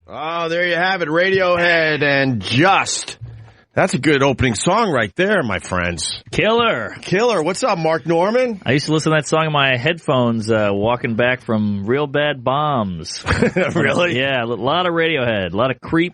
Oh, there you have it, Radiohead and Just. That's a good opening song right there, my friends. Killer. What's up, Mark Norman? I used to listen to that song in my headphones walking back from Real Bad Bombs. Really? Yeah, a lot of Radiohead, a lot of Creep,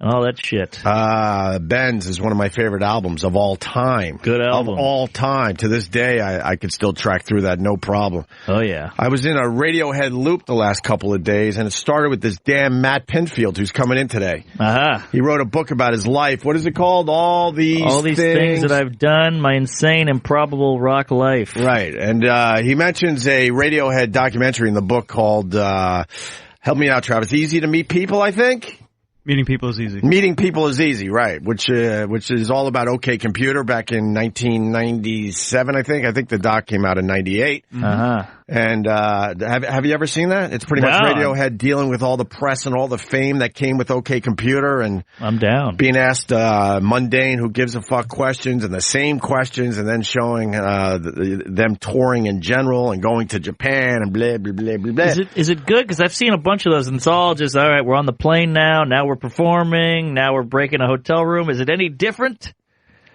and all that shit. Benz is one of my favorite albums of all time. Good album. Of all time. To this day, I could still track through that, no problem. Oh, yeah. I was in a Radiohead loop the last couple of days, and it started with this damn Matt Pinfield who's coming in today. Uh-huh. He wrote a book about his life. What is it called? All these things that I've done, my insane, improbable rock life. Right. And he mentions a Radiohead documentary in the book called, help me out, Travis, Easy to Meet People, I think? Meeting People is Easy. Meeting People is Easy, right, which is all about OK Computer back in 1997, I think. I think the doc came out in 98. Uh-huh. And have you ever seen that? It's pretty much Radiohead dealing with all the press and all the fame that came with OK Computer, and I'm down. Being asked mundane, who gives a fuck questions, and the same questions, and then showing them touring in general and going to Japan and blah, blah, blah, blah, blah. Is it good? Because I've seen a bunch of those, and it's all just, all right, we're on the plane now we're performing, now we're breaking a hotel room. Is it any different?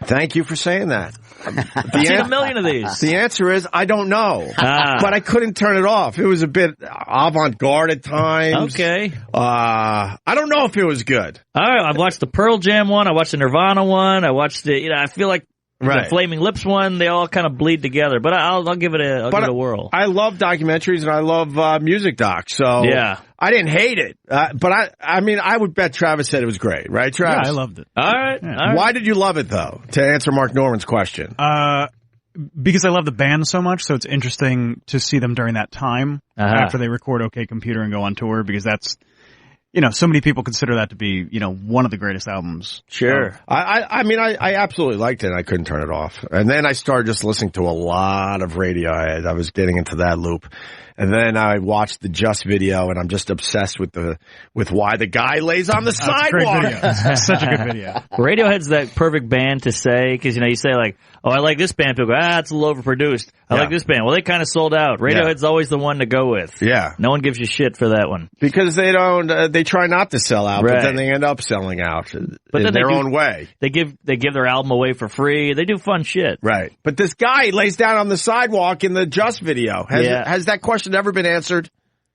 Thank you for saying that. I've seen a million of these. The answer is, I don't know. But I couldn't turn it off. It was a bit avant-garde at times. Okay. I don't know if it was good. All right, I've watched the Pearl Jam one. I watched the Nirvana one. I watched the, I feel like the Flaming Lips one. They all kind of bleed together. But I'll give it a whirl. I love documentaries and I love music docs. So yeah. I didn't hate it. But I mean, I would bet Travis said it was great. Right, Travis? Yeah, I loved it. All right. Yeah. All right. Why did you love it, though? To answer Mark Norman's question. Because I love the band so much, so it's interesting to see them during that time after they record OK Computer and go on tour, because that's, so many people consider that to be, one of the greatest albums. Sure. I mean, I absolutely liked it. I couldn't turn it off. And then I started just listening to a lot of Radiohead. I was getting into that loop. And then I watched the Just video, and I'm just obsessed with why the guy lays on the sidewalk. It's such a good video. Radiohead's that perfect band to say, because you say like, oh, I like this band. People go, it's a little overproduced. I like this band. Well, they kind of sold out. Radiohead's always the one to go with. Yeah. No one gives you shit for that one. Because they don't, they try not to sell out, but then they end up selling out in their own way. They give their album away for free. They do fun shit. Right. But this guy lays down on the sidewalk in the Just video. Has that question ever been answered?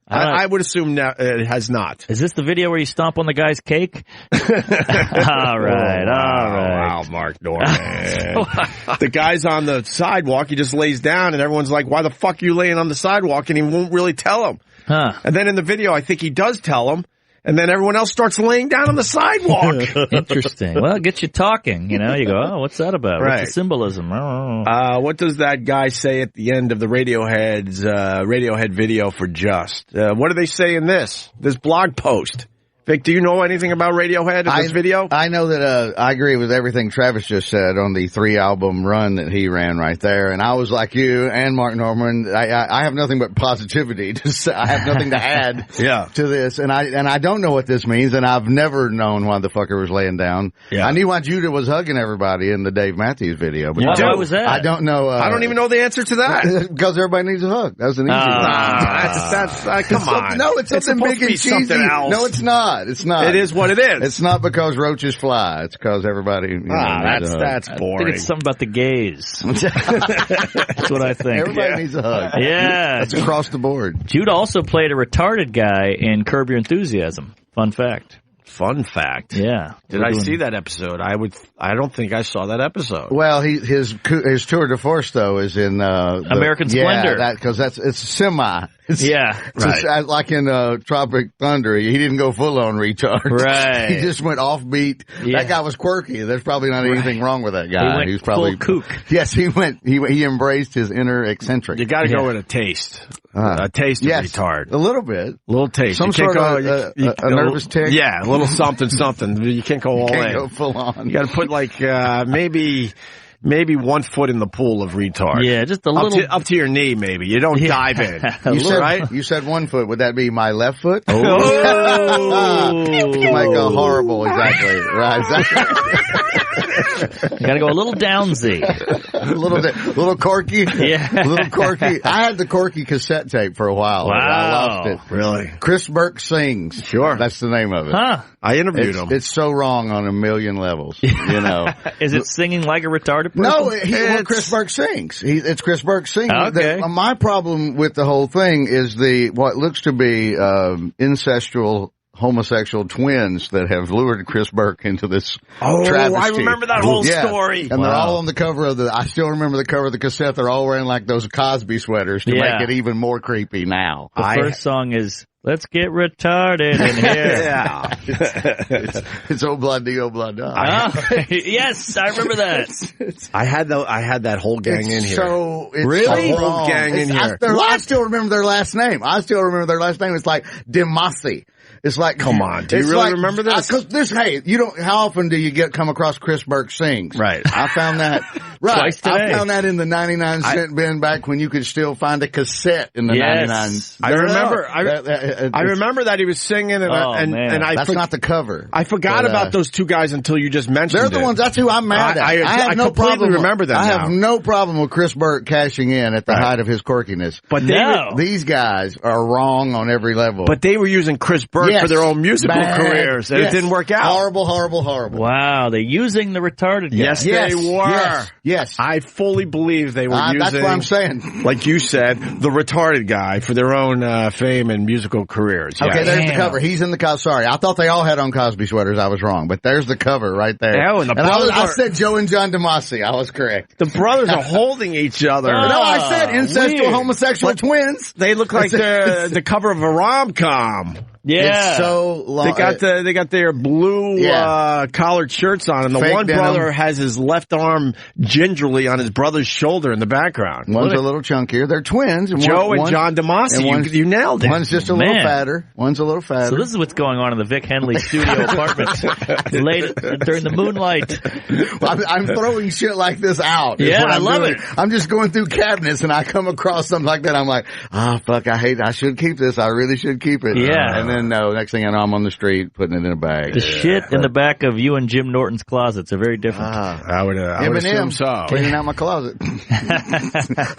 I would assume it has not. Is this the video where you stomp on the guy's cake? All right. Wow, Mark Norman. The guy's on the sidewalk. He just lays down, and everyone's like, why the fuck are you laying on the sidewalk? And he won't really tell him. Huh. And then in the video, I think he does tell him. And then everyone else starts laying down on the sidewalk. Interesting. Well, it gets you talking, You go, oh, what's that about? Right. What's the symbolism? Oh. What does that guy say at the end of the Radiohead video for Just? What do they say in this blog post? Vic, do you know anything about Radiohead in this video? I know that I agree with everything Travis just said on the 3-album run that he ran right there. And I was like you and Mark Norman. I have nothing but positivity to say. I have nothing to add to this. And I don't know what this means. And I've never known why the fucker was laying down. Yeah. I knew why Judah was hugging everybody in the Dave Matthews video. But why was that? I don't know. I don't even know the answer to that. Because everybody needs a hug. That's an easy one. Come on. No, it's something big and cheesy. No, it's not. It's not. It is what it is. It's not because roaches fly. It's because everybody. That's boring. I think it's something about the gays. That's what I think. Everybody needs a hug. Yeah, it's across the board. Judah also played a retarded guy in Curb Your Enthusiasm. Fun fact. Fun fact. Yeah. Did I see that episode? I don't think I saw that episode. Well, his tour de force though is in American Splendor. Yeah, because it's semi. Right. Like in Tropic Thunder, he didn't go full on retard. Right. He just went offbeat. Yeah. That guy was quirky. There's probably not anything wrong with that guy. He was probably full kook. Yes, he embraced his inner eccentric. You got to go with a taste. A taste of retard. A little bit. A little taste. Some sort of a nervous tick. Yeah, a little something. You can't go all in. Can't go full on. You got to put like maybe 1 foot in the pool of retard. Yeah, just a little up to your knee. Maybe you don't dive in. You said 1 foot. Would that be my left foot? Oh, you might go horrible. Exactly. Right. Exactly. You got to go a little downsy. little Corky. Yeah. Little Corky. I had the Corky cassette tape for a while. Wow. I lost it. Really? Chris Burke Sings. Sure. That's the name of it. Huh. I interviewed him. It's so wrong on a million levels, you know. Is it singing like a retarded person? No, Chris Burke sings. It's Chris Burke singing. Okay. My problem with the whole thing is what looks to be incestual homosexual twins that have lured Chris Burke into this travesty. I remember that whole story. And they're all on the cover of I still remember the cover of the cassette. They're all wearing like those Cosby sweaters to make it even more creepy now. The first song is Let's Get Retarded in Here. Yeah. It's Obladi Oblada. Yes, I remember that. I had that whole gang in here. It's really? So whole gang in here. I still remember their last name. It's like Demasi. It's like, come on, do you really remember this? How often do you come across Chris Burke Sings? Right. I found that. Right. Twice today. I found that in the 99-cent bin back when you could still find a cassette in the 99. I remember that he was singing and that's not the cover. I forgot about those two guys until you just mentioned they're the ones, that's who I'm mad at. I completely remember them. I have no problem with Chris Burke cashing in at the height of his quirkiness. But these guys are wrong on every level. But they were using Chris Burke for their own musical careers, and it didn't work out. Horrible. Wow, they're using the retarded guy. Yes, they were. Yes. I fully believe they were using, that's what I'm saying. Like you said, the retarded guy for their own fame and musical careers. Yes. Okay, there's the cover. He's in the cover. Sorry, I thought they all had on Cosby sweaters. I was wrong, but there's the cover right there. Oh, I said Joe and John DeMasi. I was correct. The brothers are holding each other. No, I said incestual homosexual twins. They look like the cover of a rom-com. Yeah. It's so long. They got their blue collared shirts on, and the one brother has his left arm gingerly on his brother's shoulder in the background. One's a little chunkier. They're twins. And Joe and John DeMasi. You nailed it. One's just a little fatter. One's a little fatter. So this is what's going on in the Vic Henley studio apartment late during the moonlight. I'm throwing shit like this out. Yeah, I love it. I'm just going through cabinets and I come across something like that. I'm like, fuck, I should keep this. I really should keep it. Yeah. And then next thing I know, I'm on the street putting it in a bag. The shit in the back of you and Jim Norton's closets are very different. I would assume so. Cleaning out my closet.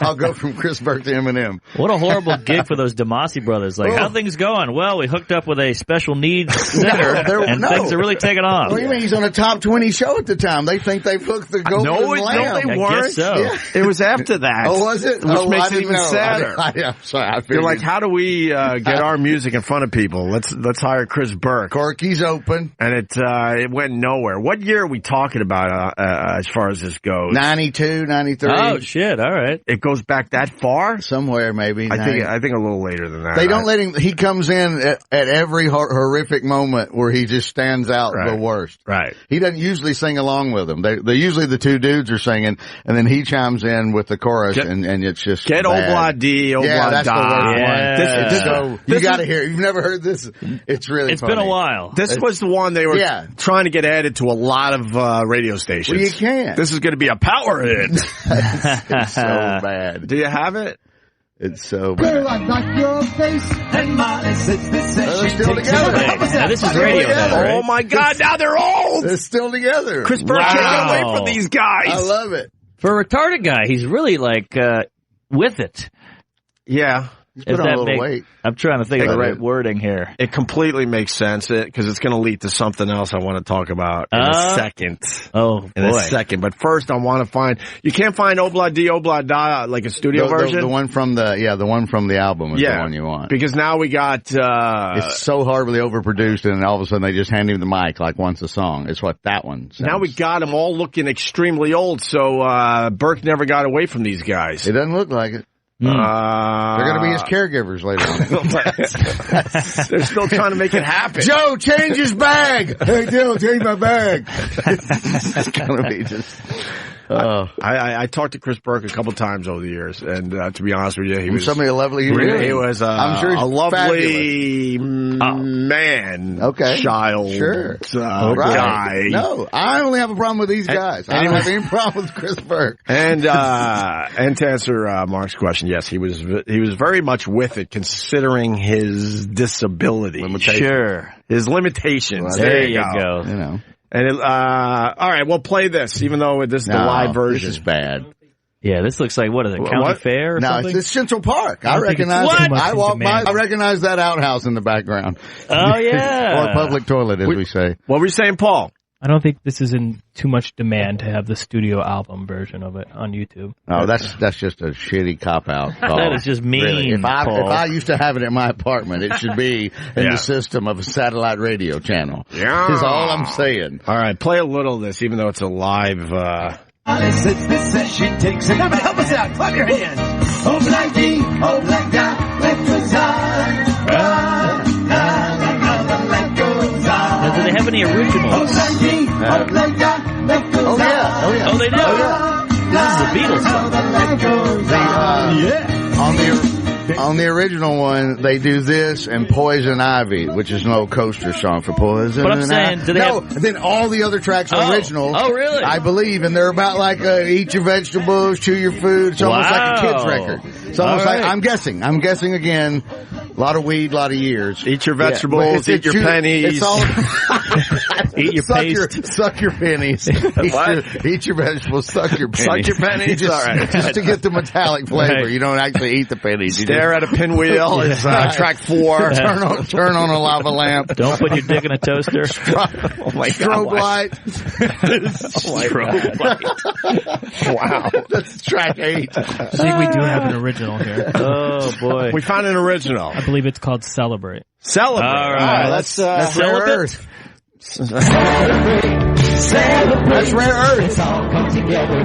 I'll go from Chris Burke to Eminem. What a horrible gig for those DeMasi brothers. Like, how things going? Well, we hooked up with a special needs singer, and things are really taking off. What do you mean? He's on a top 20 show at the time. They think they've hooked the golden lamb. No, they weren't. I guess so. Yeah. It was after that. Oh, was it? Which makes it even sadder. I'm sorry. They're like, how do we get our music in front of people? Let's hire Chris Burke. Corky's open. And it went nowhere. What year are we talking about as far as this goes? 92, 93. Oh, shit. All right. It goes back that far? Somewhere, maybe. I think a little later than that. They don't let him. He comes in at every horrific moment where he just stands out the worst. Right. He doesn't usually sing along with them. They usually the two dudes are singing, and then he chimes in with the chorus, and it's just Get Obladi, Oblada. Yeah, that's the worst one. You got to hear it. You've never heard this. It's really funny. Been a while. This was the one they were trying to get added to a lot of radio stations. Well, you can't. This is going to be a power hit. It's so bad. Do you have it? It's so bad. They're still together. Now, this is radio now, right? Oh, my God. Now they're old. They're still together. Chris Burke can't get away from these guys. I love it. For a retarded guy, he's really like with it. Yeah. He's put on a little weight. I'm trying to think of the right wording here. It completely makes sense because it's going to lead to something else I want to talk about in a second. Oh, boy. In a second. But first, I want to find. You can't find Obladi Oblada like a studio version. The one from the one from the album is the one you want. Because now we got. It's so horribly overproduced, and all of a sudden they just hand him the mic like once a song. It's what that one sounds. Now we got them all looking extremely old. So Burke never got away from these guys. It doesn't look like it. They're going to be his caregivers later on. They're still trying to make it happen. Joe, change his bag. Hey, Joe, change my bag. It's going to be just. I talked to Chris Burke a couple times over the years, and to be honest with you, he was somebody lovely. He was I'm sure a lovely man, child, guy. No, I only have a problem with these guys. I don't have any problem with Chris Burke. And to answer Mark's question, yes, he was very much with it, considering his disability, Sure, his limitations. Well, there you go. You know. And all right, we'll play this, even though this is the live version. This is bad. Yeah, this looks like, what is it, County Fair or something? No, it's Central Park. I recognize it. I walk by, I recognize that outhouse in the background. Oh, yeah. Or public toilet, as we say. What were you saying, Paul? I don't think this is in too much demand to have the studio album version of it on YouTube. Oh, that's just a shitty cop-out. That is just mean, really. If I used to have it in my apartment, it should be in the system of a satellite radio channel. Yeah. Is all I'm saying. All right, play a little of this, even though it's a live... This says she takes it. Now, help us out. Clap your hands. Oh, blanky, oh, blanka, let goes on. Now, do they have any originals? Oh, blanky, oh, blanka, let goes on. Oh, they do? Oh, yeah. This is the Beatles song. On the original one, they do this and Poison Ivy, which is an old Coaster song for Poison. But I'm saying, do they then all the other tracks are original. Oh, really? I believe, and they're about like eat your vegetables, chew your food. It's almost like a kid's record. It's almost like, I'm guessing again, a lot of weed, a lot of years. Eat your vegetables, eat your pennies. It's all, eat your paste. Suck your pennies. Eat your vegetables, suck your pennies. Suck your pennies? Just, all right. Just to get the metallic flavor. Right. You don't actually eat the pennies. You Stare at a pinwheel. It's track 4. Turn on a lava lamp. Don't put your dick in a toaster. Oh my God. Strobe light. Strobe light. Wow. That's track 8. I think we do have an original here. Oh, boy. We found an original. I believe it's called Celebrate. Celebrate. All right. That's Rare Earth. Celebrate. That's Rare Earth. Let's all come together.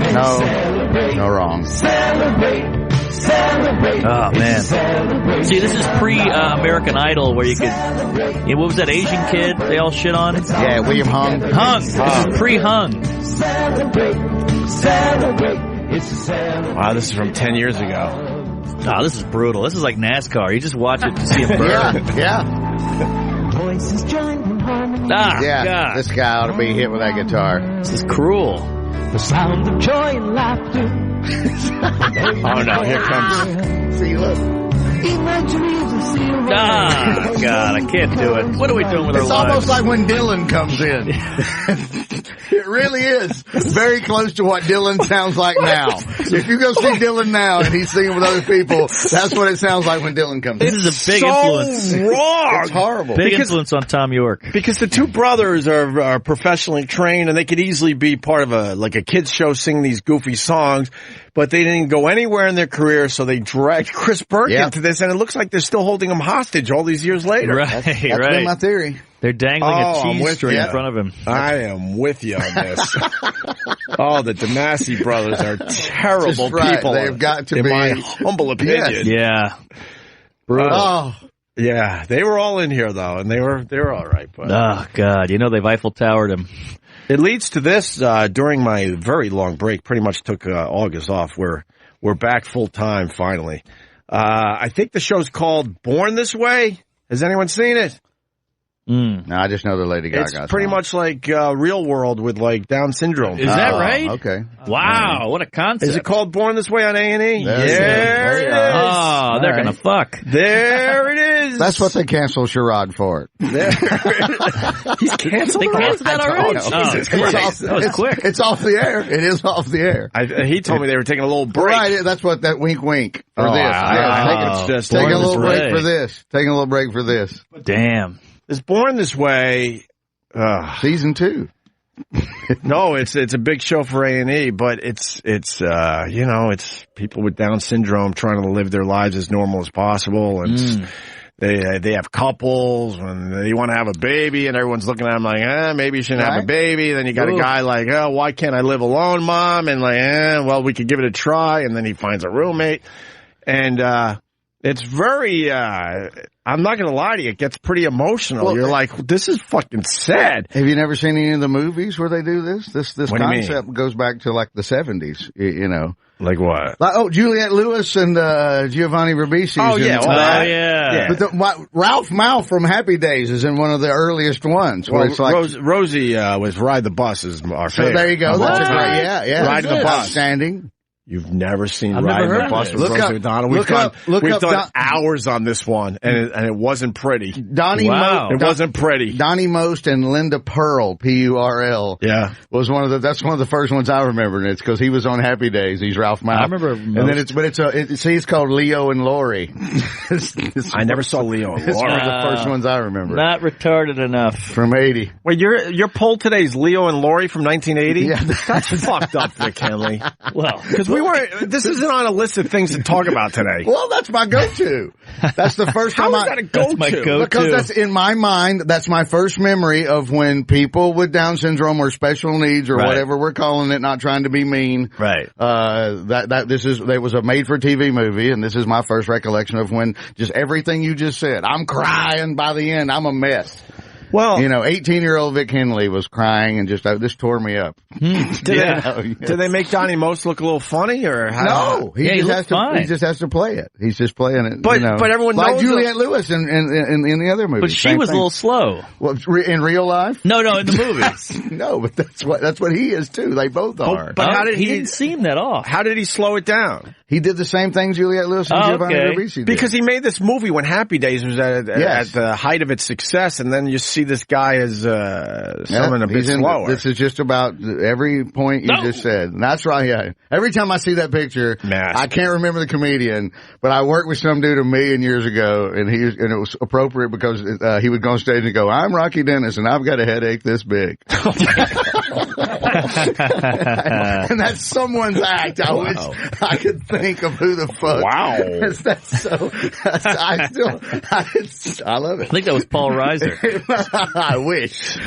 No, wrong. Celebrate. Oh, man. See, this is pre-American Idol where you could... what was that Asian kid they all shit on? Yeah, William Hung. This is pre-Hung. Wow, this is from 10 years ago. Oh, this is brutal. This is like NASCAR. You just watch it to see him burn. Yeah. Voices join in harmony. God. This guy ought to be hit with that guitar. This is cruel. The sound of joy and laughter. Oh, no, here comes... See, look. God, I can't do it. What are we doing with our lives? It's almost like when Dylan comes in. It really is. Very close to what Dylan sounds like now. If you go see Dylan now and he's singing with other people, that's what it sounds like when Dylan comes in. This is a big influence. Wrong. It's horrible. Big influence on Tom York. Because the two brothers are professionally trained, and they could easily be part of a kids show singing these goofy songs, but they didn't go anywhere in their career, so they dragged Chris Burke into this, and it looks like they're still holding him hostage all these years later. Right, That's been my theory. They're dangling a cheese string in front of him. I am with you on this. Oh, the DeMasi brothers are terrible people. They've got to in be. my humble opinion. Yeah. Brutal. Oh. Yeah, they were all in here though, and they were all right. But oh God, they've Eiffel Towered him. It leads to this during my very long break. Pretty much took August off. We're back full time finally. I think the show's called Born This Way. Has anyone seen it? No, I just know the Lady Gaga. It's pretty much like Real World with like Down syndrome. Is that right? Okay. Wow, what a concept! Is it called Born This Way on A&E? There it is. Oh, they're gonna fuck. There it is. That's what they canceled Sherrod for. He's canceled. They canceled that already. Jesus Christ. That was quick. It's off the air. It is off the air. He told me they were taking a little break. Right, that's what that wink for this. Wow. Taking a little break for this. Taking a little break for this. Damn. It's Born This Way. Season 2. No, it's a big show for A&E, but it's people with Down syndrome trying to live their lives as normal as possible, and they have couples and they want to have a baby, and everyone's looking at them like, maybe you shouldn't have a baby. Then you got a guy like, why can't I live alone, Mom? And like, well, we could give it a try. And then he finds a roommate, and it's very. I'm not going to lie to you. It gets pretty emotional. Well, you're like, this is fucking sad. Have you never seen any of the movies where they do this? This concept goes back to like the 70s, Like what? Like, Juliette Lewis and Giovanni Ribisi. Oh, yeah. Yeah. But Ralph Malph from Happy Days is in one of the earliest ones. Where it's like, Rosie was Ride the Bus is our favorite. So there you go. That's a great, Riding the Bus. Outstanding. You've never seen I've Riding never the heard Bus of with this. Rosie O'Donnell. We've done hours on this one, and it wasn't pretty. It wasn't pretty. Donnie Most and Linda Pearl, P-U-R-L. Yeah. Was that's one of the first ones I remember, and it's because he was on Happy Days. He's Ralph Malph. I remember Most. And then it's called Leo and Lori. I never saw Leo and Lori. It's one of the first ones I remember. Not retarded enough. From 80. Wait, your poll today is Leo and Lori from 1980? Yeah. That's fucked up, Vic Henley. Well, because this isn't on a list of things to talk about today. Well, that's my go-to. That's the first time How is that a go-to? That's my go-to. Because that's in my mind, that's my first memory of when people with Down syndrome or special needs or whatever we're calling it, not trying to be mean. Right. There was a made-for-TV movie, and this is my first recollection of when just everything you just said. I'm crying by the end. I'm a mess. Well, 18-year-old Vic Henley was crying and this tore me up. Did they make Donnie Most look a little funny or how? No, he just has to play it. He's just playing it. But everyone knows like Juliette Lewis in the other movies. But she was a little slow. Well, in real life? No, in the movies. No, but that's what he is too. They both are. But how did he didn't seem that off? How did he slow it down? He did the same thing Juliette Lewis and Giovanni Ribisi did. Because he made this movie when Happy Days was at the height of its success, and then you see this guy as someone a bit slower. This is just about every point you just said. And that's right. Yeah. Every time I see that picture, I can't remember the comedian, but I worked with some dude a million years ago, and it was appropriate because he would go on stage and go, "I'm Rocky Dennis, and I've got a headache this big." And that's someone's act. I wish I could think of who the fuck. Wow. I love it. I think that was Paul Reiser. I wish.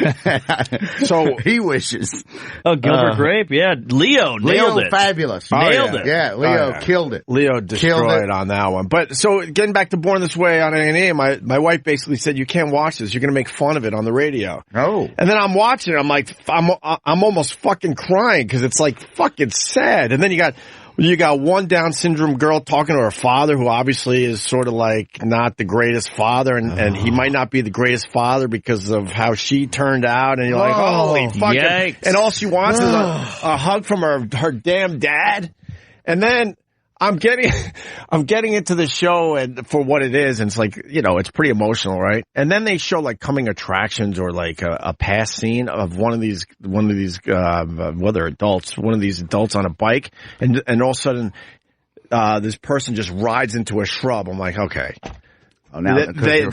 So he wishes. Oh, Gilbert Grape, yeah. Leo nailed it. Fabulous. Nailed it. Yeah, Leo killed it. Leo destroyed on that one. But so getting back to Born This Way on A&E, my wife basically said, "You can't watch this. You're going to make fun of it on the radio." Oh. And then I'm watching it. I'm like, I'm almost fucking crying because it's like fucking sad. And then you got one Down syndrome girl talking to her father, who obviously is sort of like not the greatest father, and he might not be the greatest father because of how she turned out. And you're like, holy fucking! Yikes. And all she wants is a hug from her damn dad. And then I'm getting into the show and for what it is, and it's like, it's pretty emotional, right? And then they show like coming attractions or like a past scene of one of these whether adults, one of these adults on a bike, and all of a sudden this person just rides into a shrub. I'm like, okay. Oh, now they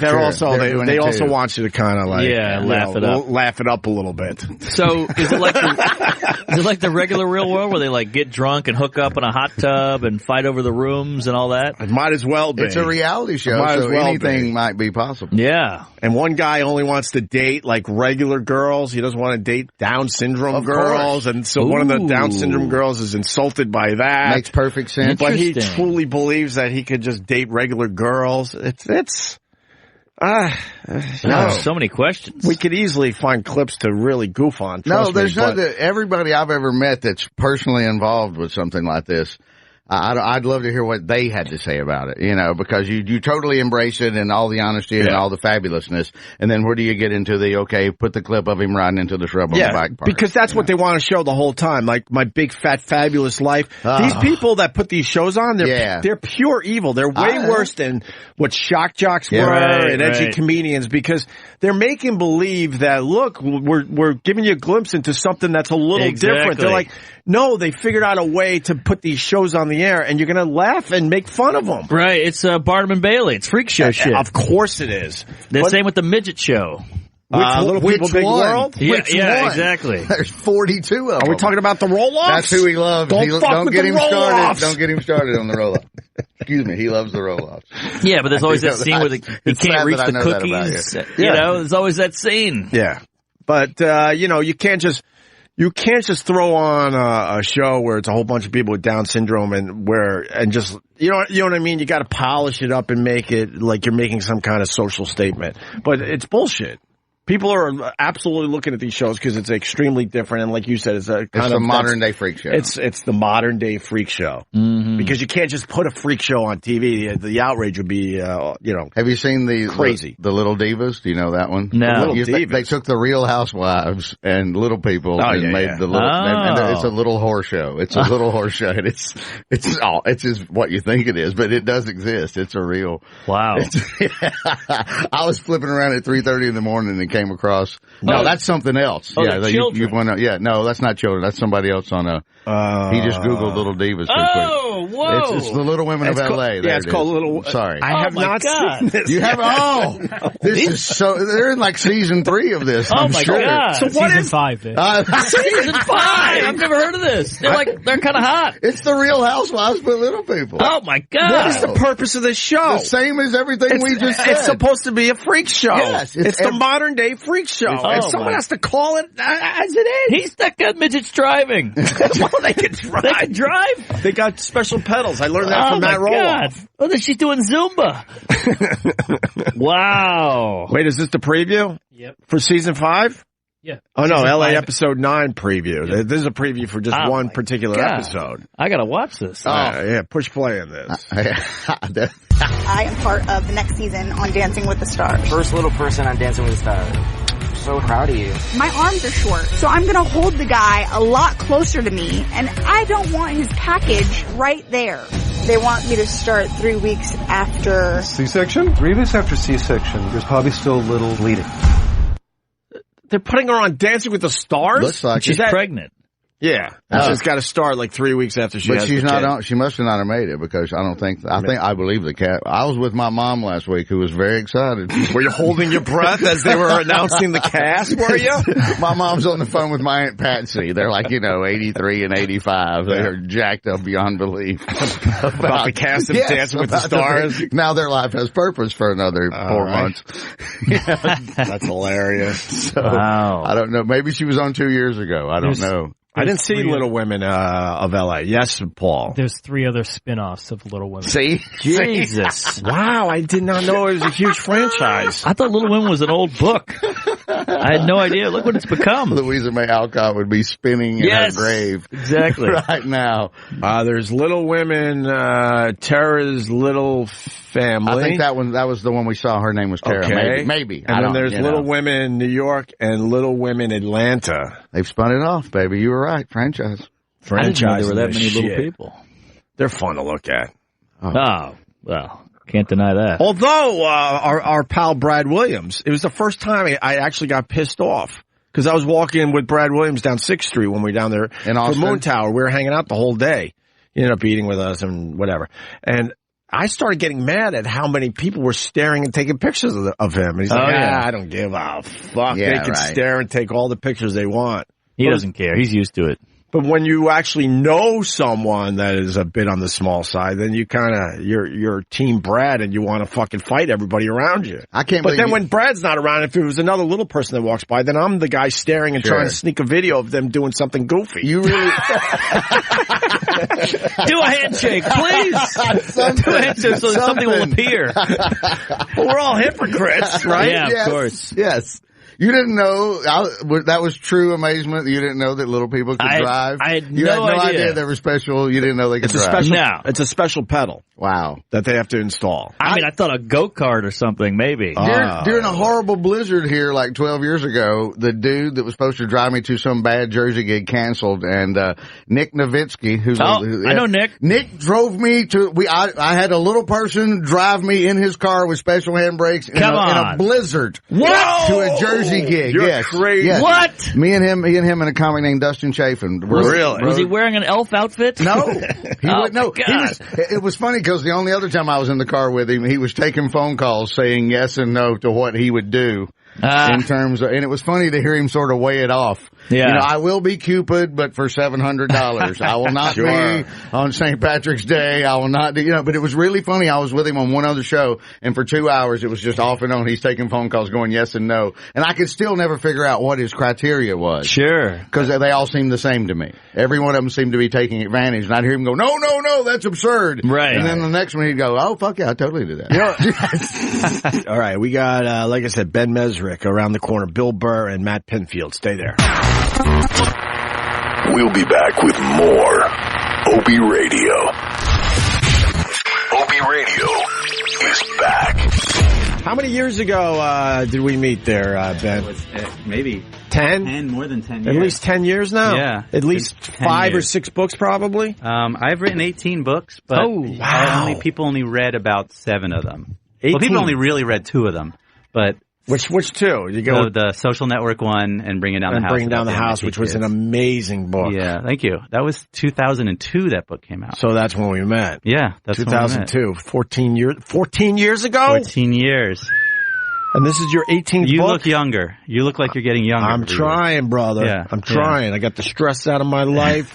also want you to kind of like laugh it up a little bit. So is it like the regular real world where they like get drunk and hook up in a hot tub and fight over the rooms and all that? It might as well be. It's a reality show, so anything might be possible. Yeah. And one guy only wants to date like regular girls. He doesn't want to date Down syndrome girls. And so one of the Down syndrome girls is insulted by that. Makes perfect sense. But he truly believes that he could just date regular girls. So many questions. We could easily find clips to really goof on. There's not everybody I've ever met that's personally involved with something like this. I'd love to hear what they had to say about it, because you totally embrace it and all the honesty and all the fabulousness. And then where do you get into put the clip of him riding into the shrub on the bike park? Because that's what they want to show the whole time. Like My Big Fat Fabulous Life. These people that put these shows on, they're pure evil. They're way worse than what shock jocks were and edgy comedians, because they're making believe that, look, we're giving you a glimpse into something that's a little different. They're like, no, they figured out a way to put these shows on the air, and you're going to laugh and make fun of them. Right. It's Barnum and Bailey. It's freak show shit. Of course it is. The same with the midget show. Little People, Big World? Yeah, exactly. There's 42 of them. Are we talking about the roll-offs? That's who he loves. Don't get him started. Don't get him started on the roll-off. Excuse me. He loves the roll-offs. Yeah, but there's always that scene where he can't reach the cookies. There's always that scene. Yeah. But, you can't just throw on a show where it's a whole bunch of people with Down syndrome and just, you know what I mean? You got to polish it up and make it like you're making some kind of social statement. But it's bullshit. People are absolutely looking at these shows because it's extremely different, and like you said, it's a modern day freak show. It's the modern day freak show because you can't just put a freak show on TV. The outrage would be, Have you seen crazy the Little Divas? Do you know that one? No. They took the Real Housewives and Little People and made the little. And it's a little horror show. It's a little horror show. And it's just what you think it is, but it does exist. It's a real. Wow. I was flipping around at 3:30 in the morning and came across. No, that's something else. Children. No, that's not children. That's somebody else on a. He just Googled Little Divas. Whoa! It's the Little Women of L.A. It's called Little. Sorry, I have not seen this. You have? Oh, this is so. They're in like season 3 of this. I'm sure. God! So what season 5? Season 5. I've never heard of this. They're kind of hot. It's the Real Housewives for little people. Oh my God! What is the purpose of this show? The same as everything we just said. It's supposed to be a freak show. Yes, it's the modern day freak show. And someone has to call it as it is. He's stuck on midgets driving. Well, they can drive. They can drive. They got special pedals. I learned that from Matt Roloff. Oh, then she's doing Zumba. Wow. Wait, is this the preview? Yep. For season 5? Yeah. Oh, no, season LA 5. episode 9 preview. Yep. This is a preview for just one particular episode. I gotta watch this. Yeah, push play on this. I am part of the next season on Dancing with the Stars. First little person on Dancing with the Stars. So proud of you. My arms are short, so I'm going to hold the guy a lot closer to me, and I don't want his package right there. They want me to start 3 weeks after... C-section? 3 weeks after C-section. There's probably still a little bleeding. They're putting her on Dancing with the Stars? Looks like she's pregnant. Yeah. She's got to start like 3 weeks after she has she's the not kid. On. She must have not made it because I believe the cat. I was with my mom last week who was very excited. Were you holding your breath as they were announcing the cast, were you? My mom's on the phone with my Aunt Patsy. They're like, 83 and 85. They're jacked up beyond belief. About the cast of Dancing with the Stars. Now their life has purpose for another 4 months. That's hilarious. So, wow. I don't know. Maybe she was on 2 years ago. I don't know. I didn't see Little Women of L.A. Yes, Paul. There's 3 other spin-offs of Little Women. See? Jesus. Wow, I did not know it was a huge franchise. I thought Little Women was an old book. I had no idea. Look what it's become. Louisa May Alcott would be spinning in her grave. Exactly. Right now. There's Little Women, Tara's Little Family. I think that was the one we saw. Her name was Tara. Okay. Maybe. And then there's Little Women New York and Little Women Atlanta. They've spun it off, baby. You were right. Franchise. I didn't know there were that many little people. They're fun to look at. Oh, well, can't deny that. Although, our pal Brad Williams, it was the first time I actually got pissed off. Because I was walking with Brad Williams down 6th Street when we were down there for Moon Tower. We were hanging out the whole day. He ended up eating with us and whatever. And I started getting mad at how many people were staring and taking pictures of him. And he's like, I don't give a fuck. Yeah, they can stare and take all the pictures they want. He doesn't care. He's used to it. But when you actually know someone that is a bit on the small side, then you you're Team Brad and you want to fucking fight everybody around you. But then when Brad's not around, if it was another little person that walks by, then I'm the guy staring and trying to sneak a video of them doing something goofy. You really do a handshake, please. Do a handshake so something will appear. Well, we're all hypocrites, right? Yeah, of course. Yes. You didn't know that was true amazement. You didn't know that little people could drive. I had you no had no idea. idea they were special. You didn't know they could drive. It's a special pedal. Wow, that they have to install. I mean, I thought a go-kart or something, maybe. During a horrible blizzard here, like 12 years ago, the dude that was supposed to drive me to some bad Jersey gig canceled, and Nick Nowitzki, I know Nick. Nick drove me to. I had a little person drive me in his car with special handbrakes in a blizzard. What? To a Jersey gig. You're crazy. Yes. What? Me and him and a comic named Dustin Chafin. Really? Was he wearing an elf outfit? No. It was funny because the only other time I was in the car with him, he was taking phone calls saying yes and no to what he would do. In terms of, and it was funny to hear him sort of weigh it off. Yeah. I will be Cupid, but for $700. I will not be on St. Patrick's Day. I will not do, but it was really funny. I was with him on one other show, and for 2 hours, it was just off and on. He's taking phone calls going yes and no. And I could still never figure out what his criteria was. Sure. Because they all seemed the same to me. Every one of them seemed to be taking advantage. And I'd hear him go, no, that's absurd. Right. And then the next one he'd go, oh, fuck yeah, I totally do that. All right, we got, like I said, Ben Mezrich Mezrich around the corner. Bill Burr and Matt Pinfield. Stay there. We'll be back with more Opie Radio. Opie Radio is back. How many years ago did we meet there, Ben? It was maybe 10? More than 10 years. At least 10 years now? Yeah. At least 5 or 6 books, probably? I've written 18 books, but people only read about 7 of them. 18? Well, people only really read 2 of them. But Which 2? You go the Social Network one and Bringing Down the House. Bringing Down the House, which was an amazing book. Yeah, thank you. That was 2002 that book came out. So that's when we met. Yeah, that's 2002. when we met. 14 years ago? 14 years. And this is your 18th book? You look younger. You look like you're getting younger. I'm trying, brother. Yeah. I'm trying. I got the stress out of my life.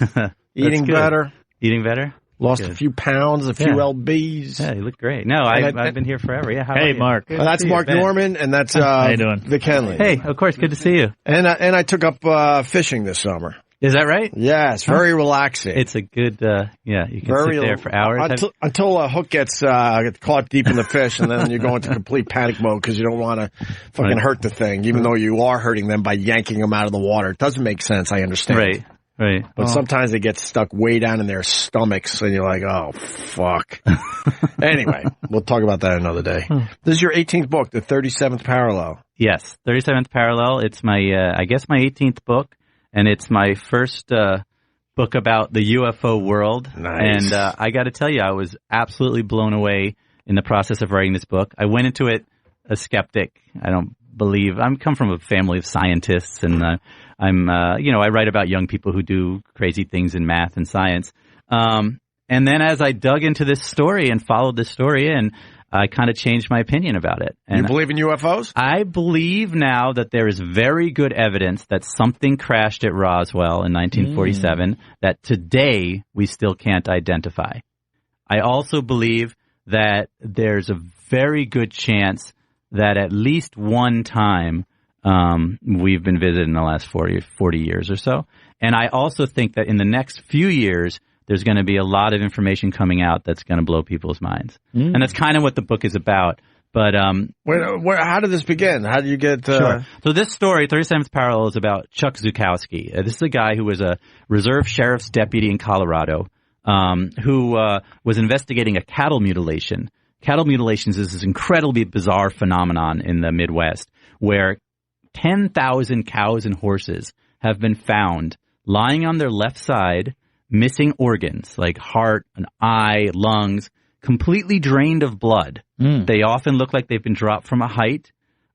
Eating better. Eating better? Lost a few pounds, a few lbs. Yeah, you look great. No, I've been here forever. Yeah. Hey, Mark. That's Mark Norman, and that's how you doing? Vic Henley. Hey, of course, good to see you. And I took up fishing this summer. Is that right? Yeah, it's very relaxing. It's a good, you can sit there for hours. Until a hook gets caught deep in the fish, and then you go into complete panic mode because you don't want to fucking hurt the thing, even though you are hurting them by yanking them out of the water. It doesn't make sense, I understand. Right. But sometimes they get stuck way down in their stomachs, and you're like, oh, fuck. Anyway, we'll talk about that another day. This is your 18th book, The 37th Parallel. Yes, 37th Parallel. It's my 18th book, and it's my first book about the UFO world. Nice. And I got to tell you, I was absolutely blown away in the process of writing this book. I went into it a skeptic. I come from a family of scientists, and I write about young people who do crazy things in math and science. And then as I dug into this story and followed this story in, I kind of changed my opinion about it. And you believe in UFOs? I believe now that there is very good evidence that something crashed at Roswell in 1947 that today we still can't identify. I also believe that there's a very good chance that at least one time we've been visited in the last 40 years or so. And I also think that in the next few years, there's going to be a lot of information coming out that's going to blow people's minds. And that's kind of what the book is about. But how did this begin? How did you get... Sure. So this story, 37th Parallel, is about Chuck Zukowski. This is a guy who was a reserve sheriff's deputy in Colorado who was investigating a cattle mutilation. Cattle mutilations is this incredibly bizarre phenomenon in the Midwest where 10,000 cows and horses have been found lying on their left side, missing organs like heart, an eye, lungs, completely drained of blood. They often look like they've been dropped from a height.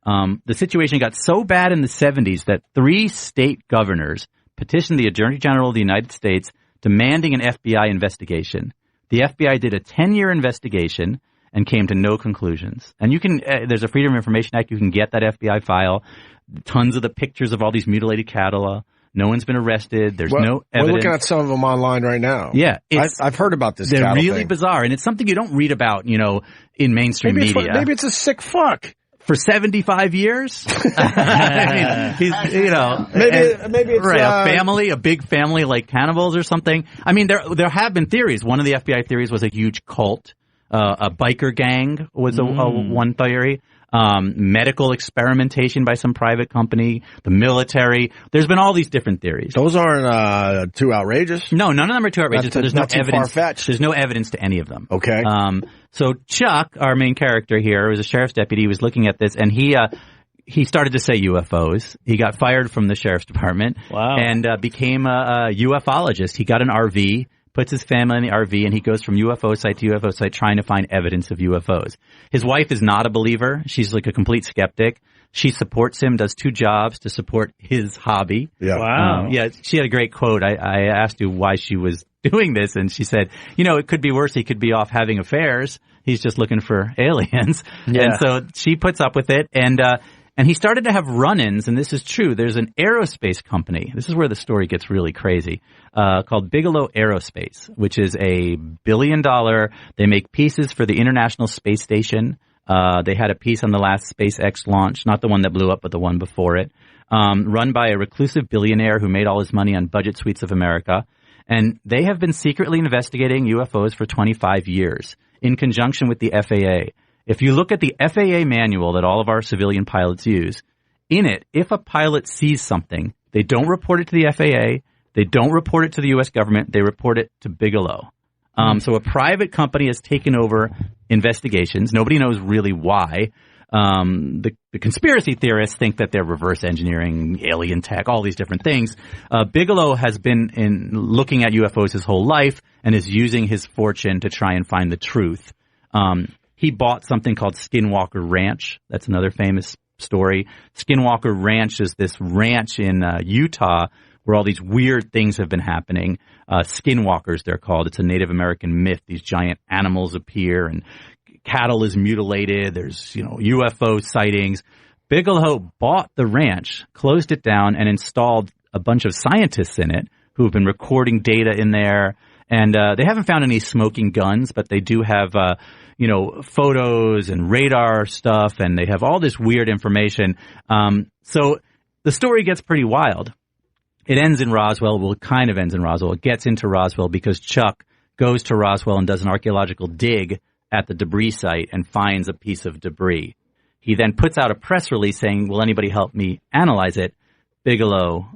The situation got so bad in the 70s that 3 state governors petitioned the Attorney General of the United States demanding an FBI investigation. The FBI did a 10-year investigation and came to no conclusions. And you can, there's a Freedom of Information Act, you can get that FBI file, tons of the pictures of all these mutilated cattle. No one's been arrested. There's no evidence. We're looking at some of them online right now. Yeah. I've heard about this. They're really thing. Bizarre, and it's something you don't read about, in mainstream media. Maybe it's a sick fuck. For 75 years? I mean, maybe it's a big family like cannibals or something. I mean, there have been theories. One of the FBI theories was a huge cult. A biker gang was one theory. Medical experimentation by some private company, the military. There's been all these different theories. Those aren't too outrageous. No, none of them are too outrageous. There's no evidence. Far-fetched. There's no evidence to any of them. Okay. So Chuck, our main character here, was a sheriff's deputy. He was looking at this, and he started to say UFOs. He got fired from the sheriff's department. Wow. And became a ufologist. He got an RV. Puts his family in the RV, and he goes from UFO site to UFO site trying to find evidence of UFOs. His wife is not a believer. She's like a complete skeptic. She supports him, does 2 jobs to support his hobby. Yeah. Wow. She had a great quote. I asked you why she was doing this, and she said, it could be worse. He could be off having affairs. He's just looking for aliens. Yeah. And so she puts up with it, and he started to have run-ins, and this is true. There's an aerospace company. This is where the story gets really crazy, called Bigelow Aerospace, which is a $1 billion. They make pieces for the International Space Station. They had a piece on the last SpaceX launch, not the one that blew up, but the one before it, run by a reclusive billionaire who made all his money on budget suites of America. And they have been secretly investigating UFOs for 25 years in conjunction with the FAA. If you look at the FAA manual that all of our civilian pilots use, in it, if a pilot sees something, they don't report it to the FAA, they don't report it to the U.S. government, they report it to Bigelow. So a private company has taken over investigations. Nobody knows really why. The conspiracy theorists think that they're reverse engineering, alien tech, all these different things. Bigelow has been looking at UFOs his whole life and is using his fortune to try and find the truth. He bought something called Skinwalker Ranch. That's another famous story. Skinwalker Ranch is this ranch in Utah where all these weird things have been happening. Skinwalkers, they're called. It's a Native American myth. These giant animals appear and cattle is mutilated. There's, UFO sightings. Bigelow bought the ranch, closed it down, and installed a bunch of scientists in it who have been recording data in there. And they haven't found any smoking guns, but they do have, photos and radar stuff, and they have all this weird information. So the story gets pretty wild. It ends in Roswell. Well, it kind of ends in Roswell. It gets into Roswell because Chuck goes to Roswell and does an archaeological dig at the debris site and finds a piece of debris. He then puts out a press release saying, will anybody help me analyze it? Bigelow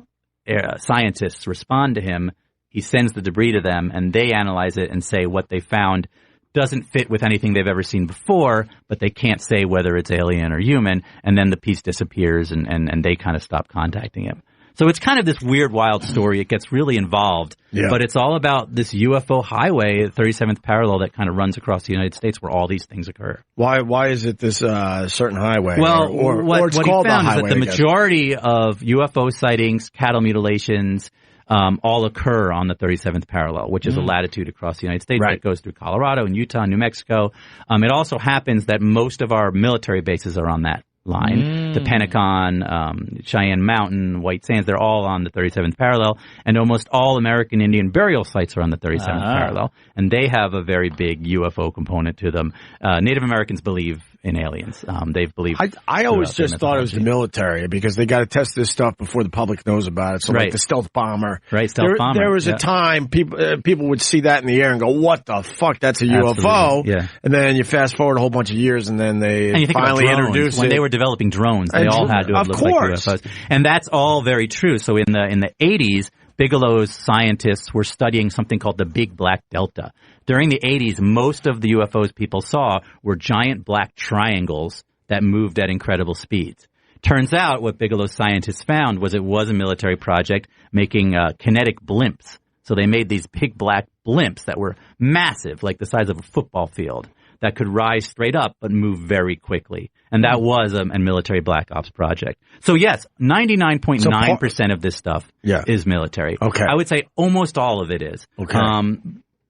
scientists respond to him. He sends the debris to them, and they analyze it and say what they found doesn't fit with anything they've ever seen before, but they can't say whether it's alien or human, and then the piece disappears, and they kind of stop contacting him. So it's kind of this weird, wild story. It gets really involved, but it's all about this UFO highway, 37th parallel, that kind of runs across the United States where all these things occur. Why is it this certain highway? Well, or it's what called he found is that the highway, majority of UFO sightings, cattle mutilations, all occur on the 37th parallel, which is a latitude across the United States that goes through Colorado and Utah and New Mexico. It also happens that most of our military bases are on that line. The Pentagon, Cheyenne Mountain, White Sands, they're all on the 37th parallel, and almost all American Indian burial sites are on the 37th parallel, and they have a very big UFO component to them. Native Americans believe in aliens. They've believed. I always just thought it was the military because they got to test this stuff before the public knows about it. So like the stealth bomber. Right, stealth bomber. There was a time people would see that in the air and go, what the fuck, that's a UFO. Yeah. And then you fast forward a whole bunch of years and then they finally introduce it. When they were developing drones, they all had to have looked like UFOs. And that's all very true. So in the 80s, Bigelow's scientists were studying something called the Big Black Delta. During the 80s, most of the UFOs people saw were giant black triangles that moved at incredible speeds. Turns out what Bigelow's scientists found was it was a military project making kinetic blimps. So they made these big black blimps that were massive, like the size of a football field, that could rise straight up but move very quickly. And that was a military black ops project. So yes, 99.9% of this stuff is military. Okay. I would say almost all of it is. Okay.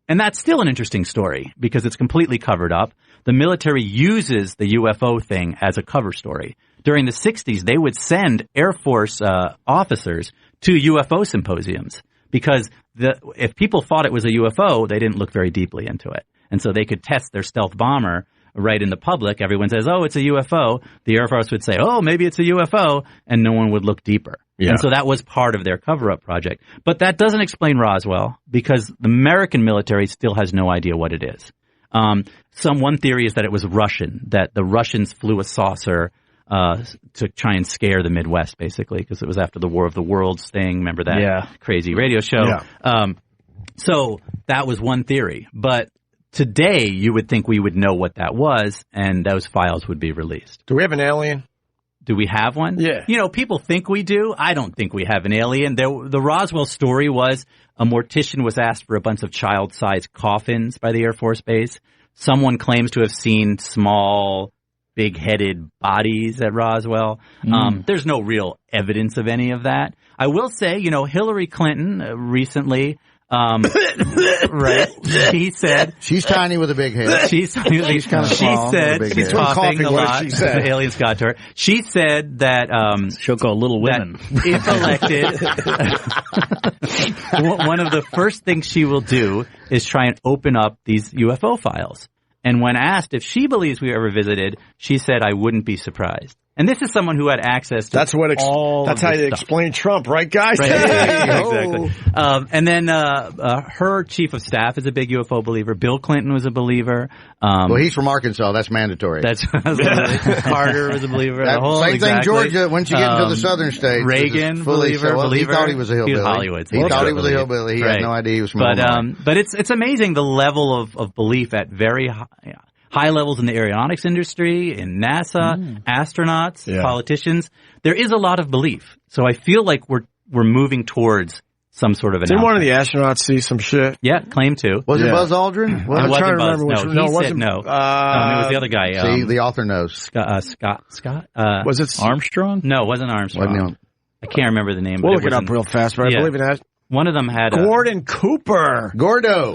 And that's still an interesting story because it's completely covered up. The military uses the UFO thing as a cover story. During the 60s, they would send Air Force officers to UFO symposiums because if people thought it was a UFO, they didn't look very deeply into it. And so they could test their stealth bomber right in the public. Everyone says, oh, it's a UFO. The Air Force would say, oh, maybe it's a UFO, and no one would look deeper. Yeah. And so that was part of their cover-up project. But that doesn't explain Roswell because the American military still has no idea what it is. One theory is that it was Russian, that the Russians flew a saucer to try and scare the Midwest, basically, because it was after the War of the Worlds thing. Remember that crazy radio show? Yeah. So that was one theory. But today, you would think we would know what that was, and those files would be released. Do we have an alien? Do we have one? Yeah. You know, people think we do. I don't think we have an alien. The Roswell story was a mortician was asked for a bunch of child-sized coffins by the Air Force Base. Someone claims to have seen small, big-headed bodies at Roswell. There's no real evidence of any of that. I will say, Hillary Clinton recently... right. She said she's tiny with a big head. She's kind of small. She said she's coughing a lot. She said the aliens got to her. She said that she'll go Little Women. If elected, one of the first things she will do is try and open up these UFO files. And when asked if she believes we were ever visited, she said, "I wouldn't be surprised." And this is someone who had access to that's how you explain Trump, right, guys? Right. Exactly. And then her chief of staff is a big UFO believer. Bill Clinton was a believer. Well, he's from Arkansas. That's mandatory. That's Carter was a believer. Same thing, Georgia. Once you get into the southern states, Reagan believer. He thought he was a hillbilly. He was Hollywood. He thought he was a hillbilly. He had no idea he was from Illinois. But it's amazing the level of belief at very high levels in the aeronautics industry, in NASA, astronauts, politicians. There is a lot of belief. So I feel like we're moving towards some sort of an. Didn't one of the astronauts see some shit? Yeah, claim to. Was it Buzz Aldrin? I'm trying to remember which one. No, he said no. It was the other guy. See, the author knows. Scott? Was it Armstrong? No, it wasn't Armstrong. I can't remember the name. We'll look it up real fast, but I believe it has. One of them had Gordon Cooper. Gordo.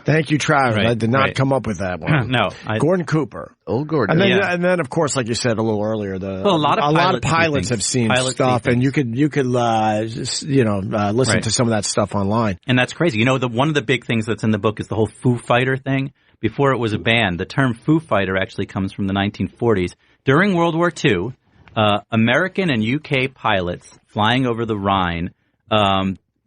Thank you, Travis. I did not come up with that one. No. Gordon Cooper. Old Gordon. And then, of course, like you said a little earlier, a lot of pilots have seen stuff, and you could listen to some of that stuff online. And that's crazy. You know, one of the big things that's in the book is the whole Foo Fighter thing. Before it was a band, the term Foo Fighter actually comes from the 1940s. During World War II, American and UK pilots flying over the Rhine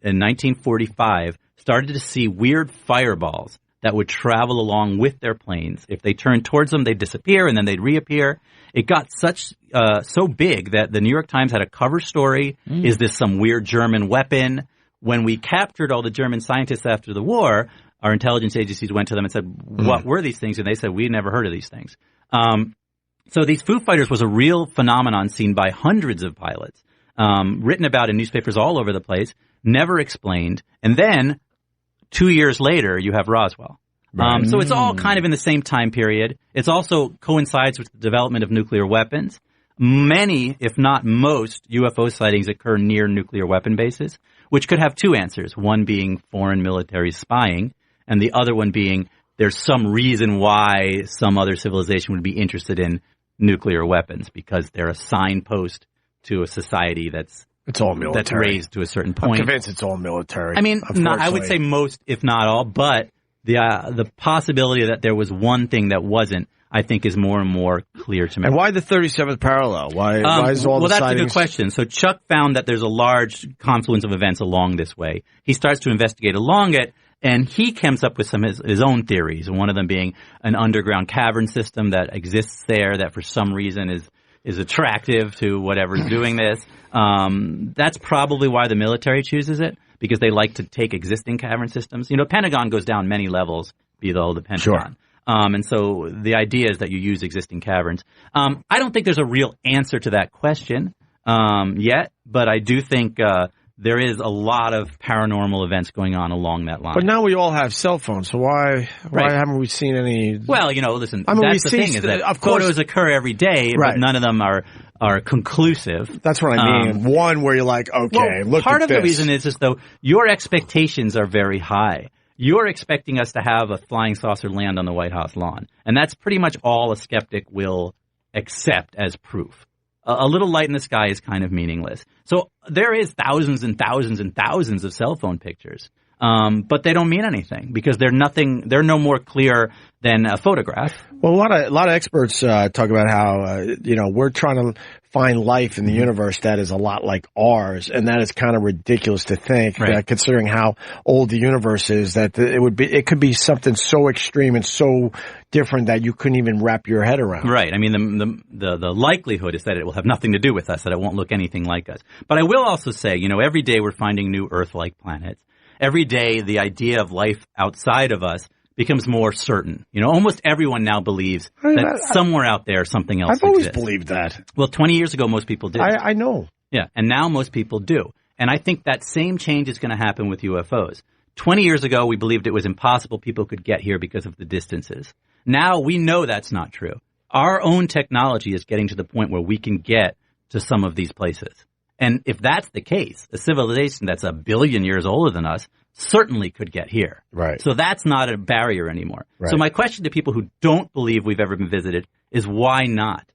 in 1945 started to see weird fireballs that would travel along with their planes. If they turned towards them, they'd disappear, and then they'd reappear. It got so big that the New York Times had a cover story. Is this some weird German weapon? When we captured all the German scientists after the war, our intelligence agencies went to them and said, what were these things? And they said, we never heard of these things. So these Foo Fighters was a real phenomenon seen by hundreds of pilots, written about in newspapers all over the place, never explained. And then 2 years later, you have Roswell. So it's all kind of in the same time period. It also coincides with the development of nuclear weapons. Many, if not most, UFO sightings occur near nuclear weapon bases, which could have two answers, one being foreign military spying, and the other one being there's some reason why some other civilization would be interested in nuclear weapons because they're a signpost to a society that's all military. That's raised to a certain point. I'm convinced it's all military. I mean, I would say most, if not all, but the possibility that there was one thing that wasn't, I think, is more and more clear to me. And why the 37th parallel? Why is all the sightings? Well, that's a good question. So Chuck found that there's a large confluence of events along this way. He starts to investigate along it, and he comes up with some of his own theories, one of them being an underground cavern system that exists there that for some reason is attractive to whatever's doing this. That's probably why the military chooses it, because they like to take existing cavern systems. You know, Pentagon goes down many levels below the Pentagon. Sure. And so the idea is that you use existing caverns. I don't think there's a real answer to that question yet, but I do think there is a lot of paranormal events going on along that line. But now we all have cell phones, so why haven't we seen any? Well, you know, listen, that's the thing is that of course, photos occur every day, but none of them are conclusive. That's what I mean. One where you're like, okay, look at this. Part of the reason is just, though, your expectations are very high. You're expecting us to have a flying saucer land on the White House lawn. And that's pretty much all a skeptic will accept as proof. A little light in the sky is kind of meaningless. So there is thousands and thousands and thousands of cell phone pictures. But they don't mean anything because they're no more clear than a photograph. Well, a lot of experts talk about how we're trying to find life in the universe that is a lot like ours, and that is kind of ridiculous to think, considering how old the universe is. That it could be something so extreme and so different that you couldn't even wrap your head around. Right. I mean, the likelihood is that it will have nothing to do with us, that it won't look anything like us. But I will also say, every day we're finding new Earth-like planets. Every day, the idea of life outside of us becomes more certain. Almost everyone now believes that somewhere out there something else exists. I've always believed that. Well, 20 years ago, most people did. I know. Yeah, and now most people do. And I think that same change is going to happen with UFOs. 20 years ago, we believed it was impossible people could get here because of the distances. Now we know that's not true. Our own technology is getting to the point where we can get to some of these places. And if that's the case, a civilization that's 1 billion years older than us certainly could get here. Right. So that's not a barrier anymore. Right. So my question to people who don't believe we've ever been visited is why not?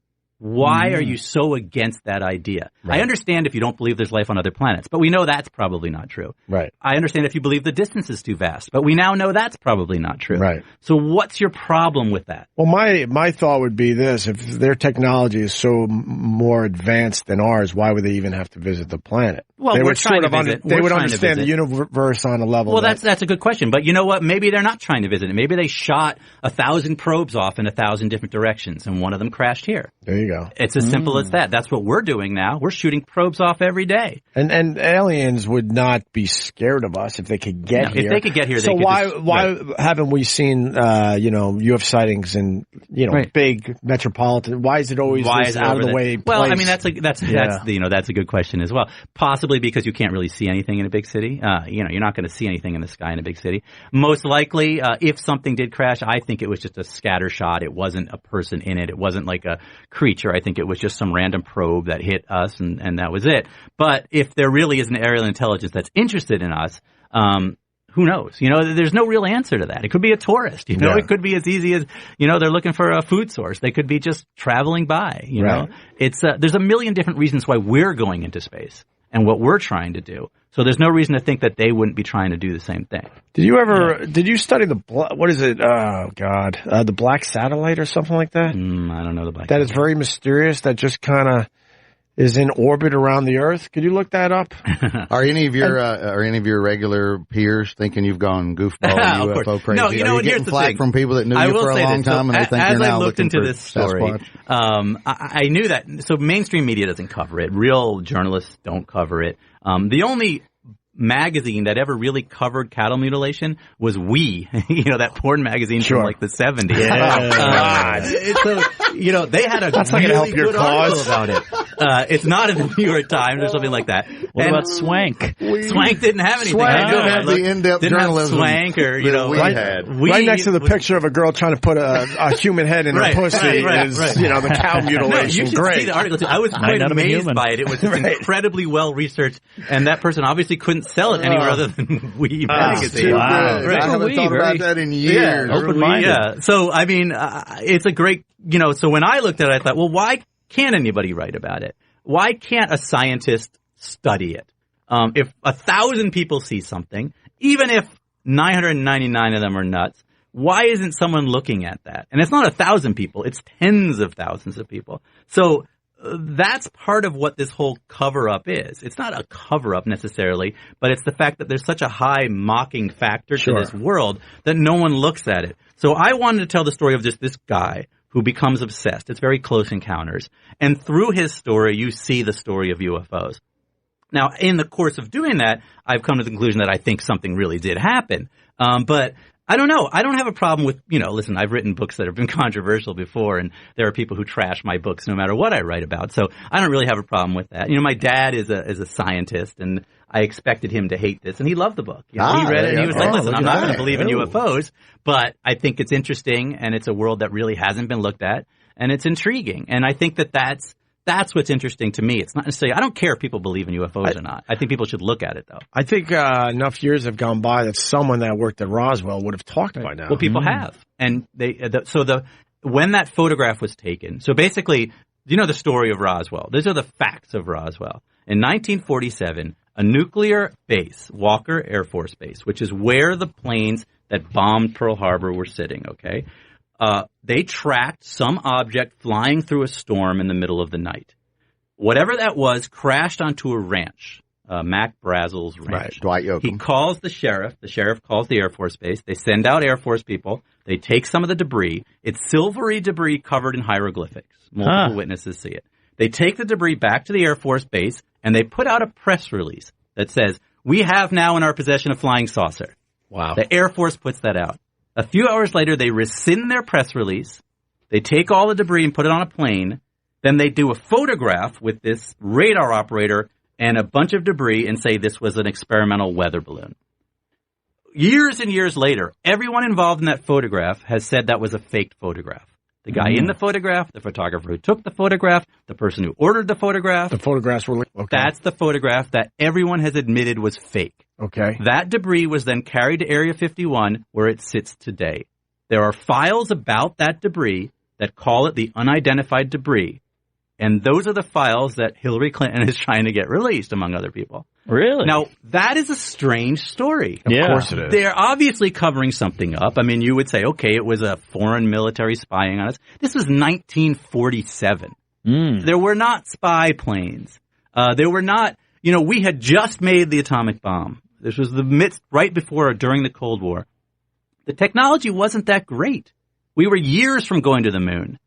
Why are you so against that idea? Right. I understand if you don't believe there's life on other planets, but we know that's probably not true. Right. I understand if you believe the distance is too vast, but we now know that's probably not true. Right. So what's your problem with that? Well, my thought would be this. If their technology is so more advanced than ours, why would they even have to visit the planet? Well, they we're would trying to visit. They would understand the universe on a level. Well, that's a good question. But you know what? Maybe they're not trying to visit it. Maybe they shot 1,000 probes off in 1,000 different directions, and one of them crashed here. There you go. It's as simple as that. That's what we're doing now. We're shooting probes off every day. And aliens would not be scared of us if they could get here. If they could get here, so why haven't we seen UFO sightings in big metropolitan? Why is it always this out of the way place? Well, I mean that's a good question as well. Possibly because you can't really see anything in a big city. You're not going to see anything in the sky in a big city. Most likely, if something did crash, I think it was just a scatter shot. It wasn't a person in it. It wasn't like a creature. I think it was just some random probe that hit us, and that was it. But if there really is an aerial intelligence that's interested in us, who knows? There's no real answer to that. It could be a tourist. It could be as easy as, they're looking for a food source. They could be just traveling by, know. It's, there's a million different reasons why we're going into space and what we're trying to do. So there's no reason to think that they wouldn't be trying to do the same thing. Did you study what is it? Oh God, the black satellite or something like that? I don't know the black. That is very mysterious. That just kind of is in orbit around the Earth. Could you look that up? Are any of your regular peers thinking you've gone goofball UFO crazy? No, are you getting flack from people that knew you for a long time and they think you're now looking for this story? I knew that. So mainstream media doesn't cover it. Real journalists don't cover it. The only magazine that ever really covered cattle mutilation was We, that porn magazine from like the 70s. Yeah. So, they had a really good article about it. It's not in the New York Times or something like that. What about Swank? Swank didn't have anything. Swank didn't have the in-depth journalism Swank or, right next to the picture of a girl trying to put a human head in her pussy is, the cow mutilation. You should see the article too. I was quite amazed by it. It was incredibly well researched, and that person obviously couldn't sell it anywhere other than We magazine. Wow. I haven't thought about that in years. Open-minded. Yeah. So, I mean, it's a great, so when I looked at it, I thought, well, why can't anybody write about it? Why can't a scientist study it? If 1,000 people see something, even if 999 of them are nuts, why isn't someone looking at that? And it's not 1,000 people, it's tens of thousands of people. So that's part of what this whole cover-up is. It's not a cover-up necessarily, but it's the fact that there's such a high mocking factor to this world that no one looks at it. So I wanted to tell the story of just this guy who becomes obsessed. It's very Close Encounters. And through his story, you see the story of UFOs. Now, in the course of doing that, I've come to the conclusion that I think something really did happen. But I don't know. I don't have a problem with, listen, I've written books that have been controversial before, and there are people who trash my books no matter what I write about. So I don't really have a problem with that. My dad is a scientist, and I expected him to hate this, and he loved the book. He read it, and he was like, listen, I'm not going to believe in UFOs, but I think it's interesting, and it's a world that really hasn't been looked at, and it's intriguing. And I think that's what's interesting to me. It's not necessarily, I don't care if people believe in UFOs or not. I think people should look at it, though. I think enough years have gone by that someone that worked at Roswell would have talked by now. Well, people have. And when that photograph was taken, so basically, the story of Roswell. These are the facts of Roswell. In 1947, a nuclear base, Walker Air Force Base, which is where the planes that bombed Pearl Harbor were sitting, okay? They tracked some object flying through a storm in the middle of the night. Whatever that was crashed onto a ranch, Mac Brazel's ranch. Right, Dwight Yoakam. He calls the sheriff. The sheriff calls the Air Force Base. They send out Air Force people. They take some of the debris. It's silvery debris covered in hieroglyphics. Multiple witnesses see it. They take the debris back to the Air Force Base, and they put out a press release that says, we have now in our possession a flying saucer. Wow. The Air Force puts that out. A few hours later, they rescind their press release. They take all the debris and put it on a plane. Then they do a photograph with this radar operator and a bunch of debris and say this was an experimental weather balloon. Years and years later, everyone involved in that photograph has said that was a faked photograph. The guy in the photograph, the photographer who took the photograph, the person who ordered the photograph. The photographs were... Okay. That's the photograph that everyone has admitted was fake. Okay. That debris was then carried to Area 51, where it sits today. There are files about that debris that call it the unidentified debris. And those are the files that Hillary Clinton is trying to get released, among other people. Really? Now, that is a strange story. Of course it is. They're obviously covering something up. I mean, you would say, okay, it was a foreign military spying on us. This was 1947. There were not spy planes. There were not, we had just made the atomic bomb. This was the midst, right before or during the Cold War. The technology wasn't that great. We were years from going to the moon.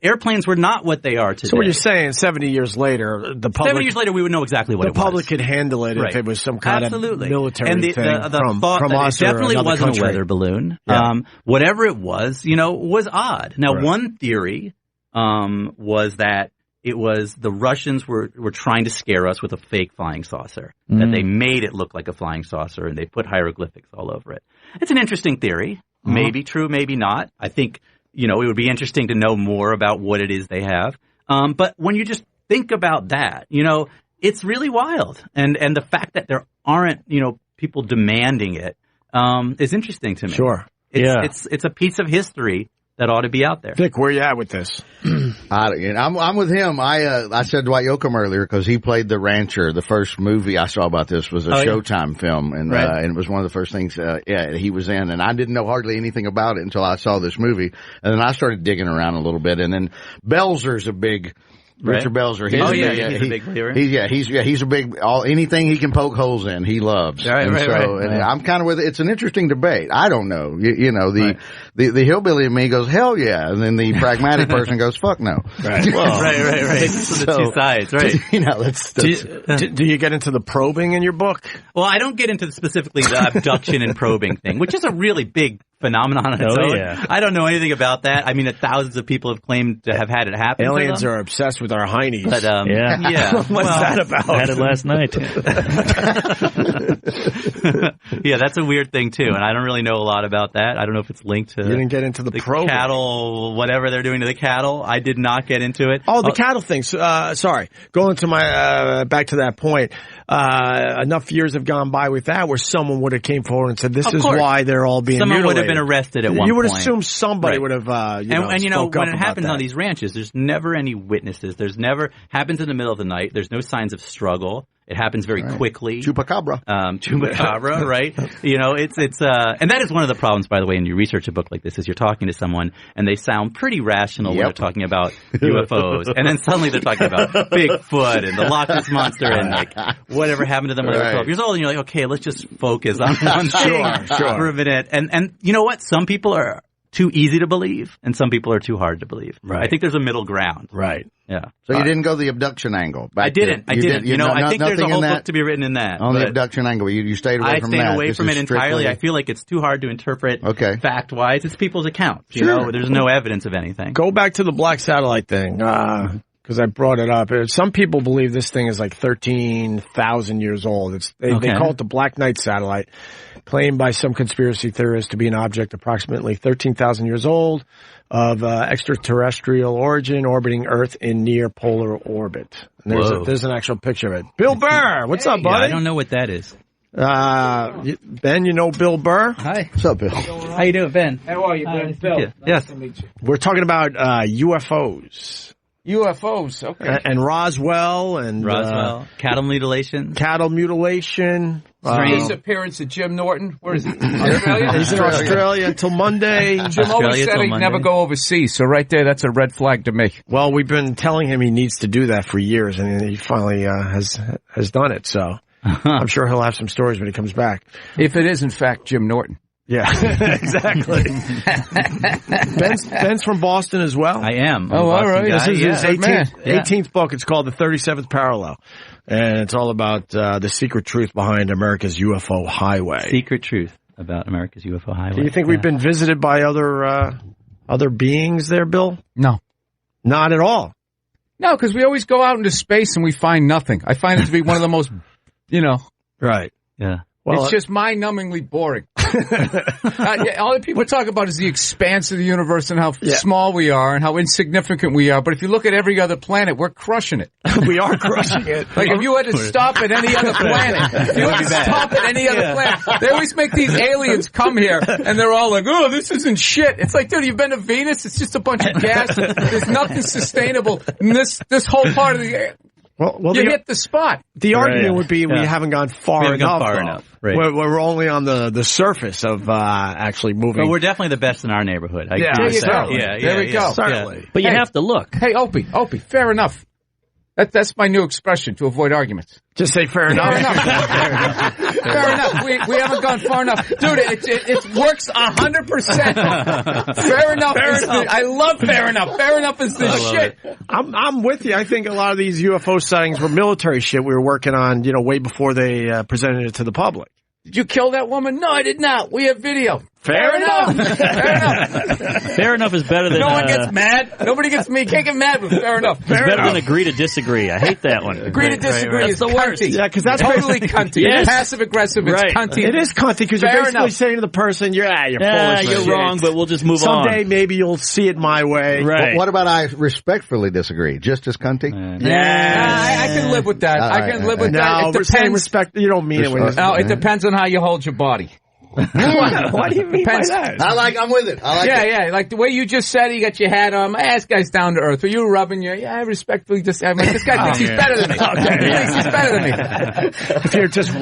Airplanes were not what they are today. So what you're saying, 70 years later, the public... 70 years later, we would know exactly what it was. The public could handle it if it was some kind of military thing from us it definitely or wasn't country. a weather balloon. Yeah. Whatever it was, was odd. Now, one theory was that it was the Russians were trying to scare us with a fake flying saucer, that they made it look like a flying saucer, and they put hieroglyphics all over it. It's an interesting theory. Maybe true, maybe not. I think... it would be interesting to know more about what it is they have. But when you just think about that, it's really wild. And the fact that there aren't, people demanding it, is interesting to me. Sure. It's a piece of history that ought to be out there. Vic, where you at with this? I'm with him. I said Dwight Yoakam earlier because he played the rancher. The first movie I saw about this was a Showtime film, and it was one of the first things he was in. And I didn't know hardly anything about it until I saw this movie, and then I started digging around a little bit. And then Belzer's a big. Richard Belzer. He's a big believer. He's a big, anything he can poke holes in, he loves. And I'm kind of with it. It's an interesting debate. I don't know. The hillbilly in me goes, hell yeah. And then the pragmatic person goes, fuck no. Right. Well, right. So the two sides, right. Do you get into the probing in your book? Well, I don't get into specifically the abduction and probing thing, which is a really big phenomenon on its own. Yeah. I don't know anything about that. I mean, thousands of people have claimed to have had it happen. Aliens are obsessed with our heinies. But, What's that about? I had it last night. Yeah, that's a weird thing too, and I don't really know a lot about that. I don't know if it's linked to you didn't get into the cattle, whatever they're doing to the cattle. I did not get into it. Oh, the cattle thing. Sorry, going to my back to that point. Enough years have gone by with that where someone would have came forward and said, "This is why they're all being mutilated." Someone would have been arrested at one point. You would assume somebody would have, when it happens on these ranches, there's never any witnesses. There's never happens in the middle of the night. There's no signs of struggle. It happens very quickly. Chupacabra. Chupacabra, right? It's and that is one of the problems, by the way, when you research a book like this, is you're talking to someone and they sound pretty rational when they're talking about UFOs, and then suddenly they're talking about Bigfoot and the Loch Ness Monster and like whatever happened to them when they were 12 years old, and you're like, okay, let's just focus on one thing for a minute. And you know what? Some people are too easy to believe, and some people are too hard to believe. Right. I think there's a middle ground. Right. Yeah. So you didn't go the abduction angle. I didn't. I think there's a whole book to be written in that. On the abduction angle, you stayed away from that. I stayed away from it entirely. I feel like it's too hard to interpret fact-wise. It's people's accounts. Sure. There's no evidence of anything. Go back to the black satellite thing, because I brought it up. Some people believe this thing is like 13,000 years old. They call it the Black Knight satellite, claimed by some conspiracy theorists to be an object approximately 13,000 years old of extraterrestrial origin orbiting Earth in near polar orbit. And there's an actual picture of it. Bill Burr, what's up, buddy? I don't know what that is. Ben, you know Bill Burr? Hi. What's up, Bill? How you doing, Ben? How are you, Ben? Bill. Yes. To meet you. We're talking about UFOs. UFOs, okay. And Roswell. Cattle mutilation. Disappearance of Jim Norton. Where is he? Australia? He's in Australia until Monday. Jim always said he'd never go overseas, so right there, that's a red flag to me. Well, we've been telling him he needs to do that for years, and he finally has done it, so I'm sure he'll have some stories when he comes back. If it is, in fact, Jim Norton. Yeah, exactly. Ben's from Boston as well. I am. Oh, all right. This is his 18th book. It's called The 37th Parallel. And it's all about the secret truth behind America's UFO highway. Secret truth about America's UFO highway. Do you think we've been visited by other beings there, Bill? No. Not at all? No, because we always go out into space and we find nothing. I find it to be one of the most, Right. Yeah. Well, it's just mind-numbingly boring. All that people talk about is the expanse of the universe and how small we are and how insignificant we are. But if you look at every other planet, we're crushing it. We are crushing it. Like if you had to stop at any other planet, they always make these aliens come here and they're all like, oh, this isn't shit. It's like, dude, you've been to Venus? It's just a bunch of gas. There's nothing sustainable in this whole part of the air. Well, you hit the spot. The argument would be we haven't gone far enough. Right. We're only on the surface of actually moving. But we're definitely the best in our neighborhood. There you go. There we go. Certainly. But you have to look. Hey, Opie, fair enough. That's my new expression to avoid arguments. Just say fair enough. Fair enough. We haven't gone far enough. Dude, it works 100%. Fair enough. I love fair enough. Fair enough is the shit. I'm with you. I think a lot of these UFO sightings were military shit we were working on, way before they presented it to the public. Did you kill that woman? No, I did not. We have video. Fair enough. Fair enough is better than... No one gets mad. Nobody gets me. Can't get mad with fair enough. It's better than agree to disagree. I hate that one. Agree to disagree is the worst. Cunty. Yeah, because that's totally cunty. Yes. Passive-aggressive. It's cunty. It is cunty because you're basically saying to the person, you're full of shit. You're wrong, but we'll just move on. Someday maybe you'll see it my way. Right. What about I respectfully disagree? Just as cunty? I can live with that. I can live with that. It depends. Respect. You don't mean it when No, it depends on how you hold your body. What do you mean by that? I'm with it. Yeah, like the way you just said it, you got your hat on. This guy's down to earth. Were you rubbing your? Yeah, I respectfully just. I'm like, this guy thinks he's better than me. He thinks he's better than me. If you're just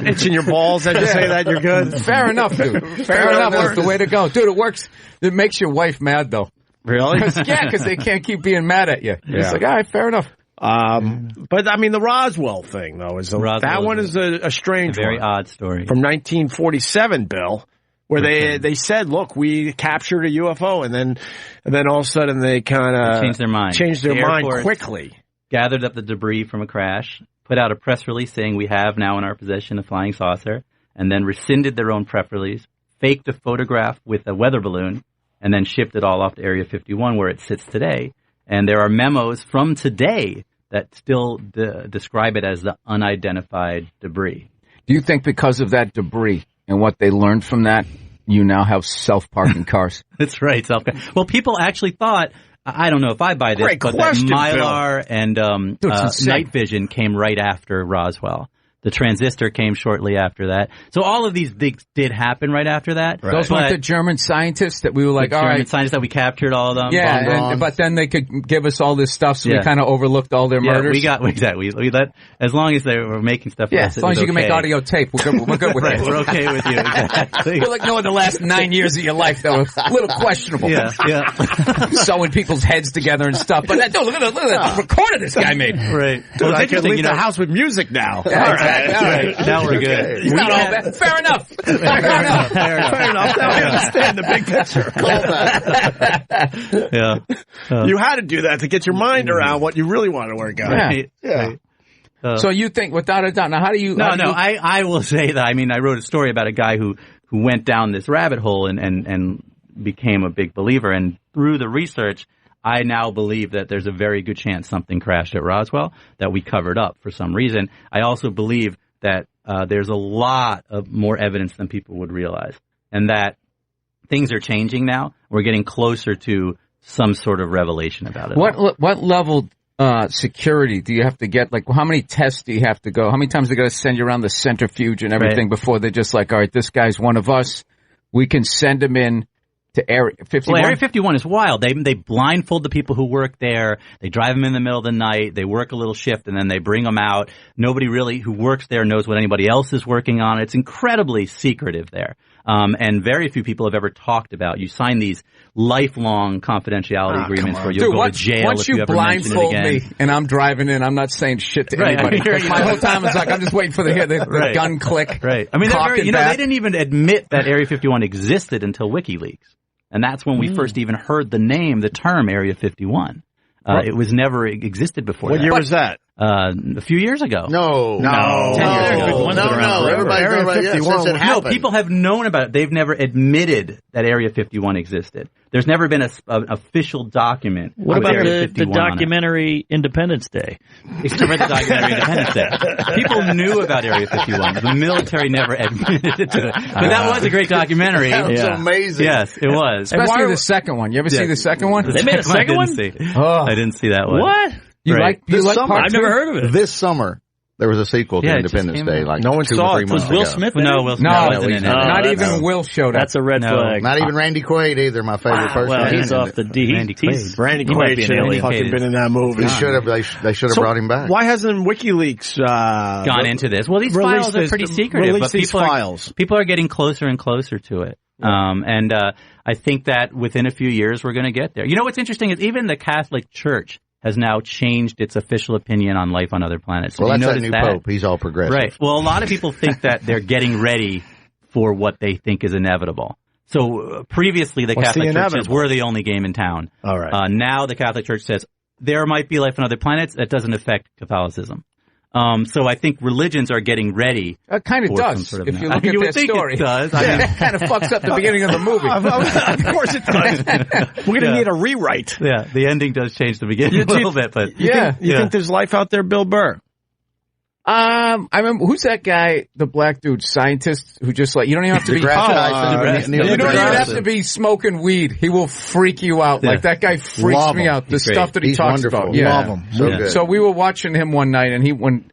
itching your balls as you say that, you're good. Fair enough, dude. Fair enough. That's the way to go, dude. It works. It makes your wife mad though. Really? Because they can't keep being mad at you. It's like, all right, fair enough. But I mean, the Roswell thing though is that one is a strange, very odd story from 1947, Bill, where they said, look, we captured a UFO, and then all of a sudden they kind of changed their mind quickly. Gathered up the debris from a crash, put out a press release saying we have now in our possession a flying saucer, and then rescinded their own press release, faked a photograph with a weather balloon, and then shipped it all off to Area 51 where it sits today. And there are memos from today that still describe it as the unidentified debris. Do you think because of that debris and what they learned from that, you now have self-parking cars? That's right. Well, people actually thought, I don't know if I buy this, but that Mylar and night vision came right after Roswell. The transistor came shortly after that. So all of these things did happen right after that. Right. Those weren't the German scientists that we were like, all right. German scientists that we captured all of them. Yeah, but then they could give us all this stuff, so we kind of overlooked all their murders. We let, as long as they were making stuff for us, as long as you can make audio tape, we're good with right, it. We're okay with you. Exactly. We're like, no, in the last 9 years of your life, though, it's a little questionable. Yeah. Sewing people's heads together and stuff. But look at that recorder this guy made. Right. Well, I can leave the house with music now. Yeah, all right. Now we're good. It's not all bad. Fair enough. Fair enough. Now I understand the big picture. You had to do that to get your mind around what you really want to work out. Right. So you think, without a doubt, now how do you... I will say that, I wrote a story about a guy who went down this rabbit hole and became a big believer. And through the research, I now believe that there's a very good chance something crashed at Roswell that we covered up for some reason. I also believe that there's a lot of more evidence than people would realize, and that things are changing now. We're getting closer to some sort of revelation about it. What level security do you have to get? Like, how many tests do you have to go? How many times they got to send you around the centrifuge and everything before they're just like, all right, this guy's one of us. We can send him in to Area 51? Well, Area 51 is wild. They blindfold the people who work there. They drive them in the middle of the night. They work a little shift, and then they bring them out. Nobody really who works there knows what anybody else is working on. It's incredibly secretive there. And very few people have ever talked about. You sign these lifelong confidentiality agreements where you'll go to jail if you ever mention it again. Once you blindfold me and I'm driving in, I'm not saying shit to anybody. My whole time is like, I'm just waiting for the gun click. Right. I mean, they didn't even admit that Area 51 existed until WikiLeaks. And that's when we first even heard the term Area 51. It was never existed before. What year was that? A few years ago. No. 10 years ago. No. Area 51. No, people have known about it. They've never admitted that Area 51 existed. There's never been an official document. What about the documentary Independence Day? Except for the documentary Independence Day. People knew about Area 51. The military never admitted to it. But that was a great documentary. That was amazing. Yes, it was. Especially the second one. You ever see the second one? They made a second one? I didn't see that one. What? You like I've never heard of it. This summer, there was a sequel to Independence Day. Like no one saw it. Was Will Smith in it? No, Will Smith wasn't in it. Not even Will showed up. That's a red flag. Not even Randy Quaid either, my favorite person. Well, he's off the D. Randy Quaid should have fucking been in that movie. They should have brought him back. Why hasn't WikiLeaks gone into this? Well, these files are pretty secretive, but people are getting closer and closer to it. And I think that within a few years we're going to get there. You know what's interesting is even the Catholic Church has now changed its official opinion on life on other planets. Well, that's that new Pope. He's all progressive. Right. Well, a lot of people think that they're getting ready for what they think is inevitable. So previously the Catholic Church says we're the only game in town. All right. Now the Catholic Church says there might be life on other planets. That doesn't affect Catholicism. So I think religions are getting ready. It kind of does. Sort of if you look at their story. It does. It kind of fucks up the beginning of the movie. Of course it does. We're going to need a rewrite. Yeah, the ending does change the beginning a little bit, but you think there's life out there, Bill Burr? I remember, who's that guy, the black dude, scientist, who just you don't even have to be, you don't even have to be smoking weed. He will freak you out. Like, that guy freaks me out. The stuff that he talks about. Yeah. Love him. So good. So we were watching him one night, and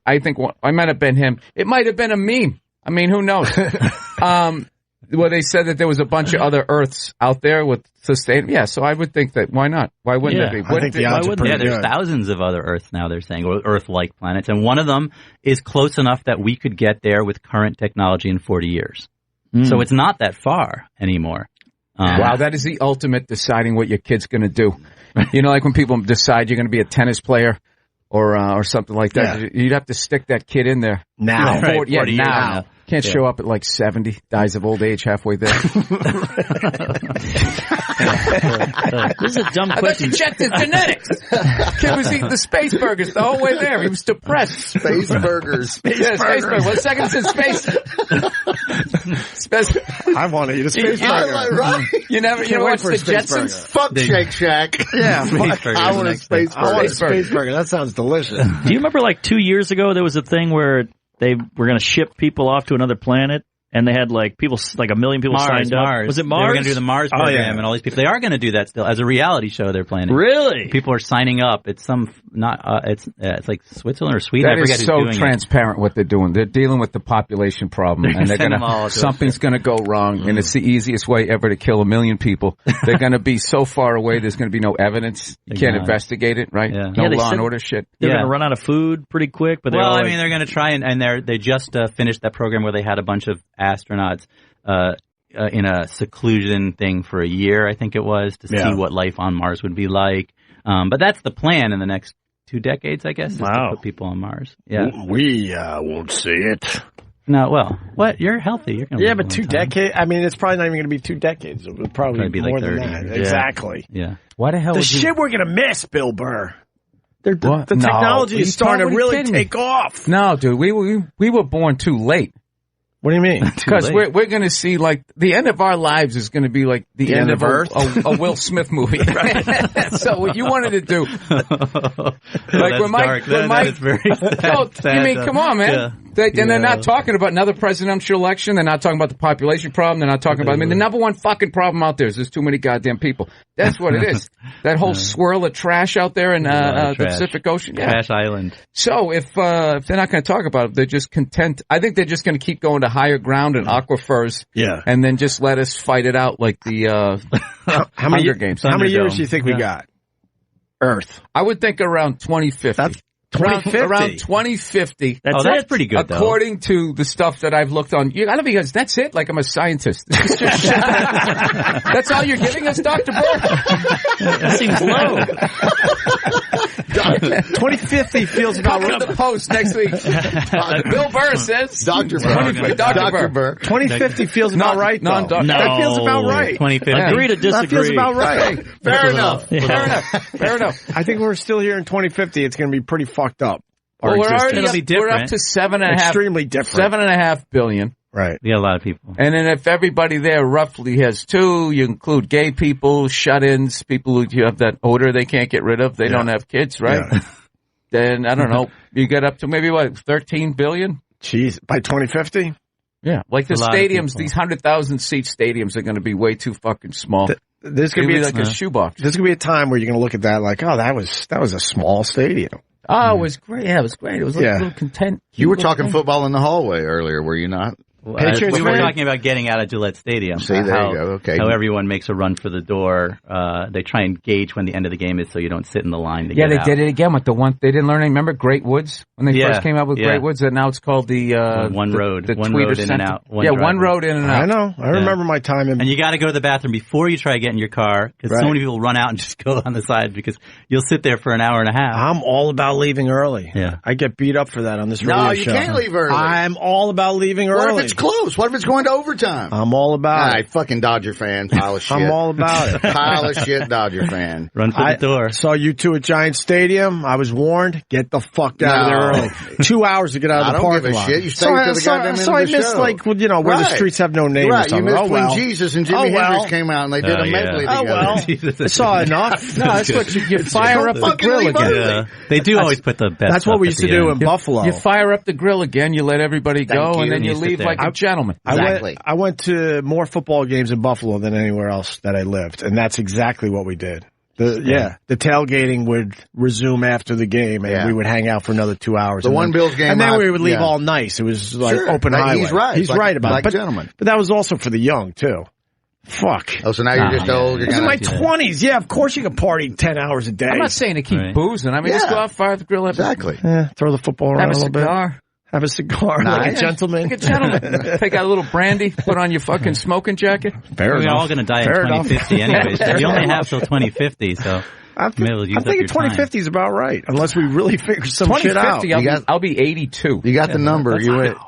I might have been him. It might have been a meme. I mean, who knows? Well, they said that there was a bunch of other Earths out there with sustained. Yeah, so I would think that why not? Why wouldn't there be? I think the odds are pretty good. There's thousands of other Earths now, they're saying, or Earth-like planets, and one of them is close enough that we could get there with current technology in 40 years. So it's not that far anymore. Wow, that is the ultimate deciding what your kid's going to do. You know, like when people decide you're going to be a tennis player or something like that. Yeah. You'd have to stick that kid in there now. 40 now. Can't show up at like 70, dies of old age halfway there. This is a dumb question. I bet you checked his genetics. Kid was eating the space burgers the whole way there. He was depressed. Space burgers. Space burgers. What second since space? I want to eat a space burger. Right. You know watch the Jetsons? Fuck Shake Shack. Yeah. I want a space burger. I want a space burger. That sounds delicious. Do you remember like 2 years ago there was a thing where they were going to ship people off to another planet, and they had like people, like 1 million people signed up. Was it Mars? They were going to do the Mars program, and all these people. They are going to do that still as a reality show. They're planning. Really? People are signing up. It's it's like Switzerland or Sweden. I forget who's doing it. That is so transparent what they're doing. They're dealing with the population problem, and something's going to go wrong, and it's the easiest way ever to kill 1 million people. They're going to be so far away. There's going to be no evidence. You can't investigate it, right? Yeah. No law and order shit. They're going to run out of food pretty quick. But I mean, they're going to try and they just finished that program where they had a bunch of astronauts in a seclusion thing for a year, I think it was, to see what life on Mars would be like. But that's the plan in the next 2 decades, I guess, is to put people on Mars. Yeah, we won't see it. No, well, what? You're healthy. You're gonna but 2 decades. I mean, it's probably not even going to be 2 decades. It would probably be more like 30 than that. Yeah. Exactly. Yeah. Why the hell? The shit we're going to miss, Bill Burr. The technology is starting to really take off. No, dude, we were born too late. What do you mean? Because we're going to see, like, the end of our lives is going to be like the end of Earth, a Will Smith movie. So what you wanted to do, like when Mike, I mean, come on, man. Yeah. And they're not talking about another presidential election. They're not talking about the population problem. They're not talking about. I mean, the number one fucking problem out there is there's too many goddamn people. That's what it is. That whole swirl of trash out there in the Pacific Ocean. Yeah. Trash Island. So if they're not going to talk about it, they're just content. I think they're just going to keep going to higher ground and aquifers. Yeah. And then just let us fight it out like the Hunger Games. How many years do you think we got? Earth. I would think around 2050. That's 2050. Around 2050. That's pretty good, according to the stuff that I've looked on. I don't think that's it. Like I'm a scientist. That's all you're giving us, Dr. Burr? That seems low. 2050 feels about right. The Post next week. Bill Burr says. Dr. Burr. 2050 feels about right, though. No. That feels about right. 2050. Agree to disagree. That feels about right. Fair enough. Fair enough. I think we're still here in 2050. It's going to be pretty fucked up. our existence. We're up to extremely different. $7.5 billion. Right. We got a lot of people. And then if everybody there roughly has 2, you include gay people, shut-ins, people who you have that odor they can't get rid of, they don't have kids, right? Yeah. Then, I don't know, you get up to maybe, 13 billion? Jeez, by 2050? Yeah, like the stadiums, these 100,000-seat stadiums are going to be way too fucking small. There's going to be like a shoebox. There's going to be a time where you're going to look at that like, oh, that was a small stadium. Oh, it was great. Yeah, it was great. It was like a little content. You were talking football in the hallway earlier, were you not? We were talking about getting out of Gillette Stadium. See, there you go. Okay. How everyone makes a run for the door. They try and gauge when the end of the game is so you don't sit in the line to get out. Yeah, they did it again with the one. They didn't learn any. Remember Great Woods? When they first came out with Great Woods, and now it's called the One Road. The one road in and out. One road in and out. I know. I remember my time in. And you got to go to the bathroom before you try to get in your car because so many people run out and just go on the side because you'll sit there for an hour and a half. I'm all about leaving early. Yeah. I get beat up for that on this radio show. No, you can't leave early. I'm all about leaving early. What if it's close? What if it's going to overtime? I'm all about it. Fucking Dodger fan. Pile of shit. I'm all about it. Pile of shit Dodger fan. Run for the door. Saw you two at Giant Stadium. I was warned. Get the fuck out of there early. 2 hours to get out of the parking lot. Shit. You stay to the goddamn end of the show. So I missed where the streets have no name or something. You missed when Jesus and Jimi Hendrix came out and they did a medley together. I saw enough. No, that's what you fire up the grill again. Yeah. They do always put the best. That's what we used to do in Buffalo. You fire up the grill again, you let everybody go, and then you leave like a gentleman. Exactly. I went to more football games in Buffalo than anywhere else that I lived, and that's exactly what we did. The tailgating would resume after the game, and we would hang out for another 2 hours. The Bills game, and then we would leave all nice. It was like open highway. He's right. He's right about it. Gentlemen. But that was also for the young too. Fuck. Oh, so now you're just old. You're in my 20s. Yeah, of course you can party 10 hours a day. I'm not saying to keep boozing. I mean, just go out, fire the grill. Exactly. Throw the football around a little bit. Have a cigar like a gentleman. Like a gentleman. Take out a little brandy, put on your fucking smoking jacket. We're all going to die in 2050 anyways. You only have till 2050 so... I'm thinking 2050 is about right, unless we really figure some shit out. I'll be 82. You got the number.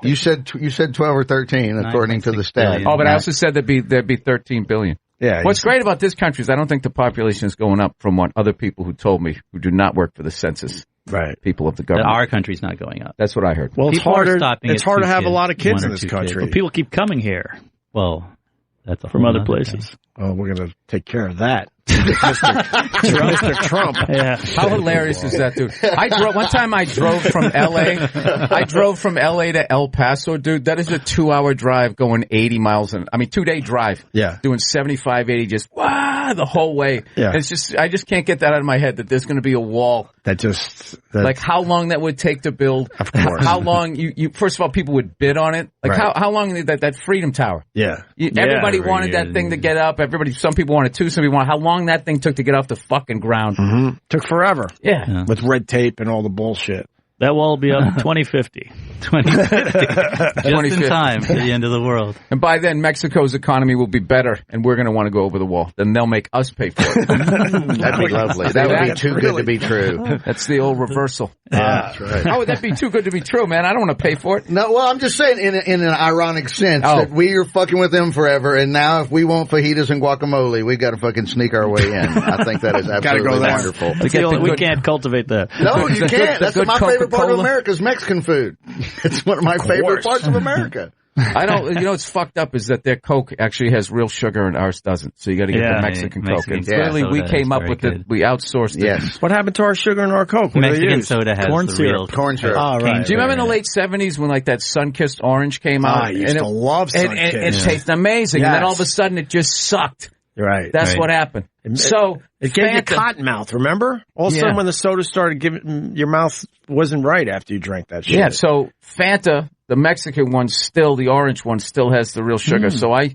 You said 12 or 13 according to the stat. Oh, but I also said there'd be 13 billion. Yeah. What's great about this country is I don't think the population is going up from what other people who told me who do not work for the census. Right. People of the government. Our country's not going up. That's what I heard. Well, it's hard to have a lot of kids in this country. But people keep coming here. Well, that's from other places. Oh, we're going to take care of that. Mr. Trump. Yeah. How hilarious is that, dude? One time I drove from L.A. to El Paso, dude. That is a 2-hour drive going 80 miles 2-day drive. Yeah. Doing 75, 80 just the whole way. Yeah. And it's just, I just can't get that out of my head that there's going to be a wall. Like how long that would take to build. Of course. How long you first of all, people would bid on it. Like how long that Freedom Tower. Yeah. Everybody wanted that thing to get up. Some people wanted 2, some people wanted how long that thing took to get off the fucking ground. Mm-hmm. Took forever. Yeah. With red tape and all the bullshit. That wall will be up in 2050. 2050. Just in time for the end of the world. And by then, Mexico's economy will be better, and we're going to want to go over the wall. Then they'll make us pay for it. That'd be lovely. That would be too good to be true. That's the old reversal. That's right. How would that be too good to be true, man? I don't want to pay for it. No, well, I'm just saying in an ironic sense that we are fucking with them forever, and now if we want fajitas and guacamole, we got to fucking sneak our way in. I think that is absolutely wonderful. We can't cultivate that. No, you can't. That's my favorite part of America is Mexican food. It's one of my favorite parts of America. I don't. What's fucked up is that their Coke actually has real sugar and ours doesn't. So you got to get the Mexican Coke. And clearly, we came up with it. We outsourced it. Yes. What happened to our sugar and our Coke? Mexican soda has corn the syrup. real corn syrup. Oh, right. Do you remember in the late 70s when like that Sun-Kissed Orange came out? I used to love Sun-Kissed. It tasted amazing, and then all of a sudden it just sucked. Right. That's what happened. So it gave you cotton mouth, remember? All of a sudden when the soda started giving, your mouth wasn't right after you drank that shit. Yeah, so Fanta, the Mexican one the orange one still has the real sugar. So I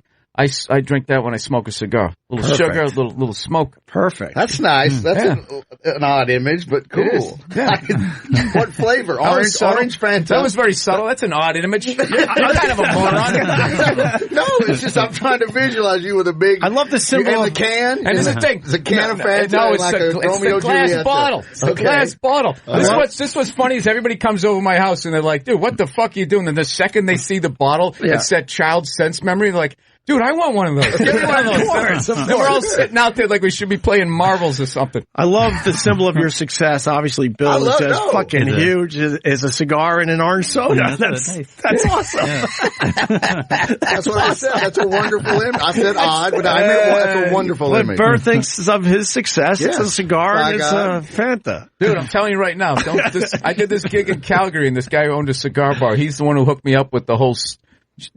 drink that when I smoke a cigar. A little sugar, a little smoke. Perfect. That's nice. That's an odd image, but cool. Yeah. What flavor? Orange Fanta. That was very subtle. That's an odd image. You're kind of a moron. No, it's just I'm trying to visualize you with a big. I love the symbol and the can. And this is the thing. It's a can of Fanta. No, it's like the glass bottle. It's the glass bottle. This what's funny is everybody comes over my house and they're like, dude, what the fuck are you doing? And the second they see the bottle, it's that child sense memory. They're like, Dude, I want one of those. Give me one of those. And we're all sitting out there like we should be playing marbles or something. I love the symbol of your success. Obviously, Bill is just fucking huge. Is a cigar and an orange soda. That's awesome. Yeah. That's what I said. That's a wonderful image. I said odd, but I meant that's a wonderful image. Burr thinks of his success. It's a cigar and it's a Fanta. Dude, I'm telling you right now. I did this gig in Calgary, and this guy who owned a cigar bar. He's the one who hooked me up with the whole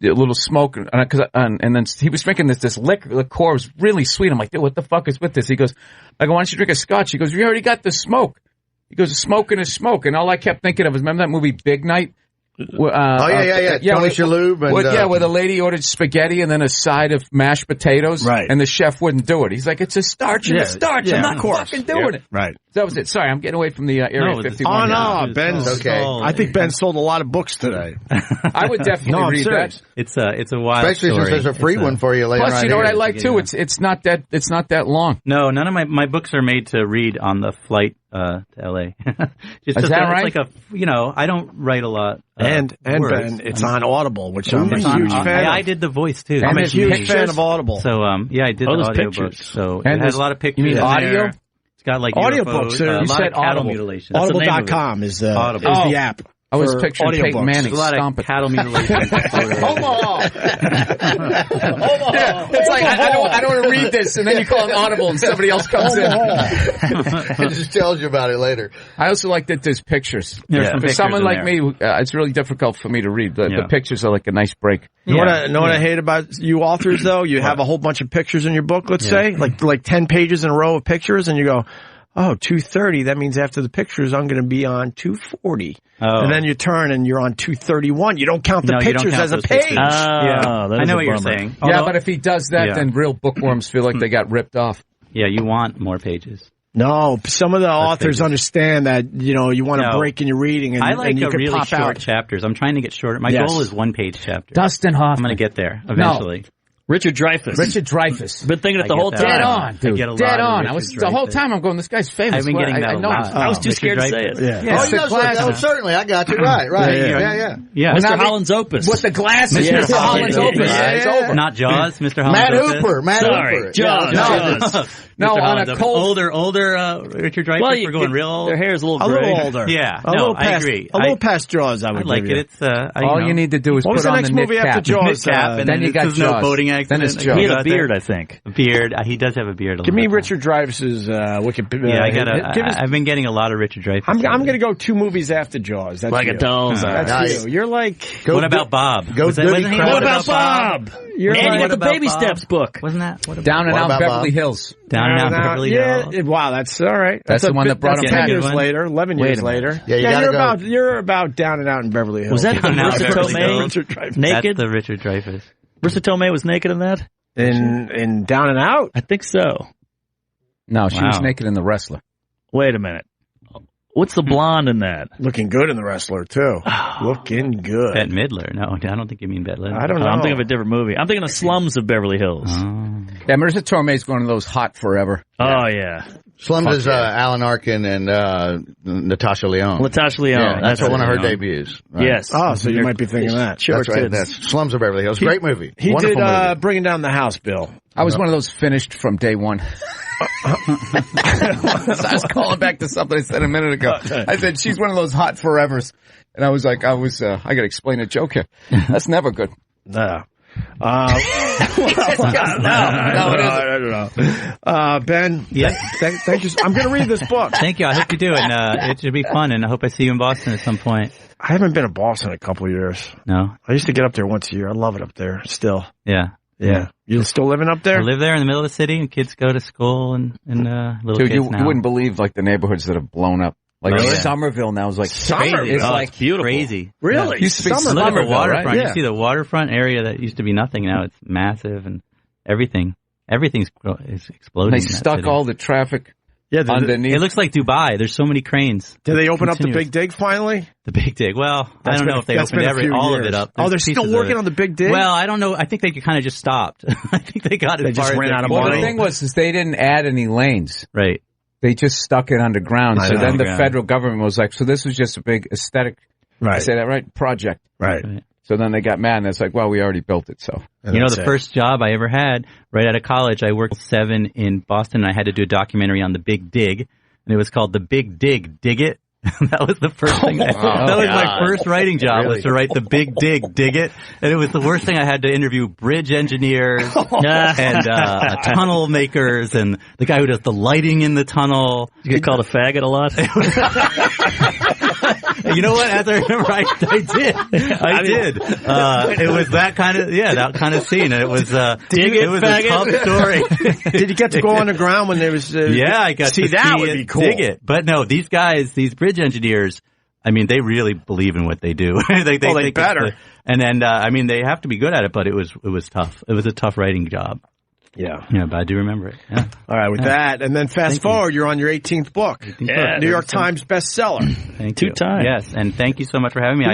little smoke, and then he was drinking this liqueur was really sweet. I'm like, dude, what the fuck is with this? He goes, I go, why don't you drink a scotch? He goes, we already got the smoke. He goes, smoking is smoke. And all I kept thinking of was, remember that movie Big Night? Tony Shalhoub. Where the lady ordered spaghetti and then a side of mashed potatoes, right? And the chef wouldn't do it. He's like, it's a starch and a starch. I'm not fucking doing it. Right. That was it. Sorry, I'm getting away from the Area 51. Oh, no, Ben's okay. I think Ben sold a lot of books today. I would definitely read that. It's a wild Especially story. Since there's a free one for you later. Plus, you know what I like too? It's not that long. No, none of my books are made to read on the flight to LA. Is that right? It's like I don't write a lot. And Ben, it's on Audible, which I'm a huge fan of. I did the voice too. I'm a huge fan of Audible. So I did the audiobooks. So it has a lot of pictures. You mean audio? It's got like audiobooks. A lot of cattle mutilation. Audible.com is the app. I was picturing Peyton Manning stomping. Cattle mutilation. Omaha. Yeah, it's like I don't want to read this, and then you call it Audible, and somebody else comes in. It just tells you about it later. I also like that there's pictures. For someone like me, it's really difficult for me to read. The pictures are like a nice break. You know what I hate about you authors though? You have a whole bunch of pictures in your book. Let's say like 10 pages in a row of pictures, and you go, oh, 230. That means after the pictures, I'm going to be on 240. And then you turn and you're on 231. You don't count the pictures as a page. I know what you're saying. Yeah, but if he does that, then real bookworms feel like they got ripped off. Yeah, you want more pages. No, some of the authors understand that, you want to break in your reading and, I like and you can really pop short out. chapters. I'm trying to get shorter. My goal is 1-page chapter. Dustin Hoffman. I'm going to get there eventually. Richard Dreyfuss. Been thinking it the whole time. Dead on, dude. Dead on. The whole time I'm going, this guy's famous. I've been getting that a lot. I was too scared to say it. Yeah. Certainly. I got you. Right. Yeah. Mr. Holland's Opus. With the glasses. Mr. Holland's Opus. It's over. Not Jaws, Mr. Holland's Opus. Matt Hooper. Jaws. No, on a cold... Older Richard Dreyfuss. Well, we're going real old. Their hair is a little gray. gray. A little older. Yeah. I agree. A little past Jaws, I would like give it. you. It's all you need to do is put on the knit movie cap. after Jaws? And then you got Jaws. No boating accident. Then it's Jaws. He had a beard, I think. A beard. He does have a beard. Give me Richard Dreyfuss's Wikipedia. I've been getting a lot of Richard Dreyfuss. I'm going to go 2 movies after Jaws. That's like you. a doll's. That's you. You're like... What about Bob? What about Bob? You're and like, you got the Baby Steps book. Wasn't that? Down and Out Beverly Hills. Down and Out Beverly Hills. Yeah, wow, that's all right. That's the one that brought him 10 years later, 11 years later. Yeah, you're about Down and Out in Beverly Hills. Was that Marissa Tomei naked? That's the Richard Dreyfuss. Marissa Tomei was naked in that? In Down and Out? I think so. No, she was naked in The Wrestler. Wait a minute. What's the blonde in that? Looking good in The Wrestler, too. Looking good. Bette Midler. No, I don't think you mean Bette Midler. I don't know. I'm thinking of a different movie. I'm thinking of Slums of Beverly Hills. Yeah, Marissa Tomei's one of those hot forever. Oh, yeah. Slums is Alan Arkin and Natasha Lyonne. Yeah, that's one of her debuts. Right? Yes. Oh, so you might be thinking that. That's right. That's Slums of Beverly Hills. Great movie. He Wonderful did movie. Bringing Down the House, Bill. I was one of those finished from day one. I was calling back to something I said a minute ago. I said, she's one of those hot forevers. And I was like, I got to explain a joke here. That's never good. No. No, I don't know. Ben, thank you. I'm going to read this book. Thank you. I hope you do. And it should be fun. And I hope I see you in Boston at some point. I haven't been to Boston in a couple of years. No? I used to get up there once a year. I love it up there still. Yeah. You still living up there? I live there in the middle of the city, and kids go to school and little Dude, kids now. You wouldn't believe like the neighborhoods that have blown up. Like Somerville now is like crazy. It's like beautiful. Crazy. Really? Used to be Look at the waterfront. Right? You see the waterfront area that used to be nothing. Now it's massive, and everything's exploding. They stuck all the traffic underneath. It looks like Dubai. There's so many cranes. Did they open up the Big Dig finally? The Big Dig. Well, I don't know if they opened all of it up. They're still working on the Big Dig? Well, I don't know. I think they kind of just stopped. I think they got it. They just ran out of money. Well, the thing was they didn't add any lanes. Right. They just stuck it underground. So then the federal government was like, so this was just a big aesthetic, I say that right, project. Right. So then they got mad, and it's like, well, we already built it, so. You know, the first job I ever had, right out of college, I worked 7 in Boston, and I had to do a documentary on the Big Dig, and it was called The Big Dig, Dig It? That was the first thing. That was my first writing job, was to write The Big Dig, Dig It. And it was the worst thing. I had to interview bridge engineers and tunnel makers and the guy who does the lighting in the tunnel. You get called a faggot a lot? You know what? As I remember, I did. I did. It was that kind of scene. And it was, a tough story. Did you get to go on the ground when there was, I got to see that it, would be cool. Dig it. But no, these guys, these bridge engineers, I mean, they really believe in what they do. they better. And then, I mean, they have to be good at it, but it was tough. It was a tough writing job. Yeah. Yeah, but I do remember it. Yeah. All right, with that, and then fast forward, you're on your 18th book. New York Times bestseller. Thank you. 2 times. Yes, and thank you so much for having me.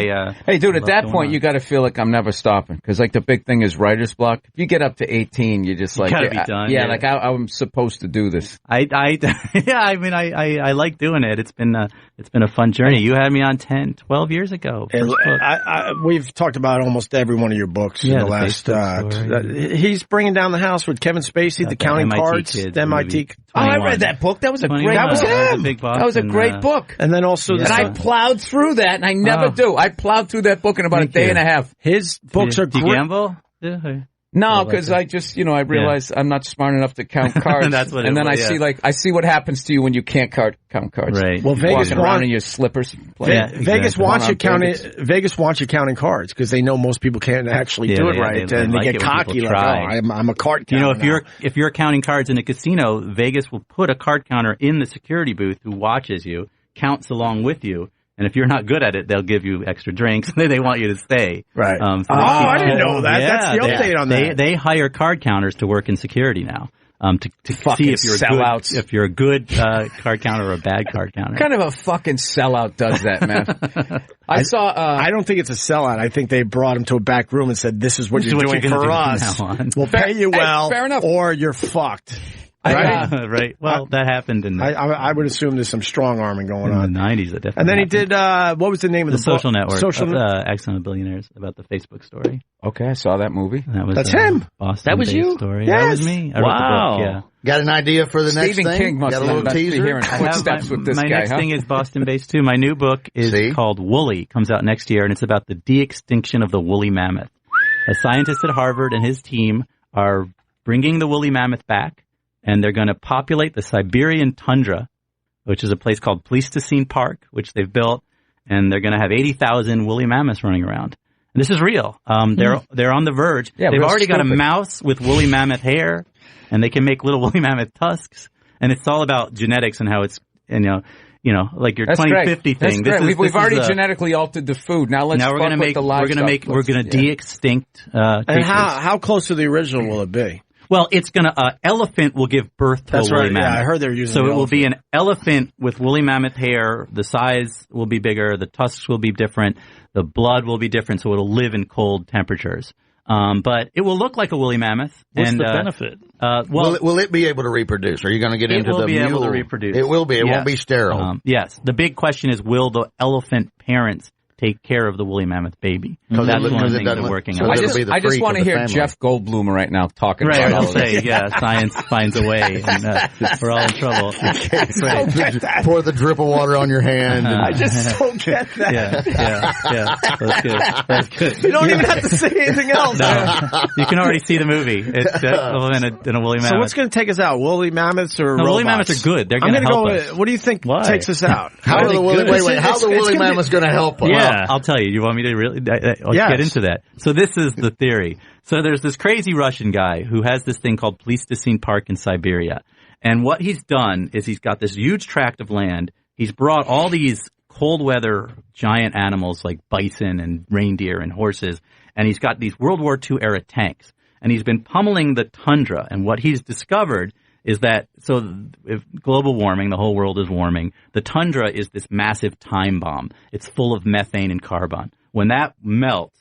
Hey, dude, at that point, you got to feel like I'm never stopping. Because, like, the big thing is writer's block. If you get up to 18, you're just like, gotta be done. Yeah, like, I'm supposed to do this. I like doing it. It's been a fun journey. You had me on 10, 12 years ago. We've talked about almost every one of your books in the last. He's bringing down the house with Kevin Spacey, the counting MIT cards, kids, the MIT. Oh, I read that book. That was a great. That was him. That was a great book. And then also, and I plowed through that, and I never do. I plowed through that book in about a day and a half. His books are great. Do you gamble? Yeah. No, because I just, I realize I'm not smart enough to count cards. That's what and then I see what happens to you when you can't count cards. Right. Well, Vegas around in your slippers. Vegas wants you counting. Vegas wants you counting cards because they know most people can't actually do it right, and they get cocky like, I'm a card counter. You know, if you're counting cards in a casino, Vegas will put a card counter in the security booth who watches you, counts along with you. And if you're not good at it, they'll give you extra drinks. They want you to stay. Right. I didn't know that. That's the update on that. They hire card counters to work in security now. To see if you're a good card counter or a bad card counter. What kind of a fucking sellout does that, man? I don't think it's a sellout. I think they brought him to a back room and said, "This is what you're doing for us. We'll pay you well, fair enough, or you're fucked." Right? Right. Well, that happened in I would assume there's some strong arming going on. In the 90s, it definitely And then happened. he did, what was the name of the Social book? Network. Excellent Billionaires, about the Facebook story. Okay, I saw that movie. That's him. Boston that was you? Story. Yes. That was me. I wrote the book, yeah. Got an idea for the next Stephen thing? King must got a little teaser? hearing footsteps with this my guy, next thing is Boston-based, too. My new book is called Woolly. Comes out next year, and it's about the de-extinction of the woolly mammoth. A scientist at Harvard and his team are bringing the woolly mammoth back, and they're going to populate the Siberian tundra, which is a place called Pleistocene Park, which they've built, and they're going to have 80,000 woolly mammoths running around. And this is real. They're on the verge. Yeah, they've already got a mouse with woolly mammoth hair, and they can make little woolly mammoth tusks. And it's all about genetics and how it's, like your 2050 thing. We've already genetically altered the food. Now let's we're going to de-extinct. And how close to the original will it be? Well, it's elephant will give birth to a woolly mammoth. Yeah, I heard they were using So it will be an elephant with woolly mammoth hair. The size will be bigger. The tusks will be different. The blood will be different, so it'll live in cold temperatures. But it will look like a woolly mammoth. What's the benefit? Will it be able to reproduce? Are you going to get into the mule? It will be able to reproduce. It will be. It won't be sterile. Yes. The big question is, will the elephant parents take care of the woolly mammoth baby? That's one of the things they're working on. I just want to hear Jeff Goldblum right now talking about I'll say, science finds a way, and we're all in trouble. Pour the drip of water on your hand. I just don't get that. Yeah. That's good. You don't even have to say anything else. No. You can already see the movie. It's in a woolly mammoth. So what's going to take us out? Woolly mammoths or robots? Woolly mammoths are good. They're going to help us. What do you think takes us out? How are the woolly mammoths going to help us? Yeah. I'll tell you. You want me to really get into that? So this is the theory. So there's this crazy Russian guy who has this thing called Pleistocene Park in Siberia. And what he's done is he's got this huge tract of land. He's brought all these cold weather giant animals like bison and reindeer and horses. And he's got these World War II era tanks. And he's been pummeling the tundra. And what he's discovered is that, if global warming, the whole world is warming, the tundra is this massive time bomb. It's full of methane and carbon. When that melts,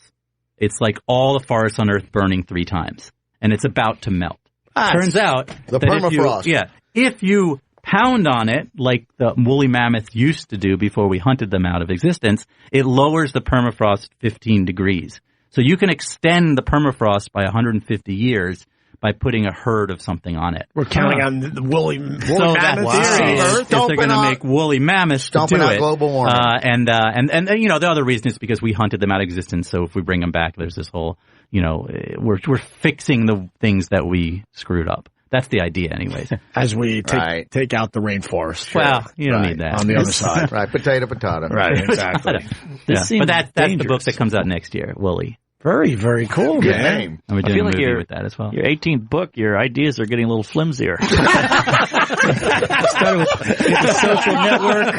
it's like all the forests on Earth burning 3 times. And it's about to melt. Turns out the permafrost. If you pound on it like the woolly mammoth used to do before we hunted them out of existence, it lowers the permafrost 15 degrees. So you can extend the permafrost by 150 years by putting a herd of something on it. We're counting on the woolly mammoth theory is they're going to make woolly mammoths to do it. Global warming. And the other reason is because we hunted them out of existence. So if we bring them back, there's this whole, we're fixing the things that we screwed up. That's the idea, anyways. As we take out the rainforest. Well, you don't need that. On the other side. Right, potato. Right, exactly. But that's the book that comes out next year, Woolly. Very, very cool, Good man. name. And we're doing a movie with that as well. Your 18th book, your ideas are getting a little flimsier. Started with the social network,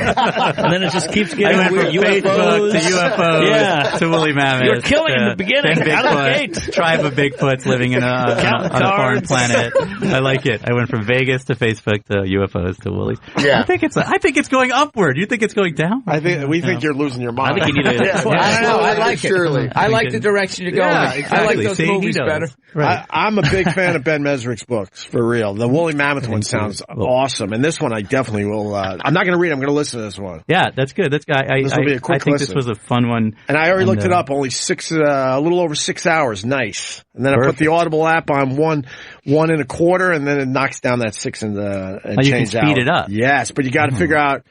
and then it just keeps getting weird. UFOs to UFOs to woolly mammoths. You're killing in the beginning. Out of the gate. Tribe of Bigfoots living on a foreign planet. I like it. I went from Vegas to Facebook to UFOs to woolies. Yeah. I think it's going upward. You think it's going down? We think you're losing your mind. I think you need to. I don't know. I like it. Surely. I like the direction you're going. Yeah, exactly. I like those movies better. Right. I'm a big fan of Ben Mezrich's books, for real. The Woolly Mammoth one sounds awesome, and this one I definitely will. I'm not going to read it. I'm going to listen to this one. Yeah, that's good. This will be a quick listen. This was a fun one. And I already looked it up. Only a little over 6 hours. Nice. And then I put the Audible app on 1.25, and then it knocks down that 6 and you can speed it up. Yes, but you got to figure out.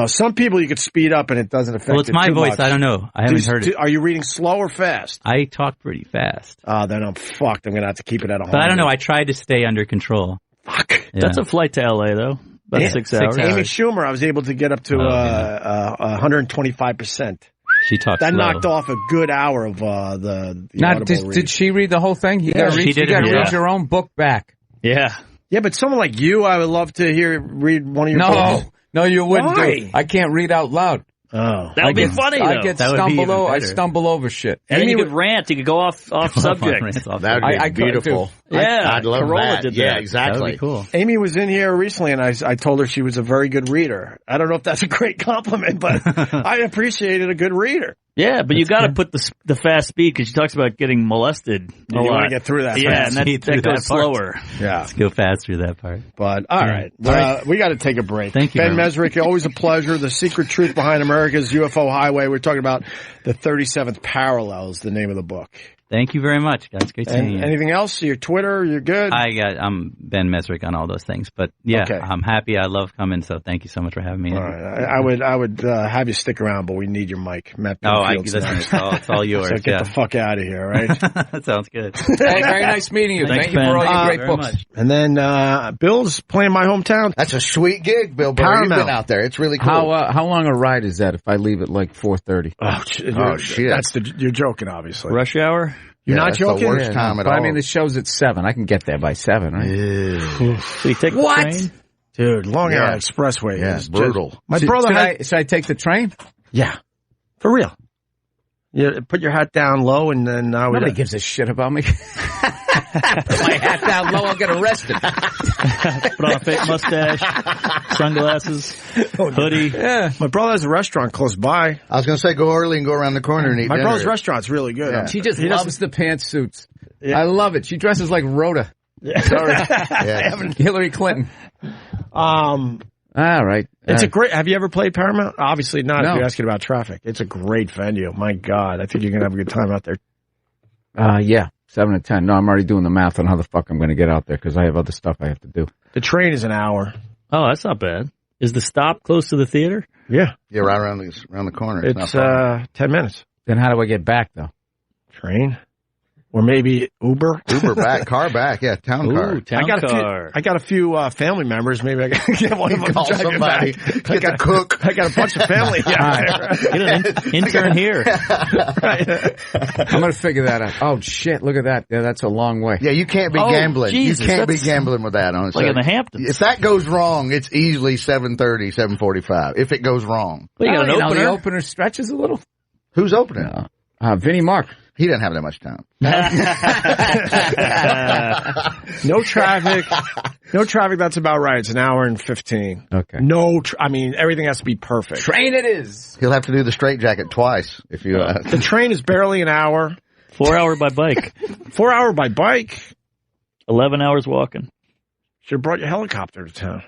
Some people you could speed up and it doesn't affect. Well, it's my voice. Much. I don't know. I haven't heard it. Are you reading slow or fast? I talk pretty fast. Then I'm fucked. I'm going to have to keep it at 100. But I don't know. I tried to stay under control. Fuck. Yeah. That's a flight to LA, though. About 6 hours. Amy Schumer, I was able to get up to 125%. She talks That slow. knocked off a good hour of the Did she read the whole thing? You got to read your own book back. Yeah. Yeah, but someone like you, I would love to read one of your books. No, you wouldn't do Why? it. I can't read out loud. Oh. That would be funny, though. I stumble over shit. And then you could rant. You could go off subject. That would be beautiful. Yeah. I'd love Corolla that. did that. Yeah, exactly. That would be cool. Amy was in here recently, and I told her she was a very good reader. I don't know if that's a great compliment, but I appreciated a good reader. Yeah, but you got to put the fast speed because she talks about getting molested. You want to get through that. Yeah, fast. and that goes slower. Yeah, let's go fast through that part. But all right, we got to take a break. Thank you, Ben Mezrich. Always a pleasure. The secret truth behind America's UFO highway. We're talking about the 37th parallel is the name of the book. Thank you very much, guys. Great seeing you. Anything else? Your Twitter? You're good? I'm Ben Mezrich on all those things. But yeah, okay. I'm happy. I love coming. So thank you so much for having me. All right. I would have you stick around, but we need your mic. Matt it's all yours. So get the fuck out of here, all right? That sounds good. Hey, very nice meeting you. Thank you for all your great books. Much. And then Bill's playing my hometown. That's a sweet gig, Bill Burr. You've been out there. It's really cool. How long a ride is that if I leave at like 4:30? Oh shit! You're joking, obviously. Rush hour? You're not joking? The worst time at all. I mean, the show's at 7. I can get there by 7, right? Yeah. So you take the train? Dude, Long Island Expressway is brutal. My brother should I take the train? Yeah. For real. You put your hat down low and then nobody gives a shit about me. Put my hat down low, I'll get arrested. Put on a fake mustache, sunglasses, hoodie. Yeah. My brother has a restaurant close by. I was going to say go early and go around the corner and eat My dinner. brother's restaurant's really good. Yeah. She just loves the pantsuits. Yeah. I love it. She dresses like Rhoda. Yeah. Sorry. Hillary Clinton. All right. It's a great. Have you ever played Paramount? Obviously not. No. If you're asking about traffic, it's a great venue. My God, I think you're gonna have a good time out there. Yeah, 7 to 10. No, I'm already doing the math on how the fuck I'm gonna get out there because I have other stuff I have to do. The train is an hour. Oh, that's not bad. Is the stop close to the theater? Yeah. Yeah, right around the corner. It's 10 minutes. Then how do I get back though? Train. Or maybe Uber. Uber back, car back, yeah, town car. I got a few family members. Maybe I can get one of them. Call somebody. Get the cook. I got a bunch of family. Get an intern here. I'm going to figure that out. Oh, shit, look at that. Yeah, that's a long way. Yeah, you can't be gambling. Jesus, you can't be gambling with that. Honestly. Like in the Hamptons. If that goes wrong, it's easily 7:30, 7:45. If it goes wrong. Well, you got an opener. The opener stretches a little. Who's opening? Vinnie Mark. He didn't have that much time. No traffic. No traffic. That's about right. It's an hour and 15. Okay. I mean, everything has to be perfect. Train it is. He'll have to do the straitjacket twice if you. The train is barely an hour. 4 hour by bike. 4 hour by bike. 11 hours walking. Should have brought your helicopter to town.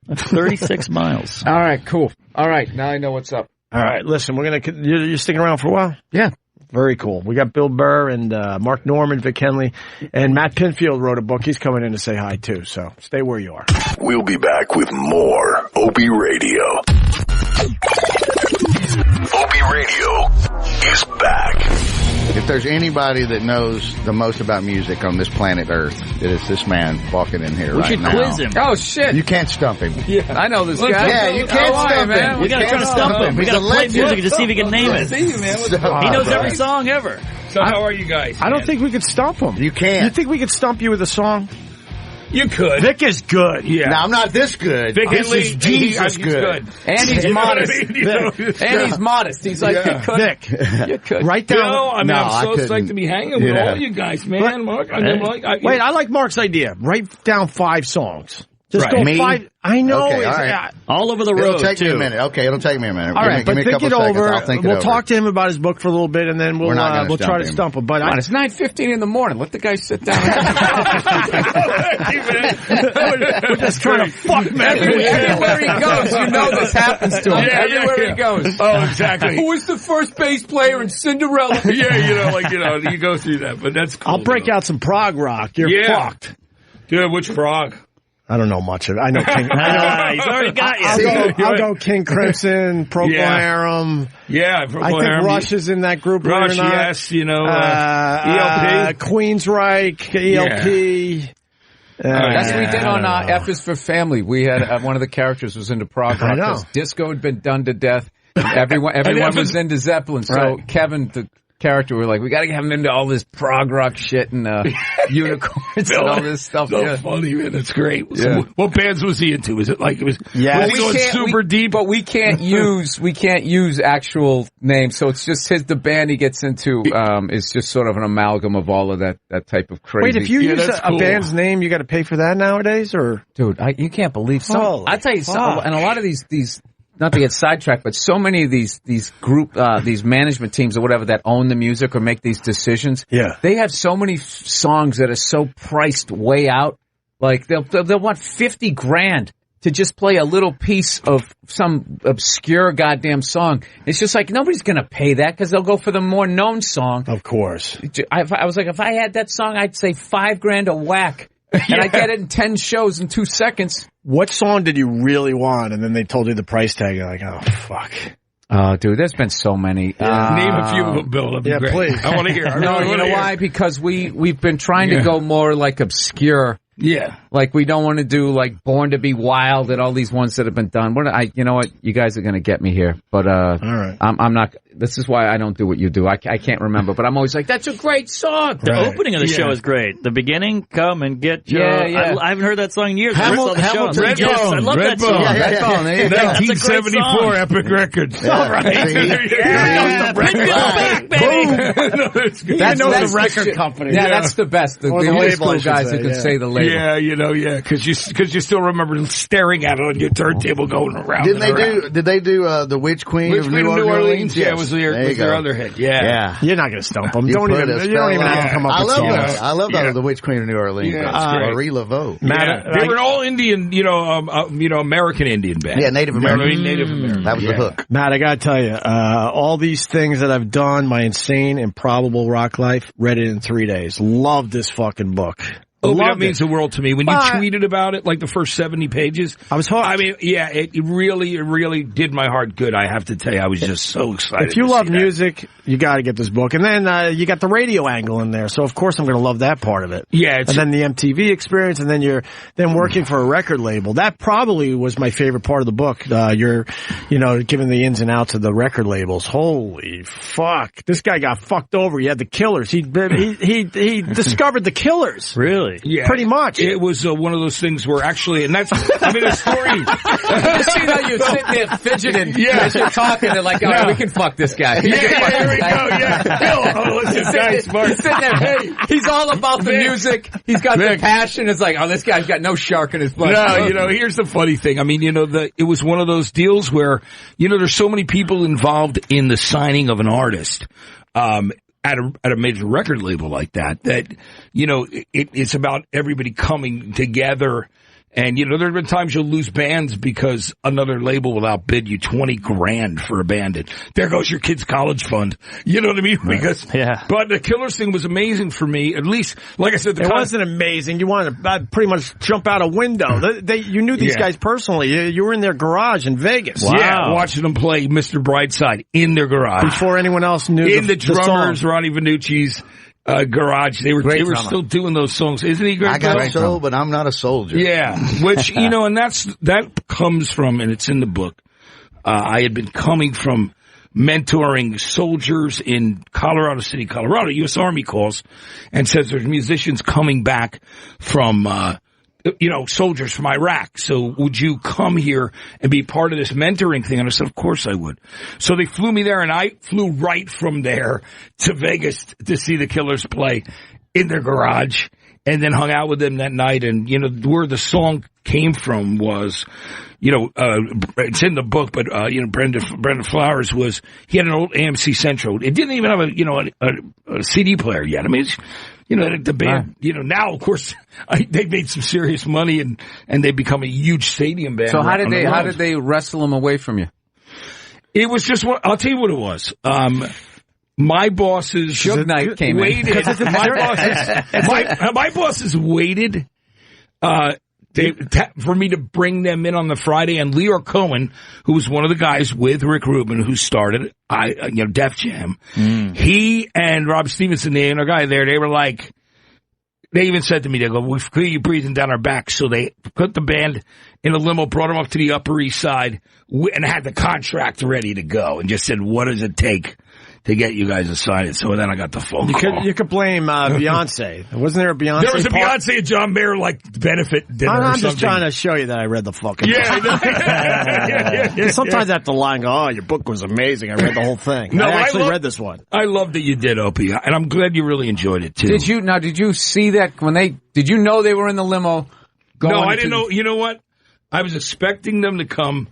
That's 36 miles. All right, cool. All right, now I know what's up. All right, listen, we're gonna. You're sticking around for a while? Yeah. Very cool. We got Bill Burr and Mark Norman, Vic Henley, and Matt Pinfield wrote a book. He's coming in to say hi, too, so stay where you are. We'll be back with more Opie Radio. Opie Radio is back. If there's anybody that knows the most about music on this planet Earth, it is this man walking in here right now. We should quiz him. Oh, shit. You can't stump him. Yeah. I know this guy. Yeah, you can't stump him. We gotta try to stump him. We gotta play music to see if he can name it. He knows every song ever. So how are you guys? I don't think we could stump him. You can't. You think we could stump you with a song? You could. Vic is good. Yeah. Now, I'm not this good. Vic This Henley, is Jesus good. And he's modest. And he's modest. He's like, you could. Vic, You could. right down. No, I mean, I'm so psyched to be hanging with all you guys, man. Mark, Wait, I like Mark's idea. Write down 5 songs. Just Right. go Me? 5. I know. Okay, it's, all right. All over the It'll road, take me too. a minute. Okay, it'll take me a minute. All right, give me but a think couple it seconds. over. I'll think it We'll over. talk to him about his book for a little bit, and then we'll try to stump him. But Come on, it's 9:15 in the morning. Let the guy sit down. we're just trying to fuck man. Everywhere he goes, you know this happens to him. Everywhere he goes. Oh, exactly. Who was the first bass player in Cinderella? You go through that, but that's cool. I'll break out some prog rock. You're fucked. Dude, which frog? I don't know much of it. I know King. He's already got you. I'll go King Crimson, Procol Harum. Yeah, I think Rush is in that group. Rush, yes, ELP. Queensryche, ELP. That's what we did on F is for Family. We had one of the characters was into prog rock because disco had been done to death. Everyone was into Zeppelin. So Kevin, the character, we're like, we got to get him into all this prog rock shit and unicorns and all this stuff. So funny, man. That's great. Yeah. So what bands was he into? Was it like was he going super deep? But we can't use actual names. So it's just the band he gets into is just sort of an amalgam of all of that type of crazy. Wait, if you use a band's name, you got to pay for that nowadays, or dude, you can't believe some. I tell you something, and a lot of these. Not to get sidetracked, but so many of these management teams or whatever that own the music or make these decisions, they have so many songs that are so priced way out. Like they'll want $50,000 to just play a little piece of some obscure goddamn song. It's just like nobody's gonna pay that because they'll go for the more known song. Of course, I was like, if I had that song, I'd say $5,000 a whack. And I get it in 10 shows in 2 seconds. What song did you really want? And then they told you the price tag. You're like, oh, fuck. Oh, dude, there's been so many. Name a few of them, Bill. That'd be great. Please. I want to hear. No, you know why? Because we've been trying to go more like obscure. Yeah. Like we don't want to do like Born to Be Wild and all these ones that have been done. You know what? You guys are going to get me here. But, all right. I'm not, this is why I don't do what you do. I can't remember, but I'm always like, that's a great song. The opening of the show is great. The beginning, come and get your, I haven't heard that song in years. Hamilton, I love that song. Redbone. 1974 epic record. All right. Back, baby. That's the record company. Yeah, that's the best. The old school guys who can say the label. Yeah, because you still remember staring at it on your turntable going around. Did they do the Witch Queen of New Orleans? Yeah, it was their other hit. Yeah. You're not going to stump them. You don't even have to come up with songs. I love that, the Witch Queen of New Orleans. Marie Laveau. They were an all Indian, American Indian band. Yeah, Native American. Native American. That was the hook. Matt, I got to tell you, all these things that I've done, my insane, improbable rock life, read it in 3 days. Love this fucking book. That means the world to me. When you tweeted about it, like the first 70 pages, I was hooked. I mean, yeah, it really did my heart good. I have to tell you, I was just so excited. If you love music, you got to get this book. And then you got the radio angle in there, so of course I'm going to love that part of it. Yeah, and then the MTV experience, and then you're working for a record label. That probably was my favorite part of the book. You're giving the ins and outs of the record labels. Holy fuck! This guy got fucked over. He had the Killers. He discovered the Killers. Really? Yeah, pretty much. It was one of those things where actually, and that's, I mean, the story. You see how you're sitting there fidgeting as you're talking. They're like, we can fuck this guy. Here we go. Bill, listen, guys, Mark. He's sitting there, hey, he's all about the music. He's got the passion. It's like, this guy's got no shark in his blood. No, here's the funny thing. I mean, it was one of those deals where, there's so many people involved in the signing of an artist. At a major record label like that, it's about everybody coming together And, there have been times you'll lose bands because another label will outbid you $20,000 for a band. And there goes your kid's college fund. You know what I mean? Because, but the Killers thing was amazing for me. At least, like I said, it wasn't amazing. You wanted to pretty much jump out a window. You knew these guys personally. You were in their garage in Vegas. Wow. Yeah, watching them play Mr. Brightside in their garage. Before anyone else knew in the drummers, Ronnie Vannucci's garage. They were still doing those songs. Isn't he great? I got a soul, but I'm not a soldier. Yeah, which, and that comes from, and it's in the book, I had been coming from mentoring soldiers in Colorado City, Colorado. U.S. Army calls and says there's musicians coming back from, soldiers from Iraq. So would you come here and be part of this mentoring thing? And I said, of course I would. So they flew me there, and I flew right from there to Vegas to see the Killers play in their garage, and then hung out with them that night. And, where the song came from was, it's in the book, but, Brenda Flowers he had an old AMC Central. It didn't even have a CD player yet. I mean, it's, the band, now, of course, they made some serious money and they become a huge stadium band. So how did they wrestle them away from you? It was just I'll tell you what it was. My bosses Suge Knight came waited. My bosses waited, for me to bring them in on the Friday, and Leor Cohen, who was one of the guys with Rick Rubin who started, Def Jam, he and Rob Stevenson, the other guy there, they were like, they even said to me, they go, we feel you breathing down our backs. So they put the band in a limo, brought them up to the Upper East Side, and had the contract ready to go, and just said, what does it take to get you guys to sign it? So then I got the phone call. You could blame Beyonce. Wasn't there a Beyonce? There was a Beyonce and John Mayer benefit dinner. I'm just trying to show you that I read the fucking book. Sometimes I have to lie and go, oh, your book was amazing. I read the whole thing. No, I actually read this one. I love that you did, Opie, and I'm glad you really enjoyed it too. Did you see that did you know they were in the limo? No, I didn't know. You know what? I was expecting them to come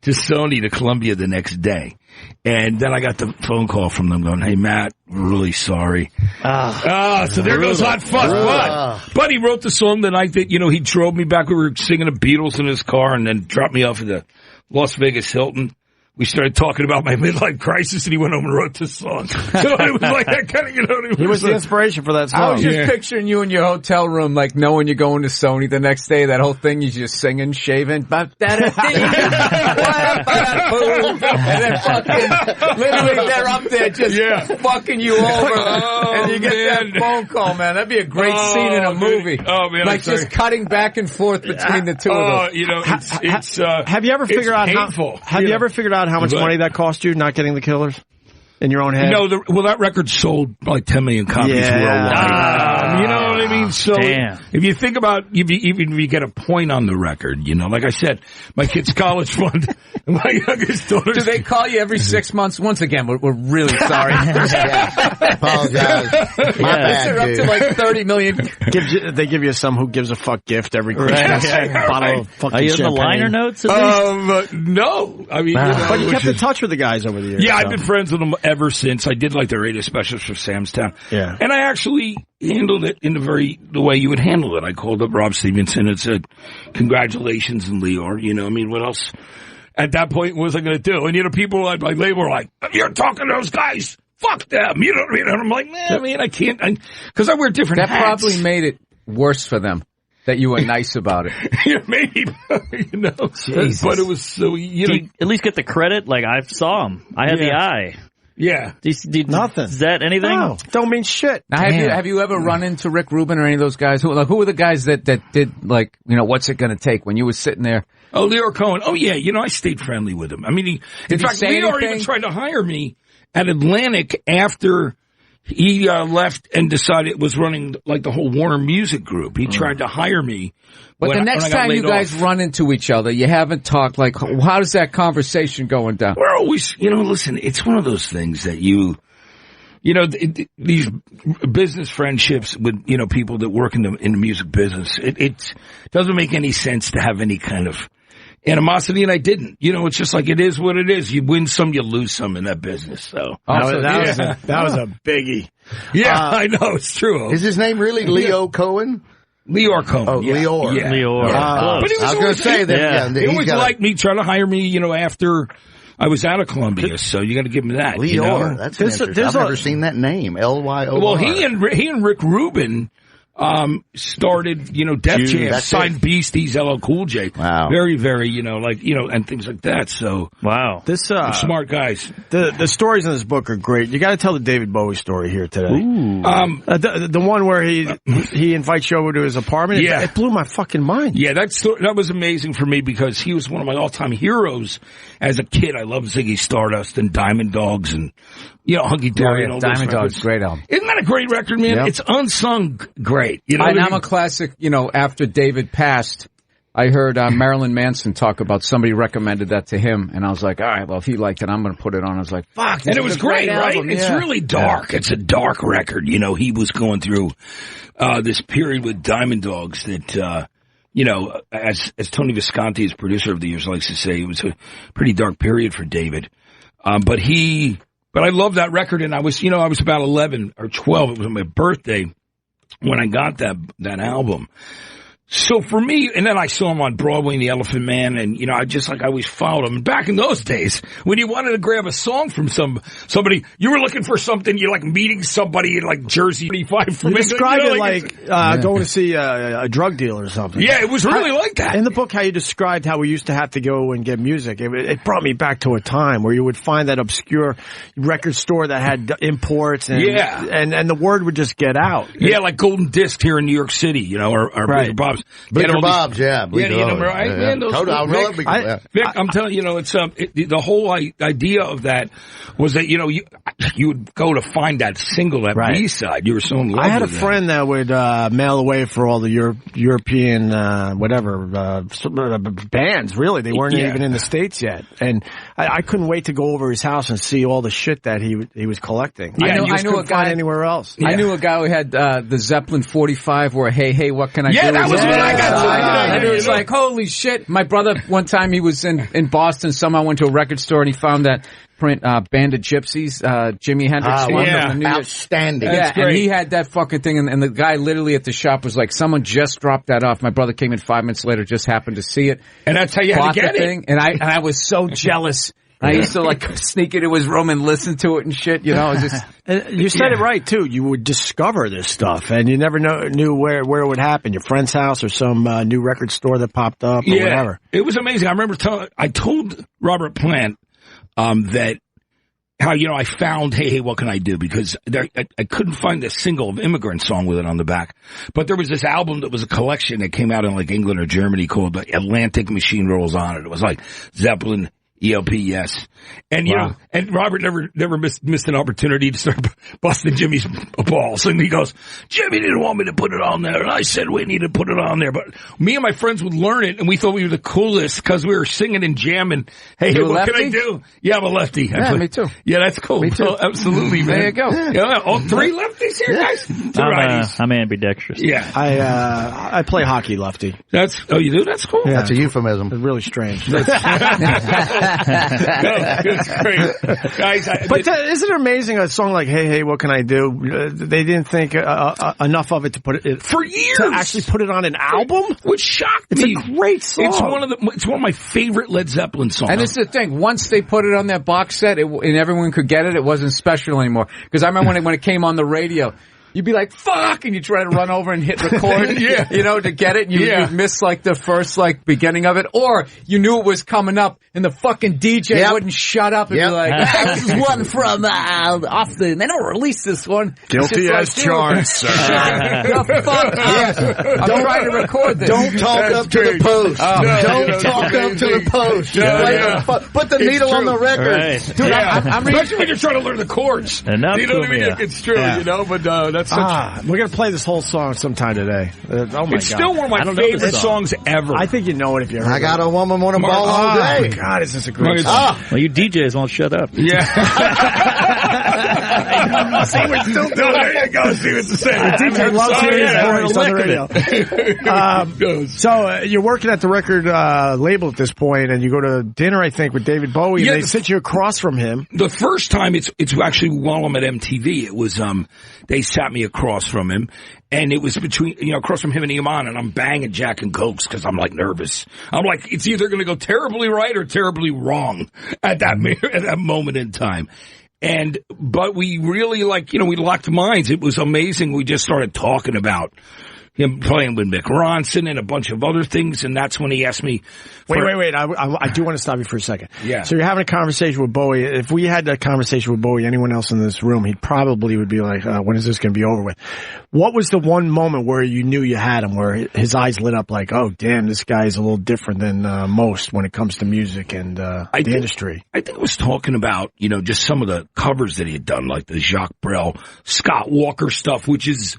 to Sony to Columbia the next day. And then I got the phone call from them going, hey, Matt, we're really sorry. So there goes Hot Fuzz. But he wrote the song the night that, he drove me back. We were singing the Beatles in his car and then dropped me off at the Las Vegas Hilton. We started talking about my midlife crisis, and he went home and wrote this song. So it was like that kind of, He was the inspiration for that song. I was just picturing you in your hotel room, like knowing you're going to Sony the next day. That whole thing, you're just singing, shaving. And then literally they're up there just fucking you over. And you get that phone call, man. That'd be a great scene in a movie. Oh, man. Like just cutting back and forth between the two of them. Have you ever figured out how much money that cost you not getting the Killers in your own head? No, that record sold like 10 million copies worldwide. You know what I mean? So if you think about, even if you get a point on the record, like I said, my kid's college fund, my youngest daughter. Do they call you every 6 months? Once again, we're really sorry. Apologize. My bad, they're up to like 30 million. They give you some who gives a fuck gift every Christmas. Bottle of fucking Are you champagne. in the liner notes at least? No. I mean, but you kept in touch with the guys over the years. Yeah, I've been friends with them ever since. I did like the radio specials for Sam's Town. Yeah. And I actually handled it in the way you would handle it. I called up Rob Stevenson and said, congratulations, and Leor. What else at that point was I going to do? And, people at my label were like, you're talking to those guys. Fuck them. You know what I mean? And I'm like, man, I can't, because I wear different hats. That probably made it worse for them. That you were nice about it. Maybe, Jesus. But it was so, at least get the credit. Like, I saw him. I had the eye. Yeah. Nothing. Is that anything? No, don't mean shit. Now, have you ever run into Rick Rubin or any of those guys? Who were the guys that did, what's it going to take when you were sitting there? Oh, Leor Cohen. Oh, yeah. I stayed friendly with him. I mean, in fact, Leor even tried to hire me at Atlantic after he left and decided it was running like the whole Warner Music Group. He tried to hire me. But the next time you guys run into each other, you haven't talked, like, how does that conversation going down? We're always, listen, it's one of those things that these business friendships with, people that work in the music business, it doesn't make any sense to have any kind of animosity, and I didn't. It's just like it is what it is. You win some, you lose some in that business. So that was a biggie. Yeah, I know, it's true. Is his name really Leo Cohen? Leor Cohen. Oh, yeah. Leor. Yeah. Leor. But he was always he always liked me, trying to hire me, after I was out of Columbia, so you got to give him that. Leor, that's interesting. I've never seen that name. L-Y-O-R. Well, he and Rick Rubin started, Def Jam, signed Beasties, LL Cool J. Wow. Very, very, and things like that. So, wow. They're smart guys. The stories in this book are great. You got to tell the David Bowie story here today. Ooh. The one where he invites you over to his apartment. Yeah. It blew my fucking mind. Yeah, that was amazing for me because he was one of my all-time heroes as a kid. I loved Ziggy Stardust and Diamond Dogs and, Hunky Dory and all those Diamond records. Dogs, great album. Isn't that a great record, man? Yep. It's unsung great. You know and what I I'm mean? a classic, after David passed, I heard Marilyn Manson talk about somebody recommended that to him, and I was like, all right, well, if he liked it, I'm going to put it on. I was like, fuck. And it was great, right? album. It's really dark. It's a dark record. He was going through this period with Diamond Dogs that, as Tony Visconti, his producer of the years, likes to say, it was a pretty dark period for David. But I love that record, and I was about 11 or 12. It was my birthday when I got that album. So for me, and then I saw him on Broadway in The Elephant Man, and, I always followed him. And back in those days, when you wanted to grab a song from somebody, you were looking for something, you're like meeting somebody in like Jersey 35 from You described it going to see a drug dealer or something. Yeah, it was really like that. In the book, how you described how we used to have to go and get music, it brought me back to a time where you would find that obscure record store that had imports and and the word would just get out. Yeah, like Golden Disc here in New York City, or Bleecker Bob's. Bleecker Bob's, yeah. Right? Man, those Vic, I'm telling you, it's the whole idea of that was that, you would go to find that single, that B-side. You were so in love with it. I had a friend that would mail away for all the European, bands, really. They weren't even in the States yet. And I couldn't wait to go over his house and see all the shit that he was collecting. Yeah, I knew a guy anywhere else. I knew a guy who had the Zeppelin 45 where, hey, what can I do? Yeah, that was what I got to. And it was like, holy shit. My brother, one time he was in Boston, somehow went to a record store and he found that print, Band of Gypsies, Jimi Hendrix. Outstanding. Yeah, and he had that fucking thing, and the guy literally at the shop was like, someone just dropped that off. My brother came in 5 minutes later, just happened to see it. And that's how you had to get it. Thing, and I was so jealous. I used to sneak into his room and listen to it and shit, just. You said it right too. You would discover this stuff, and you never knew where it would happen. Your friend's house or some new record store that popped up or whatever. It was amazing. I remember I told Robert Plant that how I found Hey What Can I Do, because I couldn't find a single of Immigrant Song with it on the back, but there was this album that was a collection that came out in like England or Germany called Atlantic Machine Rolls On It. It was like Zeppelin, ELP, yes. And, and Robert never missed an opportunity to start busting Jimmy's balls. And he goes, Jimmy didn't want me to put it on there. And I said, we need to put it on there. But me and my friends would learn it, and we thought we were the coolest because we were singing and jamming. Hey, what can I do? Yeah, I'm a lefty. Yeah, me too. Yeah, that's cool. Me too. Oh, absolutely, man. There you go. Yeah, all three lefties here, guys? Two righties. I'm ambidextrous. Yeah. I play hockey lefty. You do? That's cool. Yeah. That's a euphemism. It's really strange. It's great. Guys, but isn't it amazing, a song like Hey What Can I Do? They didn't think enough of it to put it for years to actually put it on an album, which shocked me. It's a great song. It's one of my favorite Led Zeppelin songs. And it's the thing, once they put it on that box set and everyone could get it, it wasn't special anymore. Because I remember when it came on the radio, you'd be like, fuck, and you try to run over and hit record, to get it, and you'd miss, the first, beginning of it, or you knew it was coming up, and the fucking DJ wouldn't shut up and be like, this is one from, off the, they never released this one. Guilty as charged, sir. I'm trying to record this. Don't talk up to the post. Don't talk up to the post. Put the needle on the record. Right. Dude, especially when you're trying to learn the chords. Enough you know what I mean? It's true, but that's such... we're going to play this whole song sometime today. Oh, my God. It's still one of my favorite songs ever. I think you know it if you heard it. I got a woman on a ball all day. God, is this a great song? Well, you DJs won't shut up. Yeah. See, we're still doing it. There you go. See what to say. DJ loves hearing his voice on the radio. So you're working at the record label at this point, and you go to dinner, I think, with David Bowie, and they sit you across from him. The first time, it's actually while I'm at MTV. It was they sat me across from him, and it was between across from him and Iman, and I'm banging Jack and Cokes because I'm like nervous. I'm like, it's either going to go terribly right or terribly wrong at that moment in time. But we really we locked minds. It was amazing. We just started talking about him playing with Mick Ronson and a bunch of other things, and that's when he asked me. Wait. I do want to stop you for a second. Yeah. So you're having a conversation with Bowie. If we had that conversation with Bowie, anyone else in this room, he probably would be like, when is this going to be over with? What was the one moment where you knew you had him, where his eyes lit up like, oh, damn, this guy is a little different than most when it comes to music and the industry? I think I was talking about, just some of the covers that he had done, like the Jacques Brel, Scott Walker stuff, which is...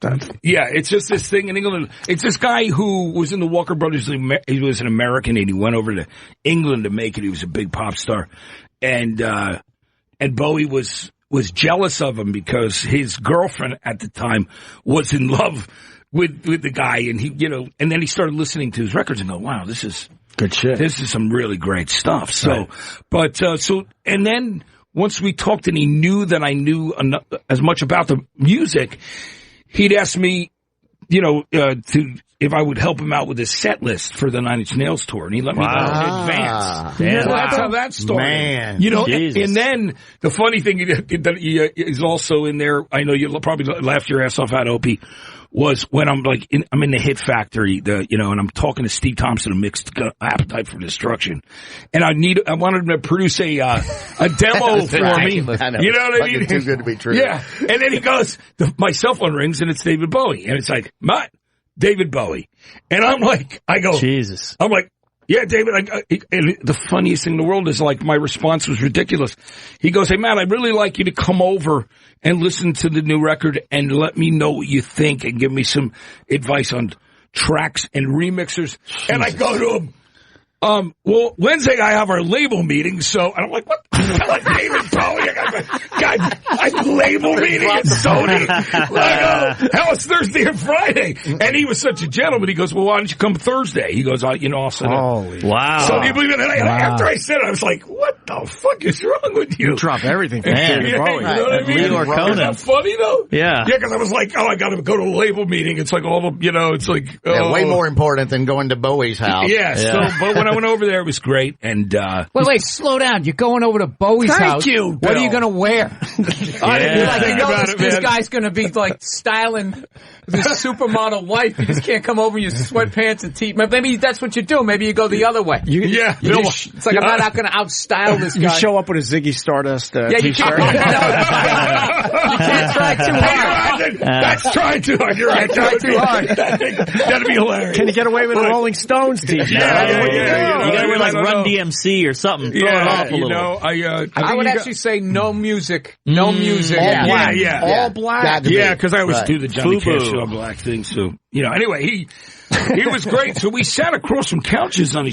it's just this thing in England. It's this guy who was in the Walker Brothers. He was an American, and he went over to England to make it. He was a big pop star, and Bowie was jealous of him because his girlfriend at the time was in love with the guy, and he, and then he started listening to his records and go, wow, this is good shit. This is some really great stuff. So, and then once we talked, and he knew that I knew as much about the music. He'd ask me, if I would help him out with his set list for the 9 Inch Nails tour, and he let me know in advance. Damn. That's how that started. Man. And then the funny thing that he is also in there, I know you'll probably laugh your ass off at, Opie, was when I'm I'm in the Hit Factory, and I'm talking to Steve Thompson of Mixed Appetite for Destruction, and I wanted him to produce a demo for me. You know what I mean? Too good to be true. Yeah. And then he goes, my cell phone rings, and it's David Bowie, and it's like, Matt, David Bowie, and I'm like, Jesus. I'm like, yeah, David. And the funniest thing in the world is my response was ridiculous. He goes, hey, Matt, I'd really like you to come over and listen to the new record and let me know what you think and give me some advice on tracks and remixers. Jesus. And I go to him, well, Wednesday I have our label meeting, so, and I'm like, what? Like David Bowie, I label meeting at Sony. Hell, it's Thursday and Friday. And he was such a gentleman. He goes, well, why don't you come Thursday? He goes, I'll set up. Holy wow. So do you believe it? After I said it, I was like, what the fuck is wrong with you? You drop everything for David Bowie. You know what I mean? Leroy Conan. Is that funny, though? Yeah. Yeah, because I was like, I got to go to a label meeting. It's like all the, it's like... way more important than going to Bowie's house. Yeah, so, but when I went over there, it was great. And wait, slow down. You're going over to Bowie's house. Thank you, Bill. What are you going to wear? This guy's going to be styling his supermodel wife. You just can't come over in your sweatpants and tee. Maybe that's what you do. Maybe you go the other way. It's like I'm not going to outstyle this guy. You show up with a Ziggy Stardust t-shirt. You can't try too hard. That's trying too hard. You're right. Try too hard. That'd be hilarious. Can you get away with a Rolling Stones t-shirt? You gotta wear Run DMC or something. Throw it off a little. I would actually say no music. No music. All black. All black. Yeah, because I always do the Johnny Cash all black thing. So, anyway, he was great. So we sat across some couches on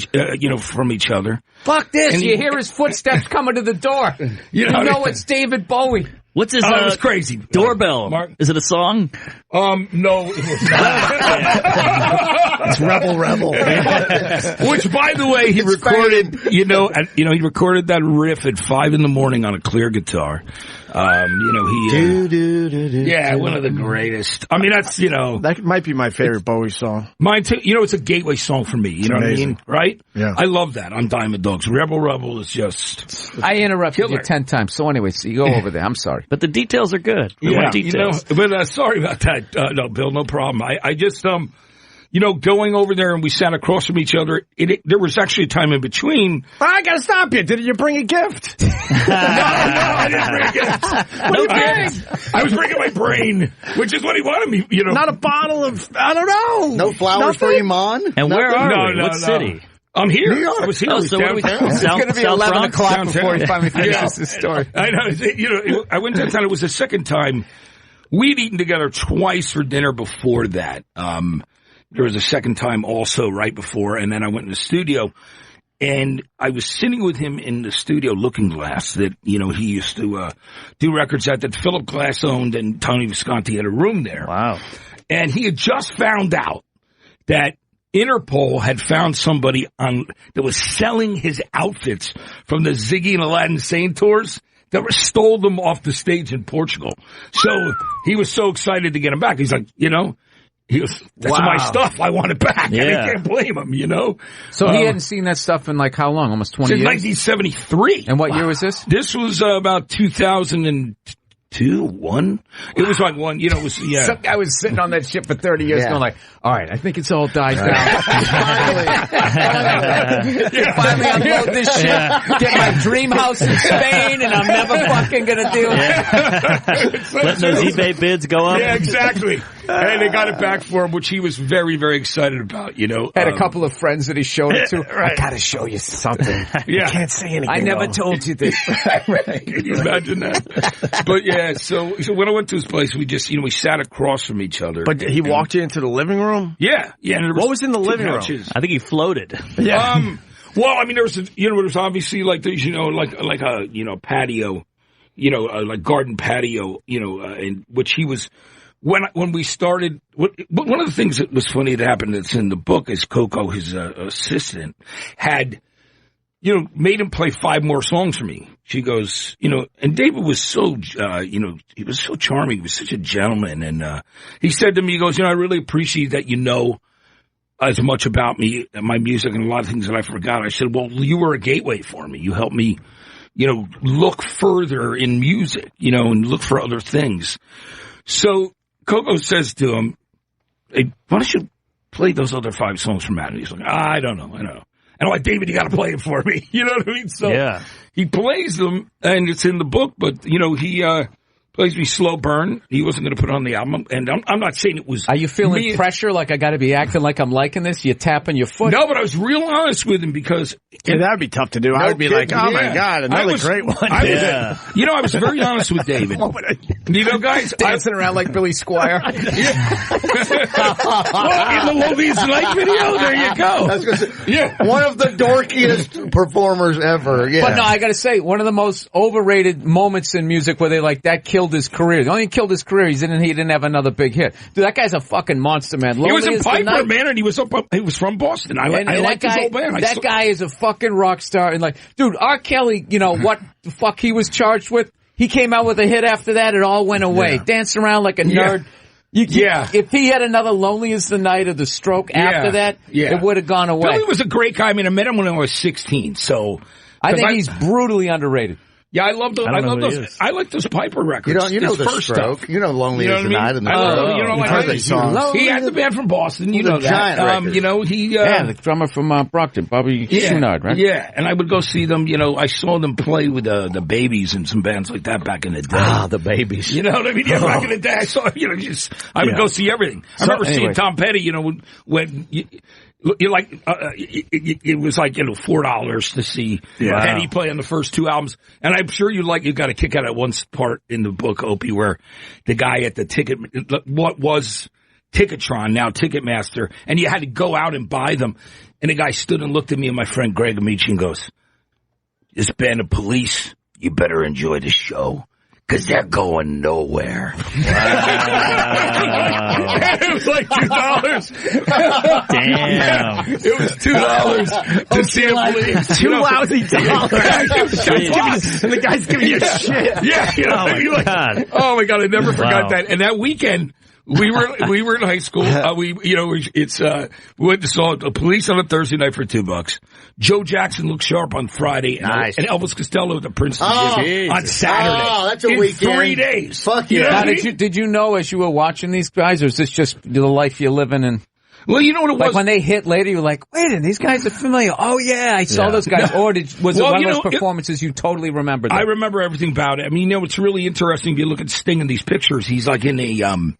from each other. Fuck this. And you hear his footsteps coming to the door. You know it's David Bowie. What's his it was crazy. Doorbell? Mark? Is it a song? No, it was not. It's Rebel. Which, by the way, he recorded, he recorded that riff at 5 a.m. on a clear guitar. One of the greatest. I mean, that's, that might be my favorite Bowie song. Mine too. It's a gateway song for me. You know what I mean? Right? Yeah. I love that on Diamond Dogs. Rebel is just... I interrupted you 10 times. So anyway, you go over there. I'm sorry. But the details are good. Details. But sorry about that. No, Bill, no problem. I just, going over there and we sat across from each other, there was actually a time in between. I gotta stop you. Did you bring a gift? No, I didn't bring a gift. What did I was bringing my brain, which is what he wanted me, Not a bottle of, I don't know. No flowers for Iman? And where are we? What city? I'm here. New York. I was here. So what are we doing? It's going to be 11 o'clock before he finally finishes his story. I know. I went downtown. It was the second time. We'd eaten together twice for dinner before that. There was a second time also right before, and then I went in the studio. And I was sitting with him in the studio, Looking Glass, that, he used to do records at, that Philip Glass owned, and Tony Visconti had a room there. Wow. And he had just found out that Interpol had found somebody that was selling his outfits from the Ziggy and Aladdin Sane tours that stole them off the stage in Portugal. So he was so excited to get them back. He's like, that's my stuff. I want it back. Yeah. And I can't blame him, So he hadn't seen that stuff in like how long? Almost 20 years? Since 1973. And what year was this? This was about 2002, 1. It was like one, it was, yeah. Some guy was sitting on that ship for 30 years going like, all right, I think it's all died down. Finally unload this ship, get my dream house in Spain, and I'm never fucking gonna do it. Letting those eBay bids go up. Yeah, exactly. And they got it back for him, which he was very, very excited about, Had a couple of friends that he showed it to. Right. I gotta show you something. Yeah. I can't say anything. I never told you this. Right. Can you imagine that? But yeah, so when I went to his place, we just, we sat across from each other. But he walked you into the living room? Yeah. And what was in the living room? I think he floated. Yeah. Well, I mean, there was, there was obviously like these, like a, patio, like garden patio, in which he was, when we started, one of the things that was funny that happened that's in the book is Coco, his assistant, had, made him play 5 more songs for me. She goes, and David was so, he was so charming. He was such a gentleman. And, he said to me, he goes, I really appreciate that as much about me and my music and a lot of things that I forgot. I said, well, you were a gateway for me. You helped me, look further in music, and look for other things. So Coco says to him, hey, why don't you play those other 5 songs from Matt? And he's like, I don't know. And I'm like, David, you got to play it for me. You know what I mean? So he plays them, and it's in the book, but, he plays me Slow Burn. He wasn't going to put it on the album, and I'm not saying it was... Are you feeling pressure, like I got to be acting like I'm liking this? You tapping your foot? No, but I was real honest with him because... Yeah, that would be tough to do. I would be like, oh my God, another great one. I was very honest with David. Guys... Dancing around like Billy Squire. Well, in the Loneliest Night video, there you go. One of the dorkiest performers ever. Yeah. But no, I got to say, one of the most overrated moments in music where they like, that killed his career. The only thing killed his career, he didn't have another big hit. Dude, that guy's a fucking monster, man. He was a Piper, man, and he was from Boston. I like his old band. That guy is a fucking rock star. And like, dude, R. Kelly, what the fuck he was charged with? He came out with a hit after that, it all went away. Yeah. Dancing around like a nerd. If he had another Lonely as the Night or The Stroke after that, it would have gone away. Billy was a great guy. I mean, I met him when I was 16, so... I think he's brutally underrated. Yeah, I love those. I like those Piper records. You know the first Stroke. Stuff. Lonely as the Night and the He had the band from Boston. You know that. The drummer from Brockton, Bobby Chouinard, right? Yeah, and I would go see them. I saw them play with the Babies and some bands like that back in the day. Ah, the Babies. You know what I mean? Yeah, back in the day, I saw. I would go see everything. I remember seeing Tom Petty. When. It was like, $4 to see Petty play on the first 2 albums. And I'm sure you got a kick out of one part in the book, Opie, where the guy at the what was Ticketron, now Ticketmaster, and you had to go out and buy them. And the guy stood and looked at me and my friend Greg Amici and goes, this band of Police, you better enjoy the show. Because they're going nowhere. Wow. It was like $2. Damn. It was $2 to see a Police. $2 lousy dollars. And the guy's giving you shit. Yeah. Oh my God. Oh my God. I never forgot that. And that weekend, we were in high school. We went to saw the Police on a Thursday night for $2. Joe Jackson looked sharp on Friday, and Elvis Costello at the Princeton on Saturday. Oh, that's a weekend. 3 days. Fuck yeah. Now, did you know as you were watching these guys, or is this just the life you're living in? Well, you know what it was? Like when they hit later, you're like, wait a minute, these guys are familiar. Oh, yeah, I saw those guys. Or was it one of those performances you totally remember? I remember everything about it. I mean, it's really interesting if you look at Sting in these pictures. He's like in a...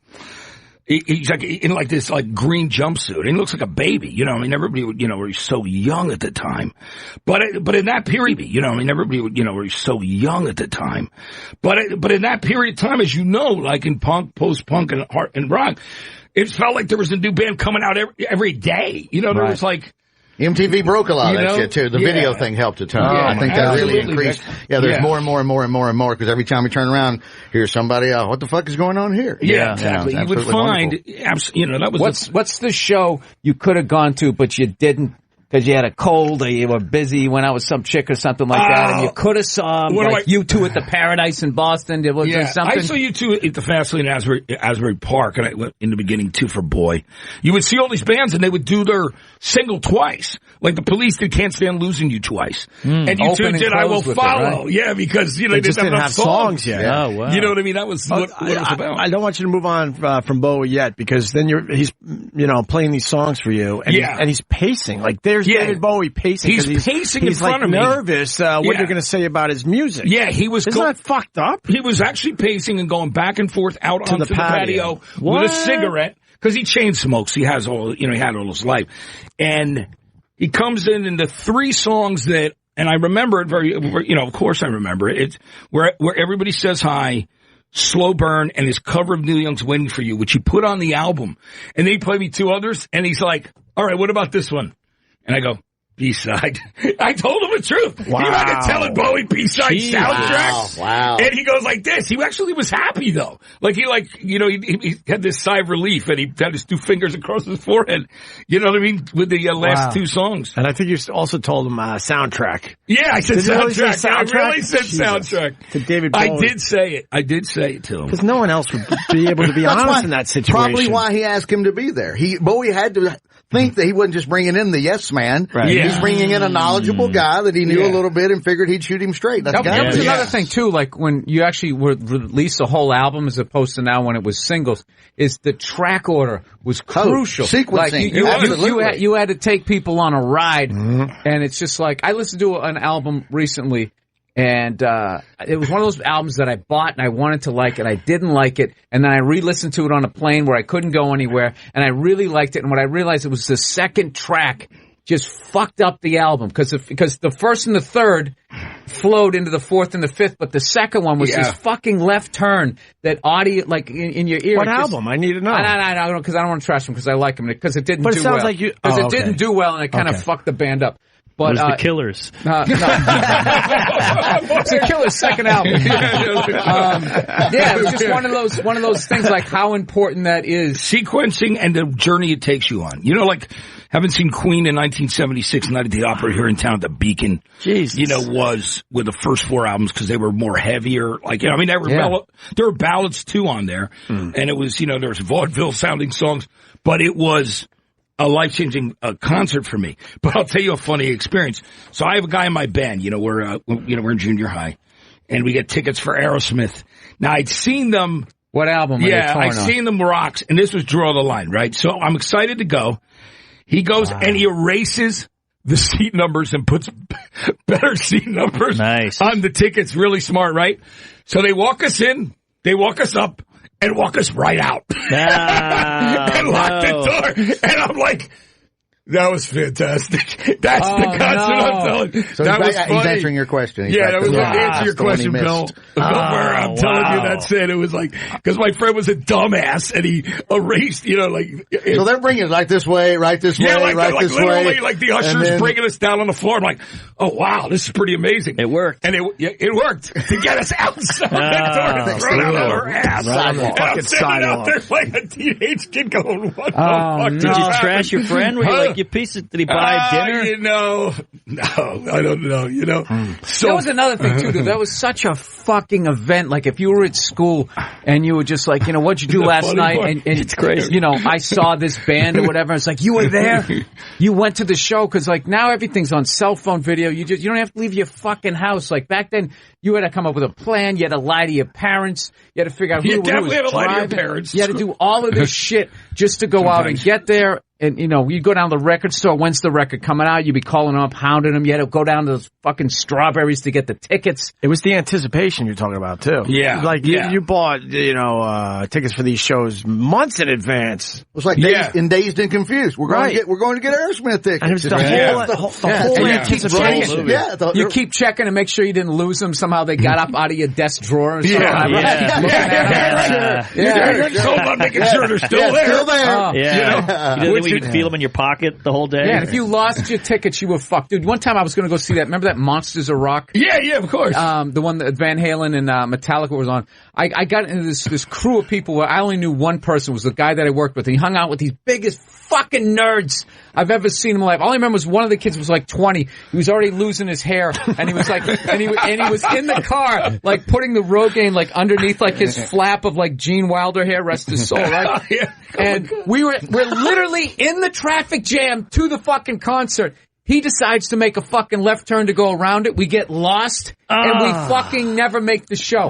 He's like in like this like green jumpsuit. And he looks like a baby, I mean, everybody would, he's so young at the time. But in that period, I mean, everybody would, he's so young at the time. But in that period of time, as like in punk, post-punk and rock, it felt like there was a new band coming out every day. There was like, MTV broke a lot of that shit too. The video thing helped a ton. I think that really increased. There's more and more and more and more and more because every time we turn around, here's somebody. What the fuck is going on here? Yeah, exactly. You would find, that was what's the show you could have gone to but you didn't because you had a cold or you were busy, you went out with some chick or something like that, and you could have saw you two at the Paradise in Boston. There was something. I saw you two at the Fastlane in Asbury Park, and I went in the beginning too for Boy. You would see all these bands, and they would do their single twice. Like the Police did Can't Stand Losing You twice. And you two did I Will Follow. Because, they just didn't have songs yet. Yeah. Oh, wow. You know what I mean? That was what it was about. I don't want you to move on from Bowie yet, because then he's playing these songs for you, and he's pacing. Like, there's David Bowie pacing. He's pacing in front of me. He's nervous what you're going to say about his music. Yeah, he was. Isn't that fucked up? He was actually pacing and going back and forth out onto the patio with a cigarette, because he chain smokes. He has all, he had all his life. And he comes in the three songs that, and I remember it very, of course I remember it. It's where Everybody Says Hi, Slow Burn, and his cover of Neil Young's Waiting for You, which he put on the album. And then he played me two others, and he's like, all right, what about this one? And I go, B-side. I told him the truth. Wow. You're not going to tell a Bowie B-side soundtrack. Wow. And he goes like this. He actually was happy, though. Like, he had this sigh of relief, and he had his two fingers across his forehead. You know what I mean? With the last two songs. And I think you also told him soundtrack. Yeah, I said soundtrack. I really said soundtrack. To David Bowie. I did say it to him. Because no one else would be able to be honest in that situation. Probably why he asked him to be there. Bowie had to think that he wasn't just bringing in the yes man. Right. Yeah. He's bringing in a knowledgeable guy that he knew a little bit and figured he'd shoot him straight. That was another thing too, like when you actually would release a whole album as opposed to now when it was singles, is the track order was crucial. Sequencing. Like you had to take people on a ride, and it's just like, I listened to an album recently, and it was one of those albums that I bought and I wanted to like it. I didn't like it, and then I re-listened to it on a plane where I couldn't go anywhere, and I really liked it. And what I realized, it was the second track just fucked up the album, because the first and the third flowed into the fourth and the fifth, but the second one was this fucking left turn that audio, like in your ear. What album? I need to know. No, because I don't want to trash them, because I like them, because it didn't do well. But it sounds like you. Because it didn't do well, and it kind of fucked the band up. But, it was the Killers. No. It's the Killers' second album. It was just one of those things, like how important that is. Sequencing and the journey it takes you on. Like, haven't seen Queen in 1976, Night at the Opera here in town at the Beacon. Jesus. Was with the first four albums, because they were more heavier. Like, there were ballads too on there. And it was, there was vaudeville sounding songs, but it was a life-changing concert for me. But I'll tell you a funny experience. So I have a guy in my band, we're in junior high, and we get tickets for Aerosmith. Now, I'd seen them. What album? I'd seen them rocks, and this was Draw the Line, right? So I'm excited to go. He goes and he erases the seat numbers and puts better seat numbers on the tickets. Really smart, right? So they walk us in, they walk us up, and walk us right out. And lock the door. And I'm like, that was fantastic. That's the concert I'm telling you. So that was funny. He's answering your question. That was answer your question, Bill. I'm telling you, that's it. It was like, because my friend was a dumbass and he erased, so they're bringing it like this way, right this way, right this way. Like the ushers bringing us down on the floor. I'm like, oh wow, this is pretty amazing. It worked. And it worked to get us outside the door, thrown out of our ass. I'm sitting out there like a teenage kid going, what the fuck? Did you trash your friend? Were you like, you piece of, did he buy dinner? No, I don't know, So, that was another thing too, dude. That was such a fucking event. Like, if you were at school and you were just like, what'd you do last night? And it's crazy. I saw this band or whatever. It's like, you were there? You went to the show? Because like now everything's on cell phone video. You don't have to leave your fucking house. Like back then, you had to come up with a plan. You had to lie to your parents. You had to figure out who was definitely had to lie to your driving. parents. You had to do all of this shit just to go out and get there. And, you'd go down to the record store. When's the record coming out? You'd be calling them up, hounding them. You had to go down to those fucking Strawberries to get the tickets. It was the anticipation you're talking about, too. Yeah. Like, you bought, tickets for these shows months in advance. It was like Dazed and Confused. We're going to get Aerosmith tickets. And it was the whole anticipation. You keep checking to make sure you didn't lose them. Somehow they got up out of your desk drawer or something. Hold on, making sure they're still there. Which you'd feel them in your pocket the whole day. Yeah, and if you lost your tickets, you were fucked. Dude, one time I was going to go see that. Remember that Monsters of Rock? Yeah, of course. The one that Van Halen and Metallica was on. I got into this crew of people where I only knew one person, was the guy that I worked with. And he hung out with these biggest fucking nerds I've ever seen in my life. All I remember was one of the kids was like 20. He was already losing his hair, and he was like, and he was in the car, like putting the Rogaine like underneath like his flap of like Gene Wilder hair, rest his soul, right? And we're literally in the traffic jam to the fucking concert. He decides to make a fucking left turn to go around it. We get lost, and we fucking never make the show.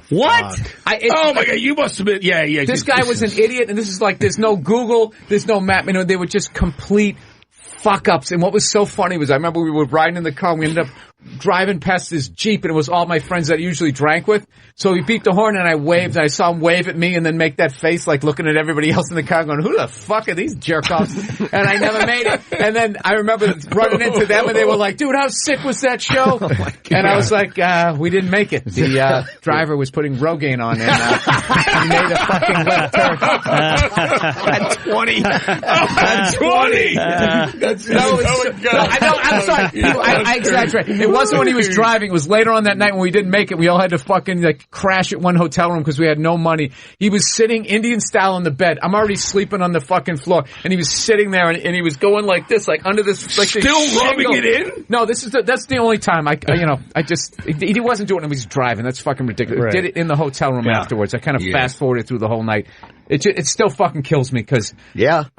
What? Oh my God, you must have been, yeah. This guy was an idiot, and this is like, there's no Google, there's no map, they were just complete fuck-ups. And what was so funny was I remember we were riding in the car, and we ended up driving past this Jeep, and it was all my friends that I usually drank with. So he beeped the horn, and I waved, and I saw him wave at me and then make that face like looking at everybody else in the car going, who the fuck are these jerk-offs? And I never made it. And then I remember running into them, and they were like, dude, how sick was that show? And I was like, we didn't make it. The driver was putting Rogaine on, and he made a fucking left turn. At 20. At 20! I'm sorry. I exaggerate. It wasn't when he was driving. It was later on that night when we didn't make it. We all had to fucking like crash at one hotel room because we had no money. He was sitting Indian style on the bed. I'm already sleeping on the fucking floor, and he was sitting there, and he was going like this, like under this, like still rubbing it in. No, that's the only time he wasn't doing it when he was driving. That's fucking ridiculous. Right. Did it in the hotel room afterwards. I kind of fast forwarded through the whole night. It still fucking kills me because that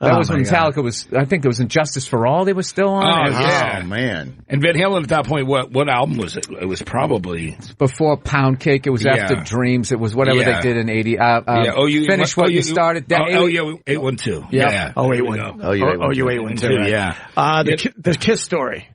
was when Metallica was. I think there was Injustice for All. They were still on. Oh man! And Van Halen at that point, what album was it? It was probably before Pound Cake. It was after Dreams. It was whatever they did in '80. Finish what you started. 812. Yeah. Oh, 812. You 812. Yeah. The Kiss story.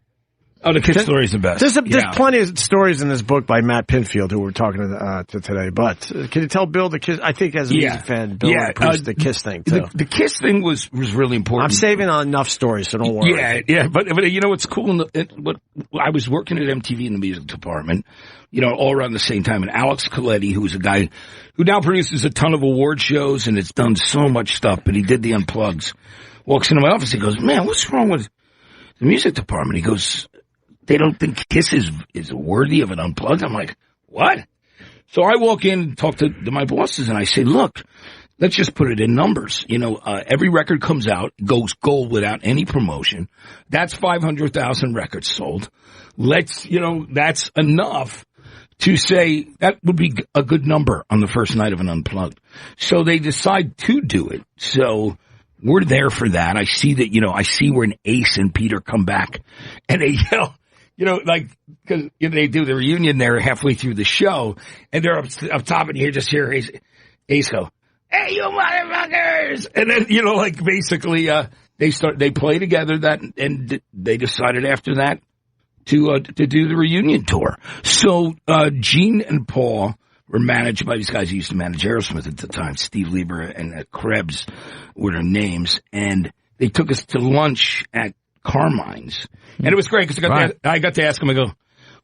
Oh, the Kiss story is the best. There's plenty of stories in this book by Matt Pinfield, who we're talking to today. But can you tell Bill the Kiss? I think as a music fan, Bill approached the Kiss thing too. The Kiss thing was really important. I'm saving on enough stories, so don't worry. Yeah. But you know what's cool? I was working at MTV in the music department, all around the same time. And Alex Coletti, who's a guy who now produces a ton of award shows and has done so much stuff, but he did the Unplugs, walks into my office. He goes, "Man, what's wrong with the music department?" He goes, "They don't think Kiss is worthy of an Unplugged." I'm like, what? So I walk in and talk to my bosses, and I say, look, let's just put it in numbers. Every record comes out, goes gold without any promotion. That's 500,000 records sold. That's enough to say that would be a good number on the first night of an Unplugged. So they decide to do it. So we're there for that. I see that, I see when Ace and Peter come back, and they yell, because they do the reunion there halfway through the show, and they're up top, and you just hear Ace go, "Hey, you motherfuckers!" And then basically they play together and they decided after that to do the reunion tour. So Gene and Paul were managed by these guys who used to manage Aerosmith at the time. Steve Lieber and Krebs were their names, and they took us to lunch at Carmine's. And it was great because I got to ask him, I go,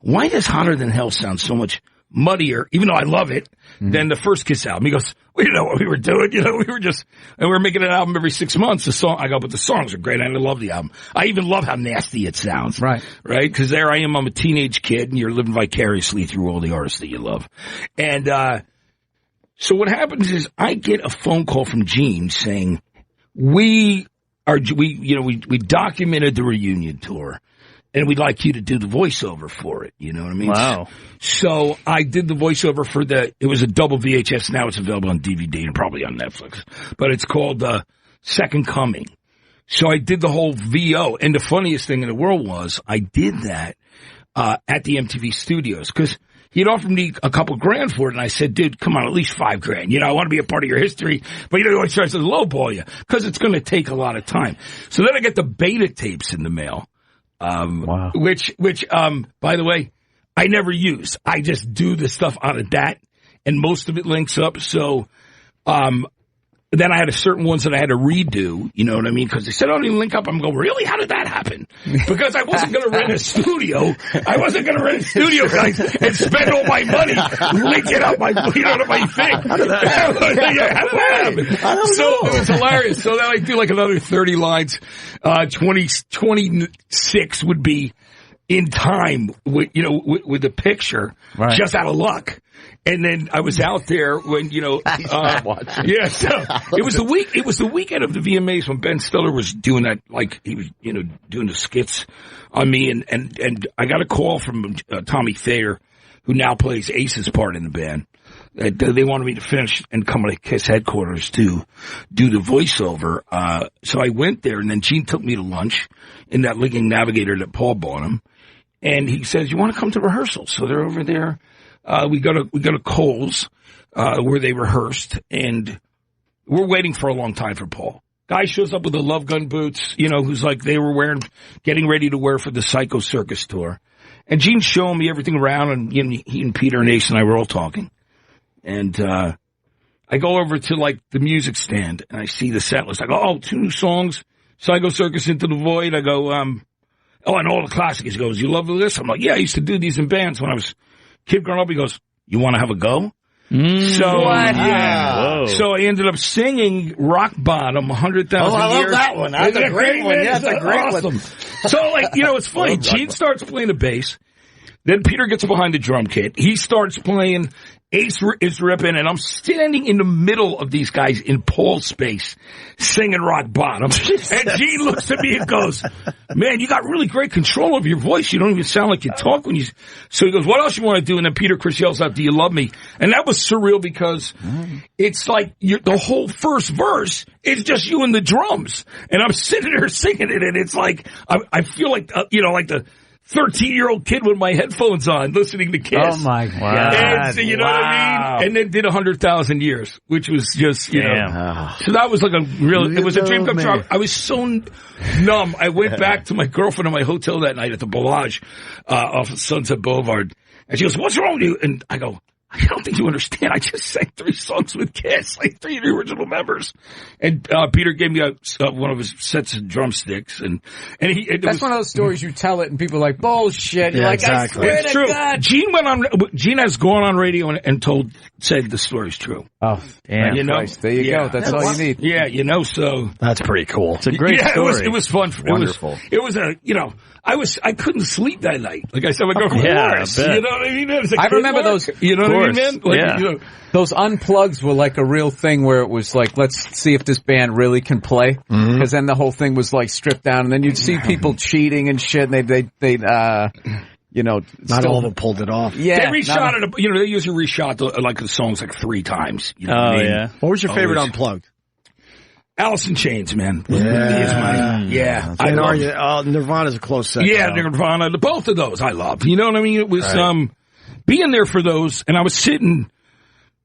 why does Hotter Than Hell sound so much muddier, even though I love it, than the first Kiss album? He goes, we didn't know what we were doing. We were making an album every 6 months. But the songs are great. I love the album. I even love how nasty it sounds. Right? Because there I am, I'm a teenage kid, and you're living vicariously through all the artists that you love. And, so what happens is I get a phone call from Gene saying, we documented the reunion tour, and we'd like you to do the voiceover for it. You know what I mean? Wow. So I did the voiceover for it was a double VHS. Now it's available on DVD and probably on Netflix, but it's called Second Coming. So I did the whole VO, and the funniest thing in the world was I did that at the MTV studios because he'd offered me a couple grand for it, and I said, dude, come on, at least $5,000. I want to be a part of your history, but you always tries to lowball you because it's going to take a lot of time. So then I get the beta tapes in the mail, which by the way, I never use. I just do the stuff out of that, and most of it links up. So then I had certain ones that I had to redo, you know what I mean? Because they said, oh, didn't link up. I'm going, really? How did that happen? Because I wasn't going to rent a studio. I wasn't going to rent a studio, guys, and spend all my money linking up my, to my thing. How did that happen? So it was hilarious. So then I do like another 30 lines. 26 would be in time with, with the picture, just out of luck. And then I was out there when, so it was the weekend of the VMAs when Ben Stiller was doing that, like he was, doing the skits on me. And I got a call from Tommy Thayer, who now plays Ace's part in the band. They wanted me to finish and come to KISS headquarters to do the voiceover. So I went there, and then Gene took me to lunch in that Lincoln Navigator that Paul bought him. And he says, you want to come to rehearsal? So they're over there. We go to Cole's, where they rehearsed, and we're waiting for a long time for Paul. Guy shows up with the Love Gun boots, who's like they were getting ready to wear for the Psycho Circus tour. And Gene's showing me everything around, and he and Peter and Ace and I were all talking. And I go over to like the music stand, and I see the set list. I go, 2 new songs, Psycho Circus, Into the Void. I go, and all the classics. He goes, you love this? I'm like, yeah, I used to do these in bands when I was a kid growing up. He goes, you want to have a go? So I ended up singing Rock Bottom 100,000 Years. I love that one. That's a great one. Yeah, that's a great one. So it's funny. Gene starts playing the bass. Then Peter gets behind the drum kit. He starts playing. Ace is ripping, and I'm standing in the middle of these guys in Paul's space singing Rock Bottom. And Gene looks at me and goes, man, you got really great control of your voice. You don't even sound like you talk when you... So he goes, what else you want to do? And then Peter Criss yells out, do you love me? And that was surreal because it's like the whole first verse is just you and the drums. And I'm sitting there singing it, and it's like, I feel like, like the 13-year-old kid with my headphones on, listening to KISS. Oh my God! And so, you know what I mean? And then did 100,000 Years, which was just, So that was like it was a dream come true. I was so numb. I went back to my girlfriend in my hotel that night at the Bellage, off of Sunset Boulevard, and she goes, "What's wrong with you?" And I go, I don't think you understand. I just sang 3 songs with KISS, like 3 of the original members. And Peter gave me one of his sets of drumsticks, and that's one of those stories you tell it, and people are like, bullshit. You're like, exactly. I swear to God. Gene has gone on radio and said the story's true. Oh, damn! Christ. There you go. That's all you need. Yeah, so that's pretty cool. It's a great story. It was fun. Wonderful. It was I couldn't sleep that night. Like I said, my girlfriend, you know what I mean? I remember those. You know what I mean, man? Those unplugs were like a real thing where it was like, let's see if this band really can play. Because then the whole thing was like stripped down, and then you'd see people cheating and shit, and they'd not all of them pulled it off. Yeah, they reshot it. They usually reshot the songs like 3 times. You know what I mean? Yeah. What was your favorite unplugged? Alice in Chains, man. Yeah. Nirvana's a close second. Yeah, Nirvana. Both of those I loved. You know what I mean? It was being there for those, and I was sitting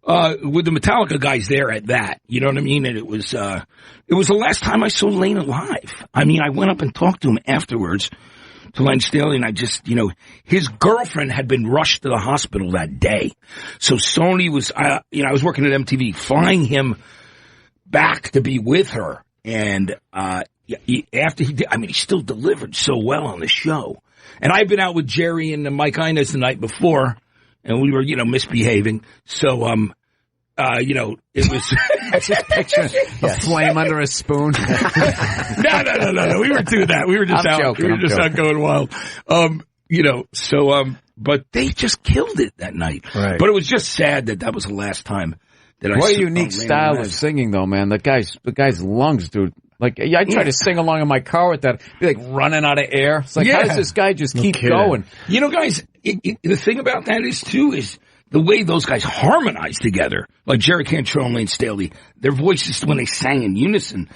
with the Metallica guys there at that. You know what I mean? And it was the last time I saw Lane alive. I mean, I went up and talked to him afterwards, to Len Staley, and I just, his girlfriend had been rushed to the hospital that day. So Sony was, I was working at MTV, flying him back to be with her. And after he did, he still delivered so well on the show. And I'd been out with Jerry and Mike Inez the night before, and we were, misbehaving. So, it was... That's just picture a flame under a spoon. No. We weren't doing that. We were just out going wild. But they just killed it that night. Right. But it was just sad that was the last time that I saw. What a unique style of singing, though, man. The guy's lungs, dude. Like, I try to sing along in my car with that. Be like running out of air. It's like, how does this guy just keep going? Guys, the thing about that is the way those guys harmonize together. Like Jerry Cantrell and Lane Staley, their voices when they sang in unison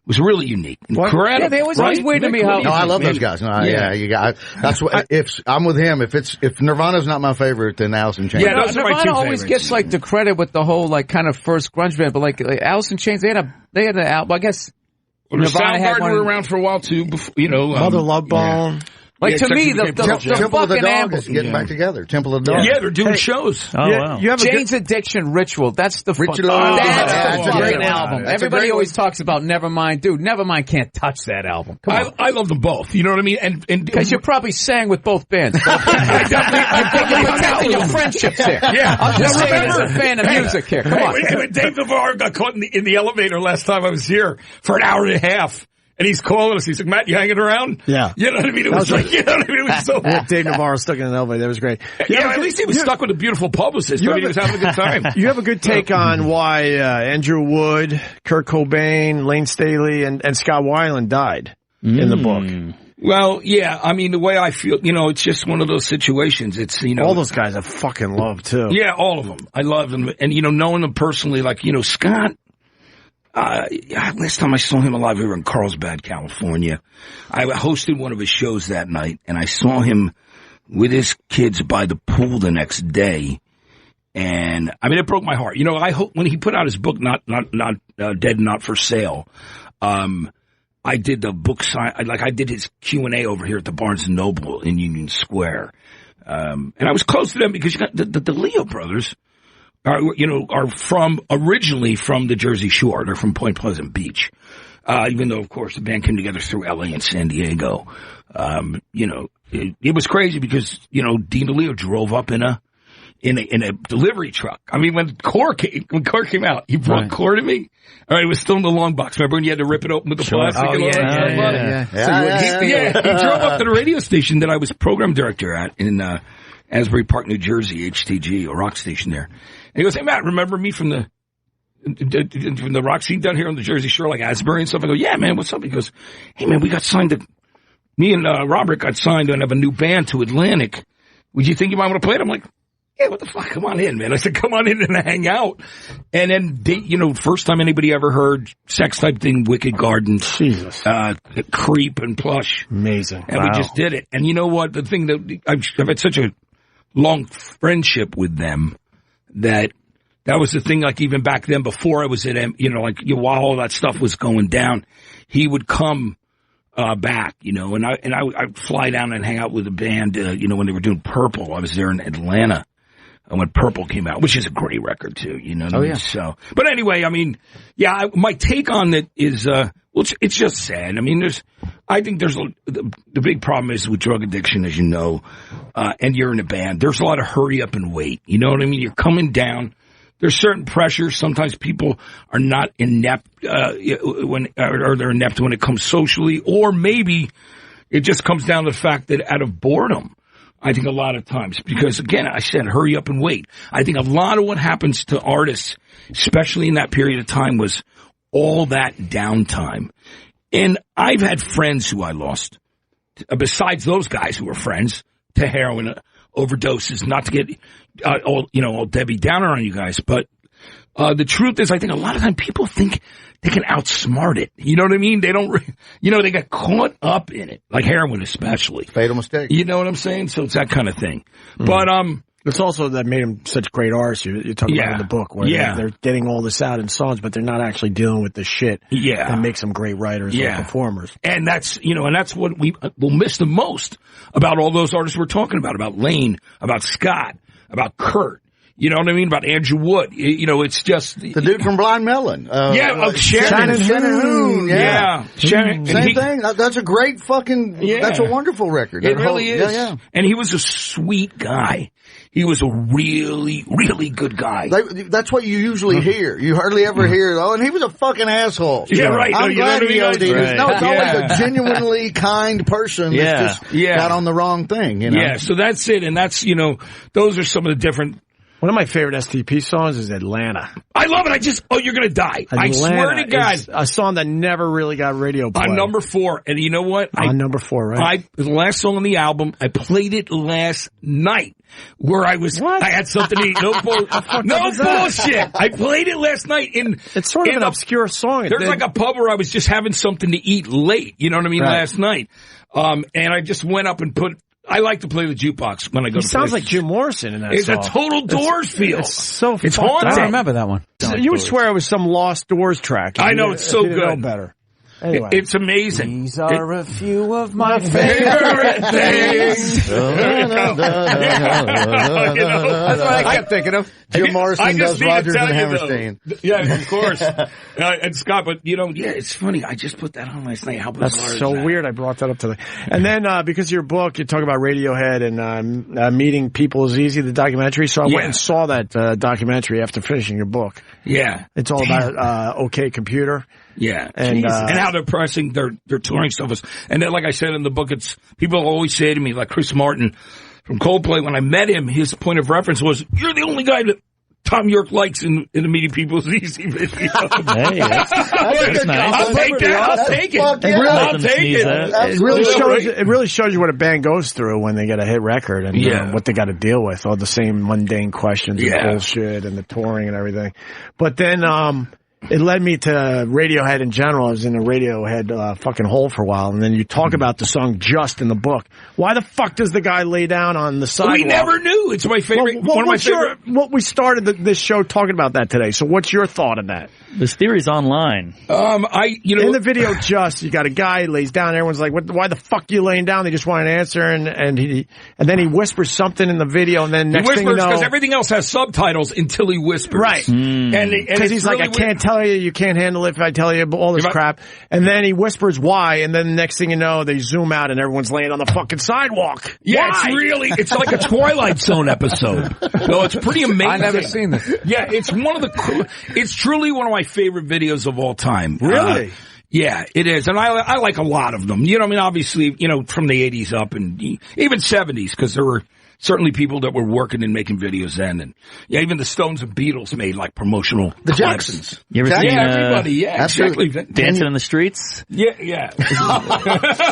was really unique. Incredible. Yeah, they always weird to me how. No, I love those guys. No, that's what. If I'm with him, if Nirvana's not my favorite, then Alice in Chains. Yeah, Nirvana always gets like the credit with the whole like kind of first grunge band, but like Alice in Chains, they had an album. I guess Nirvana had one. Were around for a while too. Before, Mother Love Bone. Like, to me, the Temple of the fucking Dog amble. is getting back together. Temple of the Dog. Yeah, they're doing shows. Oh, wow. You have Jane's Addiction Ritual. That's the Ritual. That's a great album. That's Everybody always talks about Nevermind. Dude, Nevermind can't touch that album. Come on. I love them both. You know what I mean? And because you probably sang with both bands. I'm protecting your friendships here. Yeah. I'm just saying as a fan of music here. Come on. When Dave Navarro got caught in the elevator last time I was here for an hour and a half. And he's calling us. He's like, Matt, you hanging around? Yeah. You know what I mean? It was like, you know what I mean? It was so Dave Navarro stuck in an elevator. That was great. Yeah, at least he was stuck with a beautiful publicist. I mean, he was having a good time. You have a good take on why Andrew Wood, Kurt Cobain, Lane Staley, and Scott Weiland died in the book. Well, yeah. I mean, the way I feel, it's just one of those situations. It's, all those guys I fucking love, too. Yeah, all of them. I love them. And, knowing them personally, like, Scott, last time I saw him alive, we were in Carlsbad, California. I hosted one of his shows that night, and I saw him with his kids by the pool the next day. And I mean, it broke my heart. I hope when he put out his book, not Dead, Not for Sale. I did the book sign, I did his Q&A over here at the Barnes & Noble in Union Square. And I was close to them because you got the Leo brothers. Are originally from the Jersey Shore. They're from Point Pleasant Beach. Even though, of course, the band came together through LA and San Diego. It was crazy because, Dean DeLeo drove up in a delivery truck. I mean, when Core came out, he brought Core to me. All right, it was still in the long box. Remember when you had to rip it open with the plastic? Oh, and all that? Yeah. He drove up to the radio station that I was program director at in, Asbury Park, New Jersey, HTG, a rock station there. And he goes, hey, Matt, remember me from the rock scene down here on the Jersey Shore, like Asbury and stuff? I go, yeah, man, what's up? He goes, hey, man, we got signed me and Robert got signed and have a new band to Atlantic. Would you think you might want to play it? I'm like, yeah, what the fuck? Come on in, man. I said, come on in and hang out. And then, first time anybody ever heard Sex Type Thing, Wicked Garden, Jesus, Creep and Plush. Amazing. And we just did it. And you know what? The thing that I've had such a long friendship with them that was the thing, like even back then before I was at while all that stuff was going down, he would come back, and I'd fly down and hang out with the band, when they were doing Purple. I was there in Atlanta when Purple came out, which is a great record too, Oh, yeah. So, but anyway, I mean, yeah, my take on it is, it's just sad. I mean, I think the big problem is with drug addiction, as you know, and you're in a band, there's a lot of hurry up and wait. You know what I mean? You're coming down. There's certain pressures. Sometimes people are not inept, or they're inept when it comes socially, or maybe it just comes down to the fact that out of boredom, I think a lot of times, because again, I said, hurry up and wait. I think a lot of what happens to artists, especially in that period of time, was all that downtime. And I've had friends who I lost, besides those guys who were friends, to heroin overdoses, not to get all Debbie Downer on you guys, but the truth is, I think a lot of time people think they can outsmart it. You know what I mean? They don't, they get caught up in it, like heroin especially. Fatal mistake. You know what I'm saying? So it's that kind of thing. But it's also that made him such great artists. You're talking about in the book, where they're getting all this out in songs, but they're not actually dealing with the shit that makes them great writers or performers. And that's what we'll miss the most about all those artists we're talking about Lane, about Scott, about Kurt. You know what I mean? About Andrew Wood. It's just the dude from Blind Melon. Shannon Hoon. Yeah. Shannon. Same thing. That's a great fucking, that's a wonderful record. It really is. Yeah. And he was a sweet guy. He was a really, really good guy. That's what you usually hear. You hardly ever hear, and he was a fucking asshole. Yeah, right. I'm glad he OD'd. Right. No, it's always a genuinely kind person that's just got on the wrong thing. Yeah, so that's it. And that's, those are some of the different. One of my favorite STP songs is Atlanta. I love it. You're going to die. Atlanta, I swear to God. A song that never really got radio play. On number 4. And you know what? On number 4, right? The last song on the album, I played it last night where I had something to eat. No bullshit. I played it last night it's sort of an obscure song. There's like a pub where I was just having something to eat late. You know what I mean? Right. Last night. And I just went up and I like to play the jukebox when I go to places. He sounds like Jim Morrison in that song. It's a total Doors feel. It's haunting. I don't remember that one. You would swear it was some Lost Doors track. I know, it's so good. Know better. Anyway. It's amazing. These are a few of my favorite things. That's what I kept thinking of. Jim Morrison does Rodgers and Hammerstein. Yeah, of course. And Scott, but it's funny. I just put that on last night. How bizarre That's is so that? weird. I brought that up today. And then because of your book, you talk about Radiohead and meeting people is easy, the documentary. So I went and saw that documentary after finishing your book. Yeah. It's all about OK Computer. Yeah, and how they're pressing their touring stuff is, and then like I said in the book, it's people always say to me, like Chris Martin from Coldplay, when I met him, his point of reference was, "You're the only guy that Tom York likes in the Meeting People is Easy video." Hey, that's nice. I'll take that. I'll take it. I'll take it. It really shows you what a band goes through when they get a hit record and what they got to deal with, all the same mundane questions and bullshit and the touring and everything. But then it led me to Radiohead in general. I was in a Radiohead fucking hole for a while, and then you talk about the song Just in the book. Why the fuck does the guy lay down on the sidewalk? We never knew. It's my favorite. One of my favorite. We started this show talking about that today. So what's your thought on that? This theory's online. In the video, Just, you got a guy lays down. Everyone's like, "Why the fuck are you laying down?" They just want an answer, and then he whispers something in the video, and then next thing you know, because everything else has subtitles until he whispers, right? And because he's like, "I can't tell you, you can't handle it if I tell you all this crap," and then he whispers why, and then the next thing you know, they zoom out, and everyone's laying on the fucking sidewalk. Yeah, it's like a Twilight Zone episode. No, it's pretty amazing. I've never seen this. Yeah, it's it's truly one of my favorite videos of all time. Really? Yeah, it is. And I like a lot of them. Obviously, from the 80s up and even 70s, because there were certainly people that were working and making videos then. And even the Stones and Beatles made like promotional The Jacksons. You ever seen everybody, exactly. Dancing in the Streets? Yeah.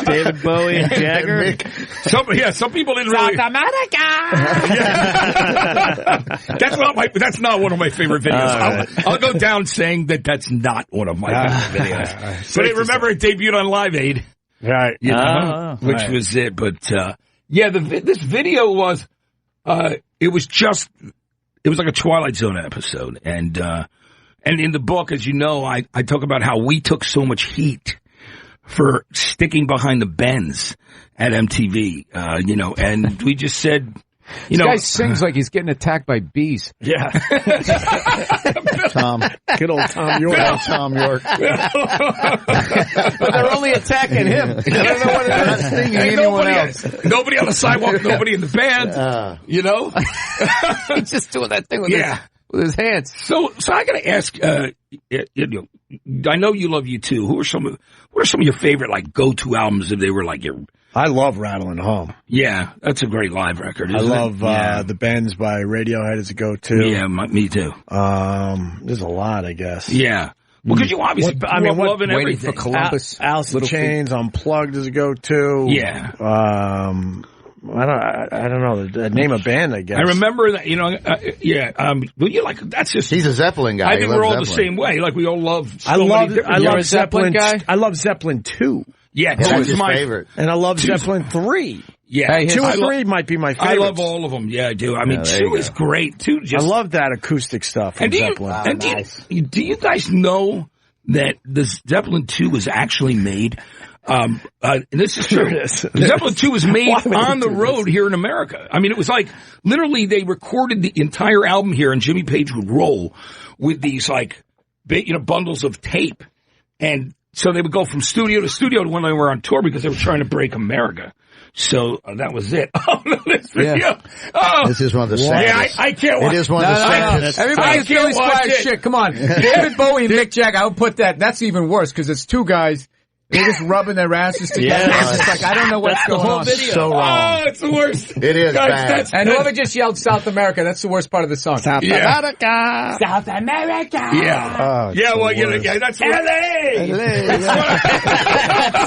David Bowie and Jagger. Some people didn't really. South America. That's not one of my favorite videos. I'll go down saying that's not one of my favorite videos. But I remember it debuted on Live Aid. Right. Which was it. But, this video was, it was like a Twilight Zone episode. And in the book, as you know, I talk about how we took so much heat for sticking behind the Benz at MTV, and we just said, this guy sings like he's getting attacked by bees. Yeah. Tom. Good old Tom York. Tom York. But they're only attacking him. I don't know what it is. Not stinging anyone else. Nobody on the sidewalk, nobody in the band, He's just doing that thing with his hands. So I got to ask, I know you love U2. What are some of your favorite, like, go-to albums if they were like your... I love Rattle and Hum. Yeah, that's a great live record. I love The Bends by Radiohead as a go-to. Yeah, me too. There's a lot, I guess. Yeah. Well, because you obviously loving Waiting everything. for Columbus. Alice in Chains, Unplugged is a go-to. Yeah. I don't know the name of band, I guess. I remember that, that's just... He's a Zeppelin guy. I think we're all the same way. Like, we all love I love Zeppelin guy? I love Zeppelin 2. Yeah, that's his favorite. And I love Zeppelin 3. Yeah. 2 or 3 might be my favorite. I love all of them. Yeah, I do. I mean, 2 is great, too. I love that acoustic stuff from Zeppelin. Do you guys know that the Zeppelin 2 was actually made... and this is true. Zeppelin 2 was made on the road here in America. I mean, it was like, literally, they recorded the entire album here, and Jimmy Page would roll with these, like, bundles of tape. And so they would go from studio to studio when they were on tour because they were trying to break America. So that was it. Oh, no, this video. Yeah. Oh. This is one of the saddest. Yeah, I can't watch it. It is one of the saddest. Everybody's feeling quiet shit. Come on. David Bowie and Mick Jagger, I would put that. That's even worse because it's two guys. They're just rubbing their asses together. Yeah. It's like, I don't know what's going on. Video. So wrong. Oh, it's the worst. It is bad. And whoever just yelled South America, that's the worst part of the song. South America. South America. Yeah. That's LA.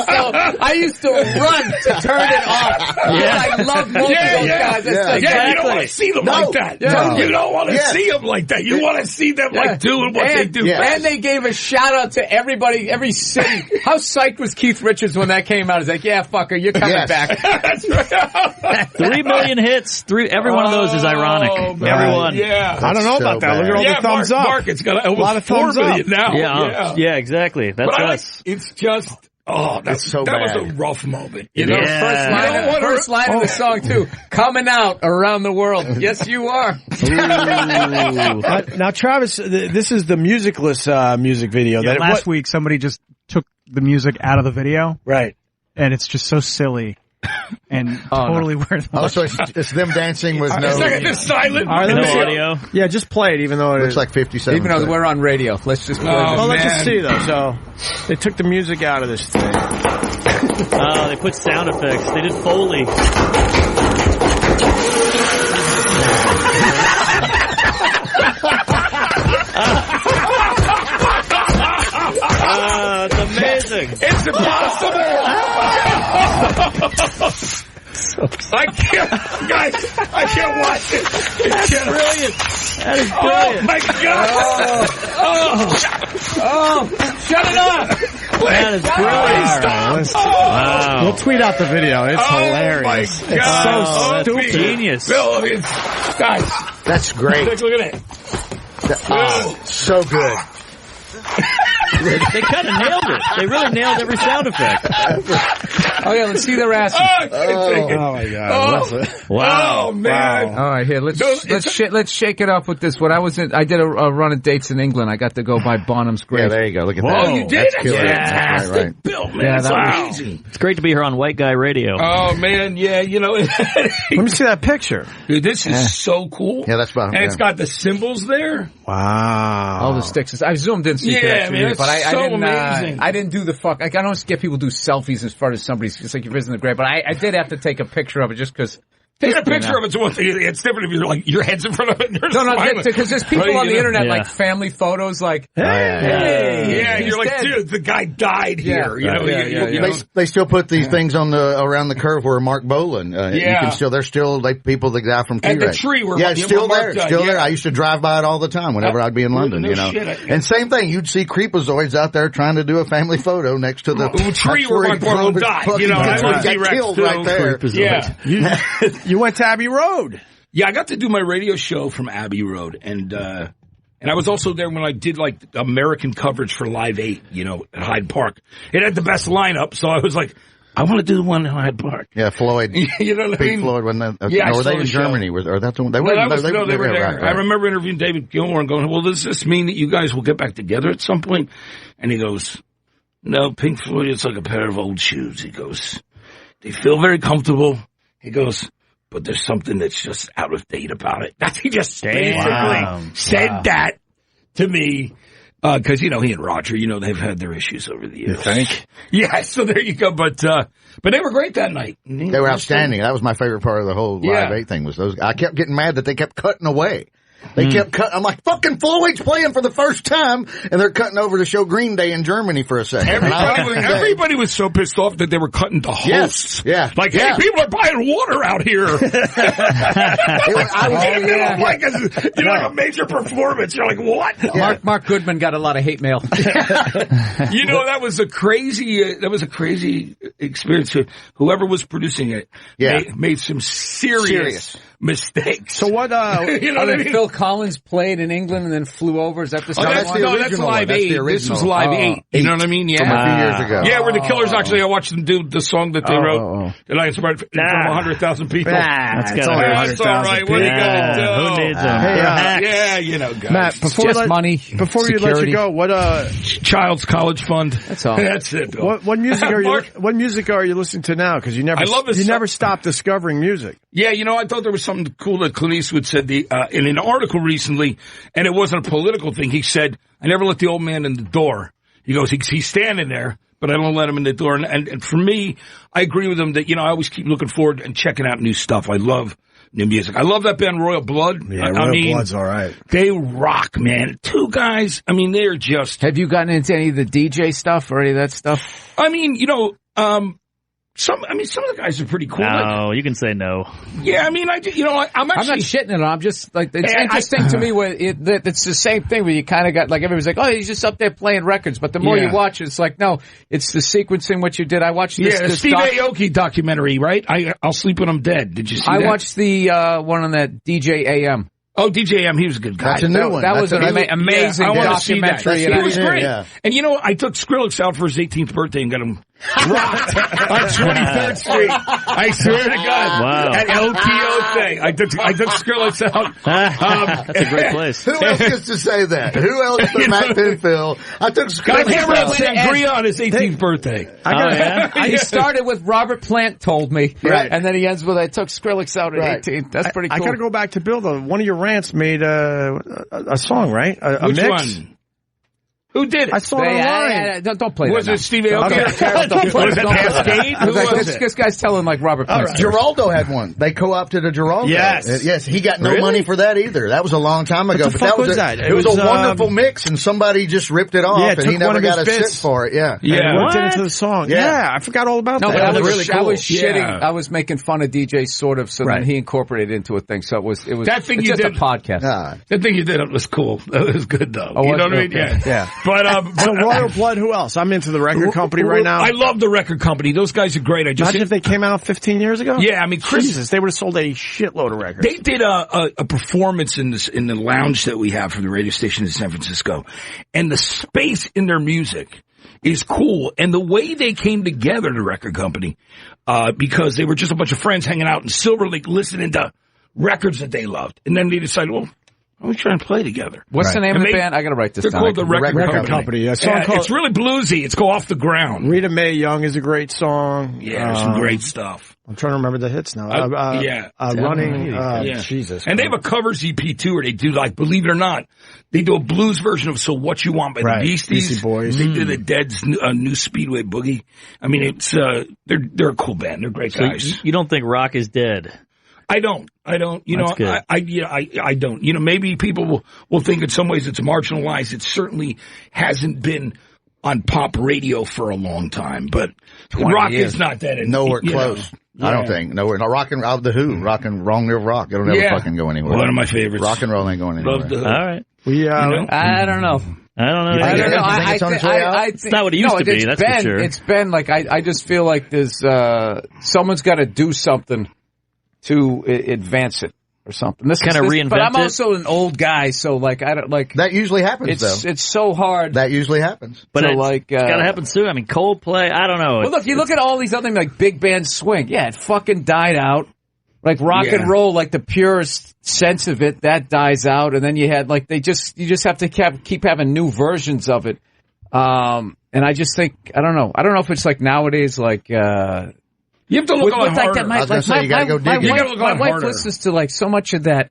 So, I I used to run to turn it off. I love both of those guys. You don't want to see them like that. No. You don't want to see them like that. You want to see them like doing what they do. And they gave a shout out to everybody, every city. How psyched was Keith Richards when that came out? He's like, yeah, fucker, you're coming back. That's right. 3 million hits. Every one of those is ironic. Everyone. Yeah. I don't know about that. Look at all the thumbs up. Mark, it's got a lot of 4 million now. Yeah, exactly. That's us. It's just... that was a rough moment. You know, first line of the song too. Coming out around the world. Yes, you are. Now, Travis, this is the musicless music video. Yeah, last week, somebody just took the music out of the video, right? And it's just so silly. And totally worthless. So it's them dancing with no... It's just silent. No audio. Yeah, just play it, even though it looks like 57. Even though we're on radio. Let's just play Well, let's just see, though. So, they took the music out of this thing. They put sound effects. They did Foley. It's amazing. It's impossible. I can't, guys. I can't watch it. That's brilliant. That is brilliant. Oh my God! Shut it up! That is brilliant. Wow. We'll tweet out the video. It's hilarious. My God. It's so stupid. Genius. Bill, guys, that's great. Take a look at it. So good. They kind of nailed it. They really nailed every sound effect. Let's see their asses. Oh my God! Wow! Oh man! All right, here let's shake it up with this. When I did a run of dates in England. I got to go by Bonham's grave. Yeah, there you go. Look at that. Oh, you did? That's right. Bill, man, that's amazing. It's great to be here on White Guy Radio. Oh man, yeah, you know. Let me see that picture. Dude, this is so cool. Yeah, that's Bonham. And it's got the symbols there. Wow! All the sticks. I zoomed in, but I didn't do the fuck. Like, I don't get people do selfies as far as somebody's. It's like you're visiting the grave, but I did have to take a picture of it just because. Taking a picture of it's one thing. It's different if you're like your head's in front of it. And no, because there's people on the internet like family photos, like hey, you're like, dude, the guy died here. You know, they still put these things on around the curve where Mark Bolan. You can still there's still like people the guy from T-Rex. And the tree where it's still there, there. I used to drive by it all the time whenever I'd be in London. You know, and same thing, you'd see creepozoids out there trying to do a family photo next to the tree where Mark Bolan died. You know, that's where T-Rex killed right there. Yeah, you went to Abbey Road. Yeah, I got to do my radio show from Abbey Road, and I was also there when I did like American coverage for Live 8, you know, at Hyde Park. It had the best lineup, so I was like, I want to do one in Hyde Park. Yeah, Floyd. You know what I mean? Floyd, were they in Germany? Or that's the one? They were there. Right. I remember interviewing David Gilmour and going, well, does this mean that you guys will get back together at some point? And he goes, no, Pink Floyd, it's like a pair of old shoes. He goes, they feel very comfortable. He goes, but there's something that's just out of date about it. He just basically said that to me. Cause, you know, he and Roger, you know, they've had their issues over the years. You think? Yeah, so there you go. But they were great that night. They were outstanding. That was my favorite part of the whole Live 8 thing was those. I kept getting mad that they kept cutting away. They kept cutting. I'm like, fucking Floyd's playing for the first time, and they're cutting over to show Green Day in Germany for a second. Everybody was so pissed off that they were cutting the hosts. Yeah. Like, hey, people are buying water out here. You know, like a major performance. You're like, what? Yeah. Mark Goodman got a lot of hate mail. You know, that was a crazy experience. Whoever was producing it made some serious mistakes. So what, you know what I mean? Phil Collins played in England and then flew over. Is that the story? That's Live 8. This was Live 8. You know what I mean? Yeah. From a few years ago. Yeah, where the Killers actually, I watched them do the song that they wrote. And I inspired in front of 100,000 people. That's all right. What are you going to do? Who needs them? Yeah, you know, guys. Matt, before we let you go, what, Child's College Fund. That's all. That's it, Bill. What music are you listening to now? Because you never stop discovering music. Yeah, you know, I thought there was something cool that Clint Eastwood said in an article recently, and it wasn't a political thing. He said, I never let the old man in the door. He goes, he's standing there, but I don't let him in the door. And for me, I agree with him that, you know, I always keep looking forward and checking out new stuff. I love new music. I love that band Royal Blood. Yeah, Royal Blood's all right. They rock, man. Two guys, I mean, they're just... Have you gotten into any of the DJ stuff or any of that stuff? I mean, you know, some of the guys are pretty cool. No, you can say no. Yeah, I mean, I'm not shitting it. I'm just like, it's interesting to me where it's the same thing where you kind of got like everybody's like, oh, he's just up there playing records. But the more you watch it, it's like, no, it's the sequencing what you did. I watched this Steve Aoki documentary, right? I'll Sleep When I'm Dead. Did you see that? I watched the one on that DJ AM. Oh, DJ AM, he was a good guy. That's a new one. That was an amazing documentary. He was great. Yeah. And I took Skrillex out for his 18th birthday and got him rocked on 23rd Street. I swear to God. Wow. At LTO thing. I took Skrillex out. That's a great place. Who else gets to say that? Who else but Matt Pinfield? I took Skrillex out. Sangria on his 18th birthday. He started with Robert Plant told me. Right. And then he ends with I took Skrillex out at 18. That's pretty cool. I got to go back to Bill, though. One of your rants made a song, right? A Which mix? one? Who did it? I saw it online. Don't play that. Was it Steve Aoki? Was it Cascade? Who was it? This guy's telling like Robert Plant. Geraldo had one. They co-opted a Geraldo. Yes. He got no money for that either. That was a long time ago. What the fuck was that? It was a wonderful mix, and somebody just ripped it off, and he never got a cent for it. Yeah. Worked it into the song. Yeah, I forgot all about that. No, but That was really cool. I was shitting. I was making fun of DJ sort of, so then he incorporated it into a thing. So it was that thing just you did, a podcast. That thing you did was cool. That was good though. You know what I mean? Yeah. But Royal Blood, who else? I'm into the record company right now. I love the record company. Those guys are great. Imagine if they came out 15 years ago. Yeah, I mean, Jesus, they would have sold a shitload of records. They did a performance in the lounge that we have for the radio station in San Francisco, and the space in their music is cool. And the way they came together, the record company, because they were just a bunch of friends hanging out in Silver Lake listening to records that they loved, and then they decided, well, we try and play together. What's the name of the band? I got to write this down. They're called the Record Company. A song called, it's really bluesy. It's Go Off the Ground. Rita Mae Young is a great song. Yeah, some great stuff. I'm trying to remember the hits now. Running. Jesus. And they have a covers EP too, where they do like, believe it or not, they do a blues version of "So What You Want" by the Beasties. Beastie Boys. They do the Dead's new Speedway Boogie. I mean, it's they're a cool band. They're great guys. So you don't think rock is dead? I don't. You know, I don't. You know, maybe people will think in some ways it's marginalized. It certainly hasn't been on pop radio for a long time, but rock is not that. Nowhere close. I don't think. Nowhere. No, rock and the Who. Rock and Wrong Near Rock. It'll never fucking go anywhere. One of my favorites. Rock and roll ain't going anywhere. Love the Who. All right. I don't know. It's not what it used to be. That's for sure. It's been like I just feel like there's someone's got to do something to advance it or something. This kind of reinvent it. But I'm also an old guy, so like I don't like that. Usually happens though. It's so hard. That usually happens. But it's got to happen soon. I mean, Coldplay. I don't know. Well, look, you look at all these other things like big band swing. Yeah, it fucking died out. Like rock and roll, like the purest sense of it, that dies out, and then you had like you just have to keep having new versions of it. And I just think I don't know if it's like nowadays like. You have to look on harder. I was going to say, you got to go dig. My wife listens to like so much of that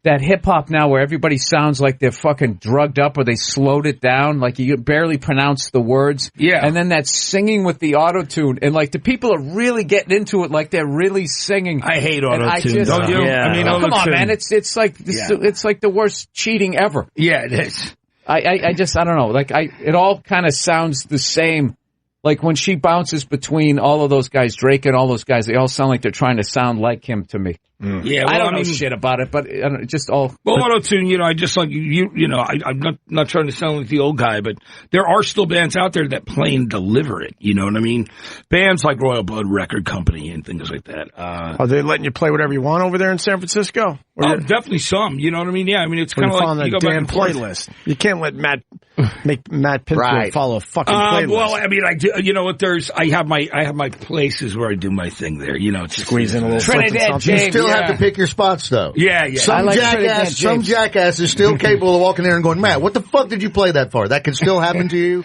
hip hop now where everybody sounds like they're fucking drugged up or they slowed it down. Like you barely pronounce the words. Yeah. And then that singing with the auto-tune. And like the people are really getting into it like they're really singing. I hate auto-tune. Don't you? Yeah. I mean, come on, man. It's like the worst cheating ever. Yeah, it is. I don't know. Like it all kind of sounds the same. Like when she bounces between all of those guys, Drake and all those guys, they all sound like they're trying to sound like him to me. Yeah, I don't know shit about it, but just all. Well, auto-tune, I just like I'm not trying to sound like the old guy, but there are still bands out there that play and deliver it. You know what I mean? Bands like Royal Blood Record Company and things like that. Are they letting you play whatever you want over there in San Francisco? Definitely some. You know what I mean? Yeah, I mean it's kind of like you go damn back playlist. You can't let Matt Pinfield follow a fucking playlist. Well, I mean, I do. You know what? I have my places where I do my thing there. You know, it's squeeze in a little Trinidad James. You still have to pick your spots, though. Yeah. Some jackass is still capable of walking there and going, Matt, what the fuck did you play that for? That can still happen to you?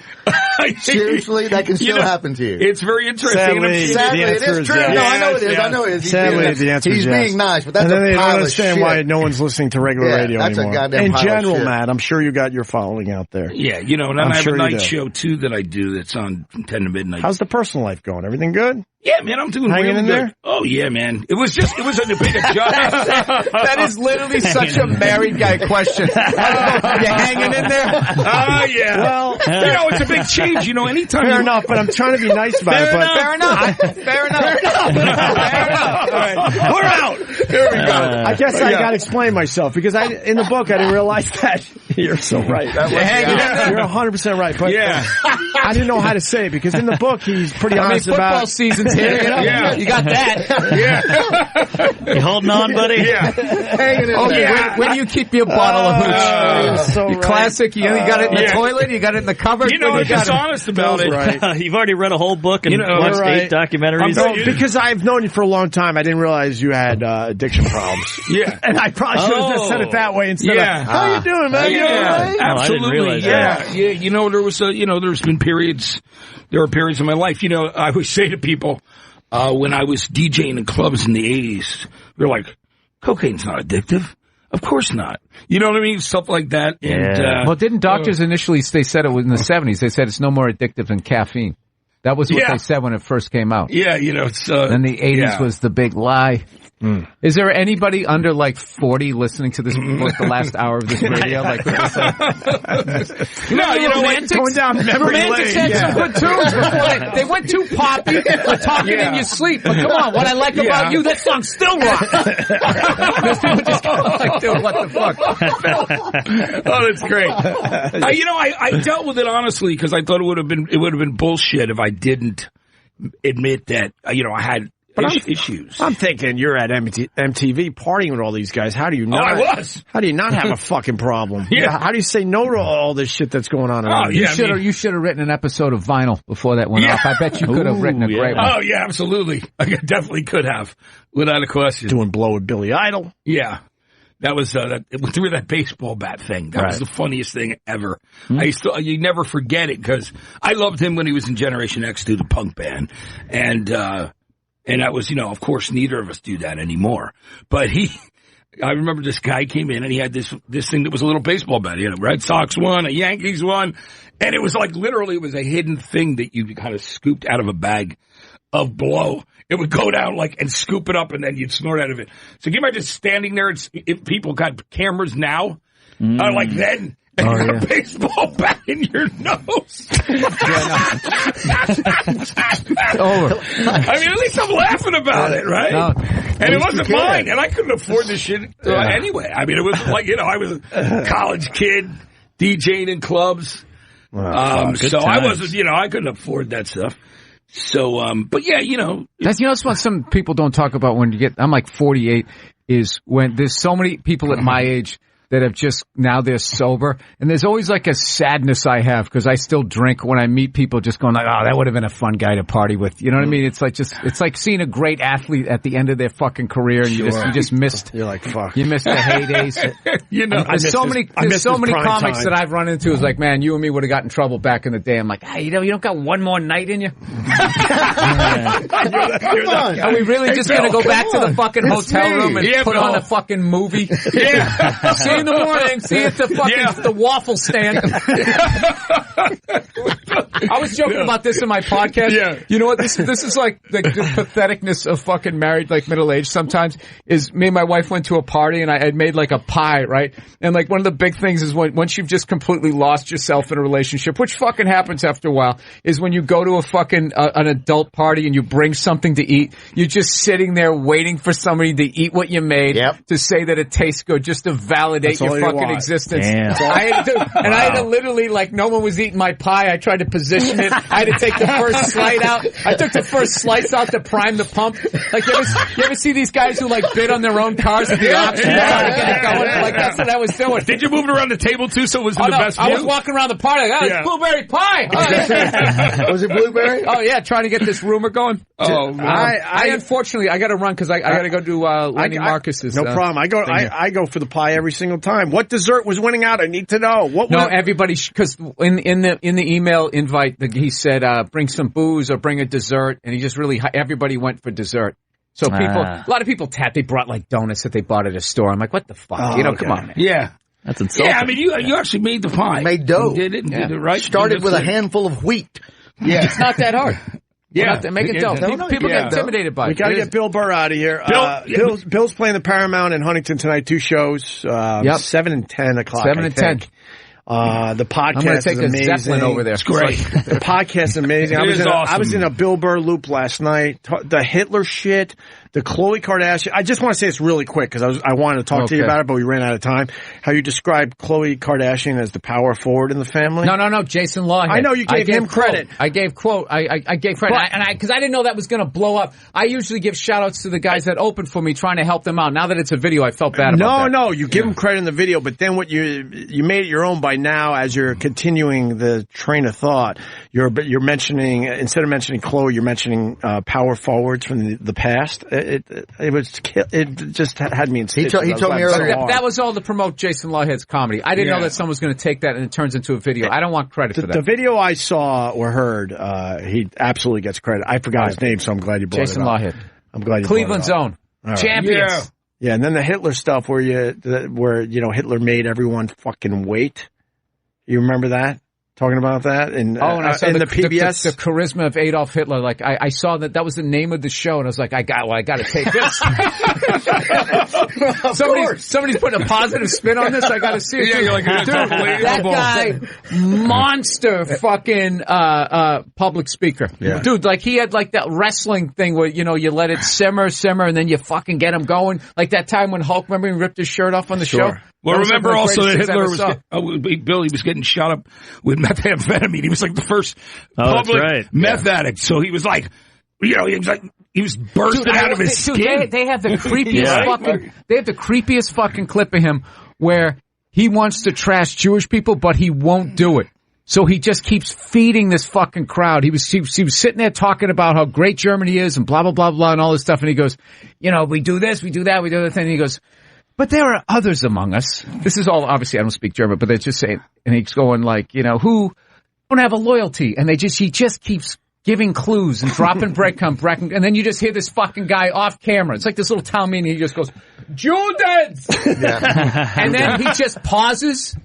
Seriously, that can still happen to you. It's very interesting. Sadly, it is true. Yes. No, I know it is. I know it is. Sadly, the answer is yes. He's being nice, but that's and then a pile they don't of understand shit. why no one's listening to regular radio that's anymore. A goddamn in pile general, of shit. Matt, I'm sure you got your following out there. Yeah, and I have a night show too that I do that's on from 10 to midnight. How's the personal life going? Everything good? Yeah, man, I'm doing hanging really in good. There? Oh yeah, man. It was a big adjustment. That is literally such a married guy question. Are you hanging in there? Oh yeah. Well, it's a big change age, anytime. Fair enough, but I'm trying to be nice about it. Fair enough. All right, we're out. Here we go. I guess I got to explain myself because in the book I didn't realize that. You're so right. You're 100% right. But I didn't know how to say it because in the book he's pretty honest about football season's here. You got that. You holding on, buddy? Hanging in there. When do you keep your bottle of hooch? So classic. You got it in the toilet. You got it in the cupboard. I'm just honest about it. Right. You've already read a whole book and watched 8 documentaries. Because I've known you for a long time, I didn't realize you had addiction problems. Yeah, and I probably should have just said it that way instead of how you doing, man? Absolutely. There was there's been periods. There are periods in my life. I always say to people when I was DJing in clubs in the 80s, they're like, cocaine's not addictive. Of course not. You know what I mean? Stuff like that. And, well, didn't doctors initially, they said it was in the 70s, they said it's no more addictive than caffeine. That was what they said when it first came out. Yeah, it's... then the 80s was the big lie. Is there anybody under 40 listening to this book the last hour of this radio? Going down memory Romantics lane. had some good tunes before they went too poppy for talking in your sleep. But come on, what I like about you, that song still rocks. Those people just go dude, what the fuck? Oh, that's great. I dealt with it honestly because I thought it would have been bullshit if I didn't admit that I had issues. I'm thinking you're at MTV partying with all these guys. How do you not? I was. How do you not have a fucking problem? How do you say no to all this shit that's going on around you? You should have written an episode of Vinyl before that went off. I bet you could have written a great one. Oh yeah, absolutely. I definitely could have, without a question. Doing Blow with Billy Idol. Yeah. That was through that baseball bat thing. That was the funniest thing ever. You never forget it because I loved him when he was in Generation X, the punk band, and that was, of course, neither of us do that anymore. But I remember this guy came in and he had this thing that was a little baseball bat. He had a Red Sox one, a Yankees one, and it was literally it was a hidden thing that you kind of scooped out of a bag of blow. It would go down and scoop it up and then you'd snort out of it. So can you imagine standing there if people got cameras now, then, and you got a baseball bat in your nose. Over. I mean, at least I'm laughing about it, right? No, and it wasn't mine, and I couldn't afford this shit anyway. I mean, it was I was a college kid DJing in clubs. So I wasn't, I couldn't afford that stuff. So, but yeah, That's what some people don't talk about when you get, I'm 48, is when there's so many people at my age that have just, now they're sober. And there's always a sadness I have because I still drink when I meet people just going oh, that would have been a fun guy to party with. You know what I mean? It's it's like seeing a great athlete at the end of their fucking career and you just missed. You're fuck. You missed the heydays. There's so many comics that I've run into is man, you and me would have got in trouble back in the day. I'm you don't got one more night in you? Are we really just going to go back to the fucking hotel room and put on a fucking movie? Yeah. See you in the morning. See you at the fucking the waffle stand. I was joking about this in my podcast. Yeah. You know what? This is the patheticness of fucking married, middle age sometimes, is me and my wife went to a party and I had made a pie, right? And one of the big things is once you've just completely lost yourself in a relationship, which fucking happens after a while, is when you go to a fucking, an adult party and you bring something to eat, you're just sitting there waiting for somebody to eat what you made to say that it tastes good, just to validate your fucking existence. I had to literally, no one was eating my pie. I tried to position it. I had to take the first slice out. I took the first slice out to prime the pump. You ever see these guys who bid on their own cars at the auction to try to get it going? That's what I was doing. Did you move it around the table too so it was in the best view? I was walking around the party it's blueberry pie. Was it blueberry? Oh yeah, trying to get this rumor going. Oh, I unfortunately I got to run because I got to go do Lenny Marcus's. No problem. I go for the pie every single time. What dessert was winning out? I need to know. Everybody, because in the email invite, he said bring some booze or bring a dessert, and he just everybody went for dessert. So a lot of people they brought donuts that they bought at a store. I'm what the fuck? Come on, man. Yeah. That's insulting. Yeah, I mean, you actually made the pie. Made dough. You did it and did it right. Started with a handful of wheat. Yeah. It's not that hard. Yeah. Make it dough. People get intimidated by it. We got to get Bill Burr out of here. Bill's playing the Paramount in Huntington tonight, 2 shows, 7 and 10 o'clock. 7 and 10. The podcast I'm going to take is amazing. a Zeppelin over there. It's great. The podcast is amazing. I was in a Bill Burr loop last night. The Hitler shit, the Khloe Kardashian. I just want to say this really quick because I wanted to talk to you about it, but we ran out of time. How you described Khloe Kardashian as the power forward in the family? No. Jason Lawhead. I know you gave him credit. I gave credit. Because I didn't know that was going to blow up. I usually give shout outs to the guys that opened for me, trying to help them out. Now that it's a video, I felt bad about that. No, you give him credit in the video, but then what you made it your own by now as you're continuing the train of thought. You're mentioning, instead of mentioning Khloe, you're mentioning power forwards from the past. It just had me in stitches. He told me earlier that was all to promote Jason Lawhead's comedy. I didn't know that someone was going to take that and it turns into a video. I don't want credit for that. The video I saw or heard, he absolutely gets credit. I forgot his name, so I'm glad you brought Jason it up. Lawhead. I'm glad you Cleveland's brought it own. Right. Champions. Yeah, and then the Hitler stuff where Hitler made everyone fucking wait. You remember that? Talking about that in I saw the PBS, the charisma of Adolf Hitler. Like I saw that was the name of the show, and I was like, I got to take this. Somebody's putting a positive spin on this. I got to see it. Yeah, you're like, dude, that guy, monster, fucking public speaker. Yeah. Dude, like he had like that wrestling thing where you let it simmer, and then you fucking get him going. Like that time when Hulk, remember, he ripped his shirt off on the show. Well, remember also that Hitler Billy was getting shot up with methamphetamine. He was like the first public meth addict. So he was like, he was bursting out of his skin. They have the creepiest fucking clip of him where he wants to trash Jewish people, but he won't do it. So he just keeps feeding this fucking crowd. He was sitting there talking about how great Germany is and blah, blah, blah, blah, and all this stuff. And he goes, we do this, we do that, we do that thing. And he goes, but there are others among us. This is all, obviously I don't speak German, but they're just saying, and he's going like, who don't have a loyalty. And he just keeps giving clues and dropping breadcrumbs. And then you just hear this fucking guy off camera. It's like this little town meeting. He just goes, Judens! Yeah. And then he just pauses,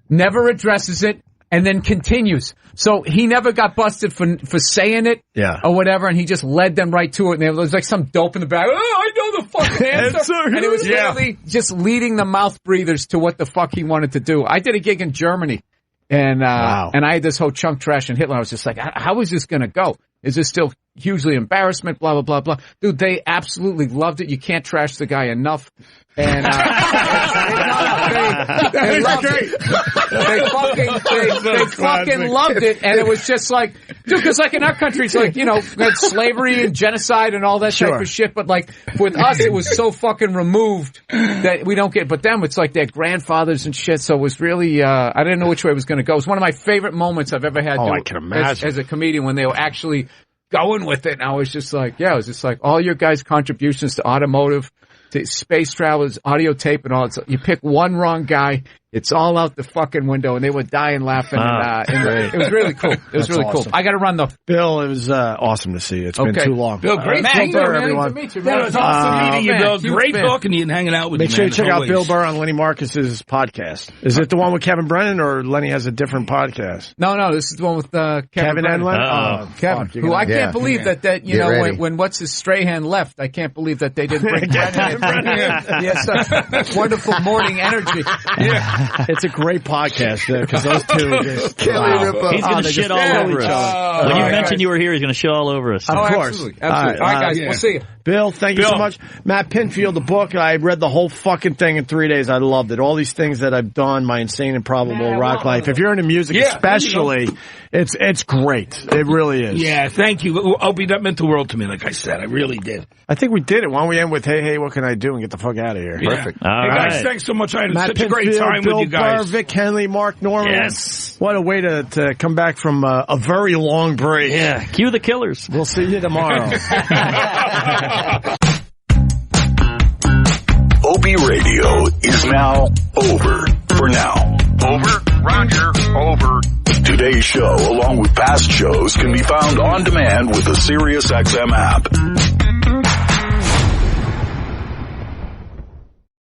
never addresses it, and then continues. So he never got busted for saying it or whatever, and he just led them right to it. And there was like some dope in the back. Oh, I know the fucking answer. And it was literally just leading the mouth breathers to what the fuck he wanted to do. I did a gig in Germany, and and I had this whole chunk trash and Hitler. I was just like, how is this going to go? Is this still hugely embarrassment? Blah, blah, blah, blah. Dude, they absolutely loved it. You can't trash the guy enough. And they loved it. They fucking loved it. And it was just like, dude, because like in our country, it's like, we had slavery and genocide and all that type of shit. But like with us, it was so fucking removed that we don't get. But them, it's like their grandfathers and shit. So it was really, I didn't know which way it was going to go. It was one of my favorite moments I've ever had. I can imagine. As a comedian when they were actually going with it. And I was just like, all your guys' contributions to automotive, to space travelers, audio tape, and all that. You pick one wrong guy, it's all out the fucking window, and they were dying laughing. It was really cool. It was really cool. I got to run though. Bill, it was awesome to see you. It's been too long. Bill, great meeting you, everyone. It was awesome meeting you, Bill. Great talking to you and hanging out with you. Make sure you check out Bill Burr on Lenny Marcus's podcast. Is it the one with Kevin Brennan, or Lenny has a different podcast? No, this is the one with Kevin and Lenny. Kevin, who I can't believe that when what's his Strahan left, I can't believe that they didn't bring Brennan in. He has such wonderful morning energy. Yeah. It's a great podcast because those two just he's going to shit all over us. When you mentioned you were here, he's going to shit all over us. Of course. Absolutely. All right, guys, we'll see you. Bill, thank you so much. Matt Pinfield, the book, I read the whole fucking thing in 3 days. I loved it. All these things that I've done, my insane and probable rock life. If you're into music especially, it's great. It really is. Yeah, thank you. Opie, that meant the world to me, like I said. I really did. I think we did it. Why don't we end with, hey, what can I do, and get the fuck out of here? Yeah. Perfect. Hey, guys, thanks so much. I had such a great time Bill with you guys. Burr, Vic Henley, Mark Norman. Yes. What a way to come back from a very long break. Yeah. Cue the Killers. We'll see you tomorrow. Opie Radio is now over for now. Over? Roger. Over. Today's show, along with past shows, can be found on demand with the SiriusXM app.